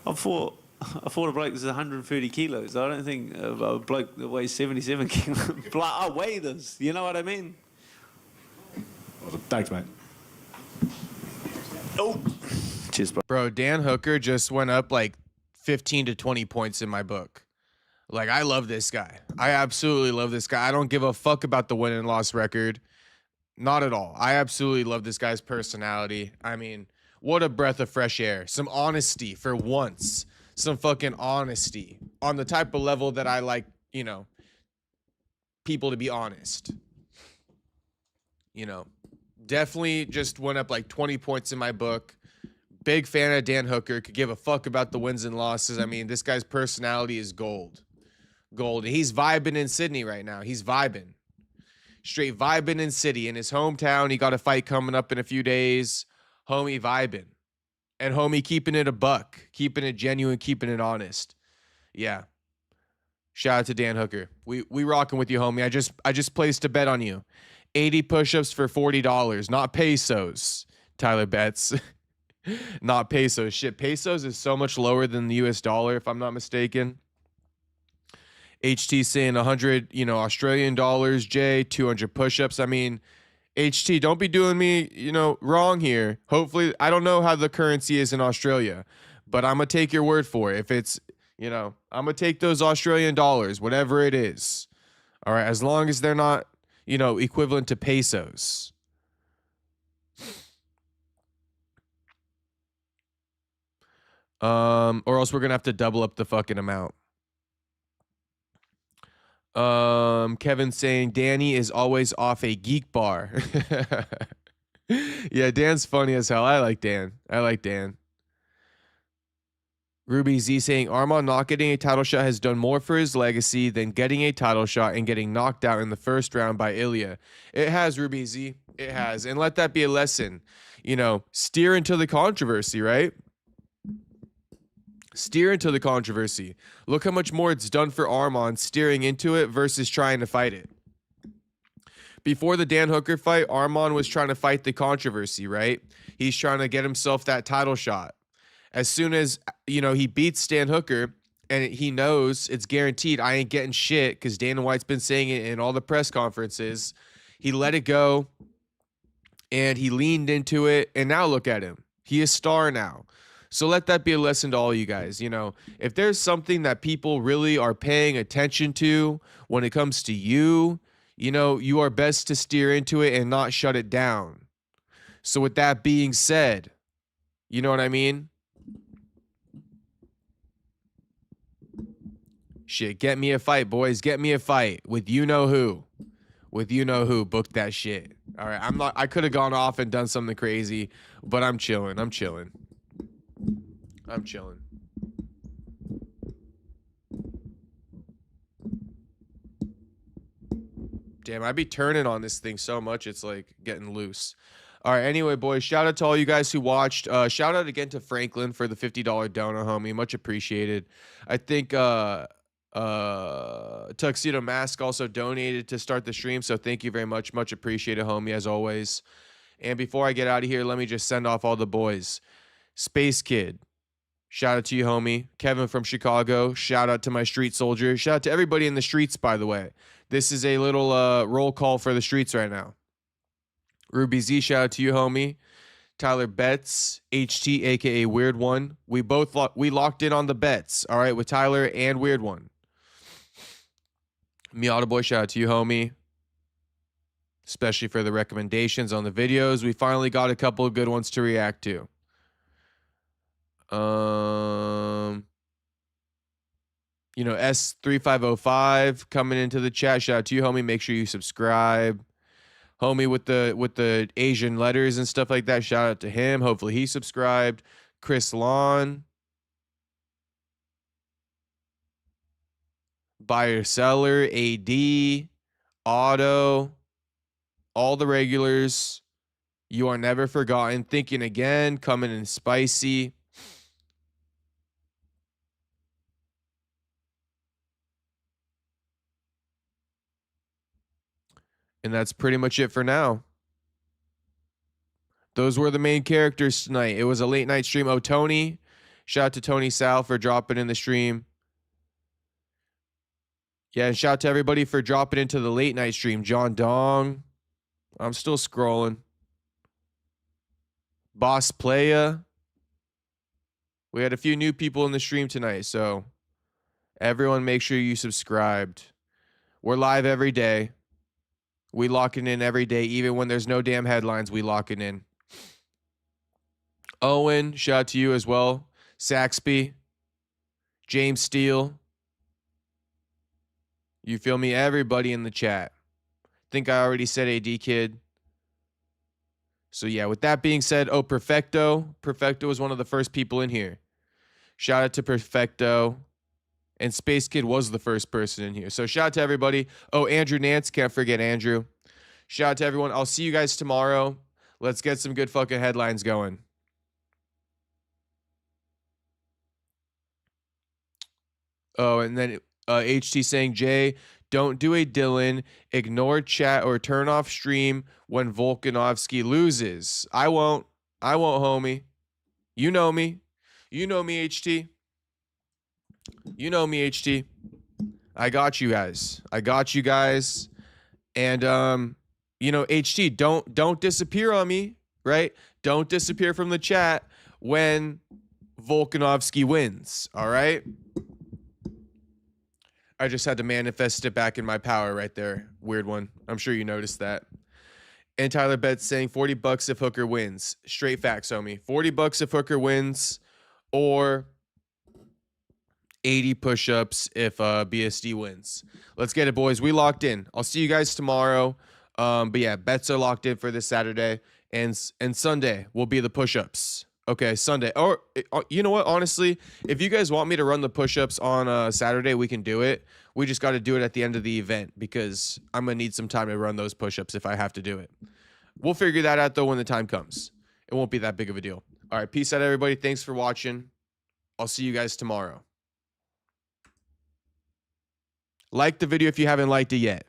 I fought a bloke that's 130 kilos. I don't think a bloke that weighs 77 kilos. I weigh this. You know what I mean? Thanks, mate. Oh. Cheers, Bro, Dan Hooker just went up 15 to 20 points in my book. I love this guy. I absolutely love this guy. I don't give a fuck about the win and loss record. Not at all. I absolutely love this guy's personality. I mean, what a breath of fresh air. Some honesty for once. Some fucking honesty on the type of level that I like, people to be honest. Definitely just went up 20 points in my book. Big fan of Dan Hooker. Could give a fuck about the wins and losses. I mean, this guy's personality is gold. Gold. He's vibing in Sydney right now. He's vibing. Straight vibing in City. In his hometown, he got a fight coming up in a few days. Homie vibing. And homie keeping it a buck. Keeping it genuine, keeping it honest. Yeah. Shout out to Dan Hooker. We rocking with you, homie. I just placed a bet on you. 80 push-ups for $40. Not pesos. Tyler bets. Not pesos. Shit, pesos is so much lower than the US dollar, if I'm not mistaken. HT saying 100, Australian dollars, Jay, 200 push-ups. I mean, HT, don't be doing me, wrong here. Hopefully, I don't know how the currency is in Australia, but I'm going to take your word for it. If it's, I'm going to take those Australian dollars, whatever it is. All right, as long as they're not, equivalent to pesos. Or else we're going to have to double up the fucking amount. Kevin saying Danny is always off a geek bar. Yeah, Dan's funny as hell. I like Dan. Ruby Z saying Arman not getting a title shot has done more for his legacy than getting a title shot and getting knocked out in the first round by Ilya. It has, Ruby Z. It has. And let that be a lesson. Steer into the controversy, right? Steer into the controversy. Look how much more it's done for Arman steering into it versus trying to fight it. Before the Dan Hooker fight, Arman was trying to fight the controversy, right? He's trying to get himself that title shot. As soon as, he beats Dan Hooker and he knows it's guaranteed I ain't getting shit because Dana White's been saying it in all the press conferences, he let it go. and he leaned into it, and now look at him. He is a star now. So let that be a lesson to all you guys. You know, if there's something that people really are paying attention to when it comes to you, you know, you are best to steer into it and not shut it down. So with that being said, you know what I mean? Shit, get me a fight, boys. Get me a fight with you know who. With you know who. Book that shit. All right, I could have gone off and done something crazy, but I'm chilling. I'm chilling. I'm chilling. Damn, I be turning on this thing so much, it's like getting loose. All right, anyway, boys, shout out to all you guys who watched. Shout out again to Franklin for the $50 donor, homie. Much appreciated. I think Tuxedo Mask also donated to start the stream, so thank you very much. Much appreciated, homie, as always. And before I get out of here, let me just send off all the boys. Space Kid, shout out to you, homie. Kevin from Chicago, shout out to my street soldier. Shout out to everybody in the streets, by the way. This is a little roll call for the streets right now. Ruby Z, shout out to you, homie. Tyler Betts, HT, aka Weird One. We both we locked in on the bets, all right, with Tyler and Weird One. Miata Boy, shout out to you, homie. Especially for the recommendations on the videos. We finally got a couple of good ones to react to. You know, S3505 coming into the chat. Shout out to you, homie. Make sure you subscribe. Homie with the Asian letters and stuff like that. Shout out to him. Hopefully he subscribed. Chris Lawn. Buyer Seller, AD, Auto, all the regulars. You are never forgotten. Thinking again, coming in spicy. And that's pretty much it for now. Those were the main characters tonight. It was a late night stream. Oh, Tony. Shout out to Tony Sal for dropping in the stream. Yeah, and shout out to everybody for dropping into the late night stream. John Dong. I'm still scrolling. Boss Playa. We had a few new people in the stream tonight, so everyone make sure you subscribed. We're live every day. We lock it in every day, even when there's no damn headlines, we lock it in. Owen, shout out to you as well. Saxby. James Steele. You feel me? Everybody in the chat. Think I already said AD Kid. So yeah, with that being said, oh, Perfecto. Perfecto was one of the first people in here. Shout out to Perfecto. And Space Kid was the first person in here. So shout out to everybody. Oh, Andrew Nance. Can't forget Andrew. Shout out to everyone. I'll see you guys tomorrow. Let's get some good fucking headlines going. Oh, and then HT saying, Jay, don't do a Dylan. Ignore chat or turn off stream when Volkanovski loses. I won't. I won't, homie. You know me. You know me, HT. You know me, HT. I got you guys. I got you guys. And you know, HT, don't disappear on me, right? Don't disappear from the chat when Volkanovski wins, all right? I just had to manifest it back in my power right there. Weird one. I'm sure you noticed that. And Tyler Betts saying $40 if Hooker wins. Straight facts, homie. $40 if Hooker wins, or 80 push-ups if BSD wins. Let's get it, boys. We locked in. I'll see you guys tomorrow. But yeah, bets are locked in for this Saturday, and Sunday will be the push-ups. Okay, Sunday. Or you know what? Honestly, if you guys want me to run the push-ups on Saturday, we can do it. We just got to do it at the end of the event because I'm gonna need some time to run those push-ups if I have to do it. We'll figure that out though when the time comes. It won't be that big of a deal. All right, peace out, everybody. Thanks for watching. I'll see you guys tomorrow. Like the video if you haven't liked it yet.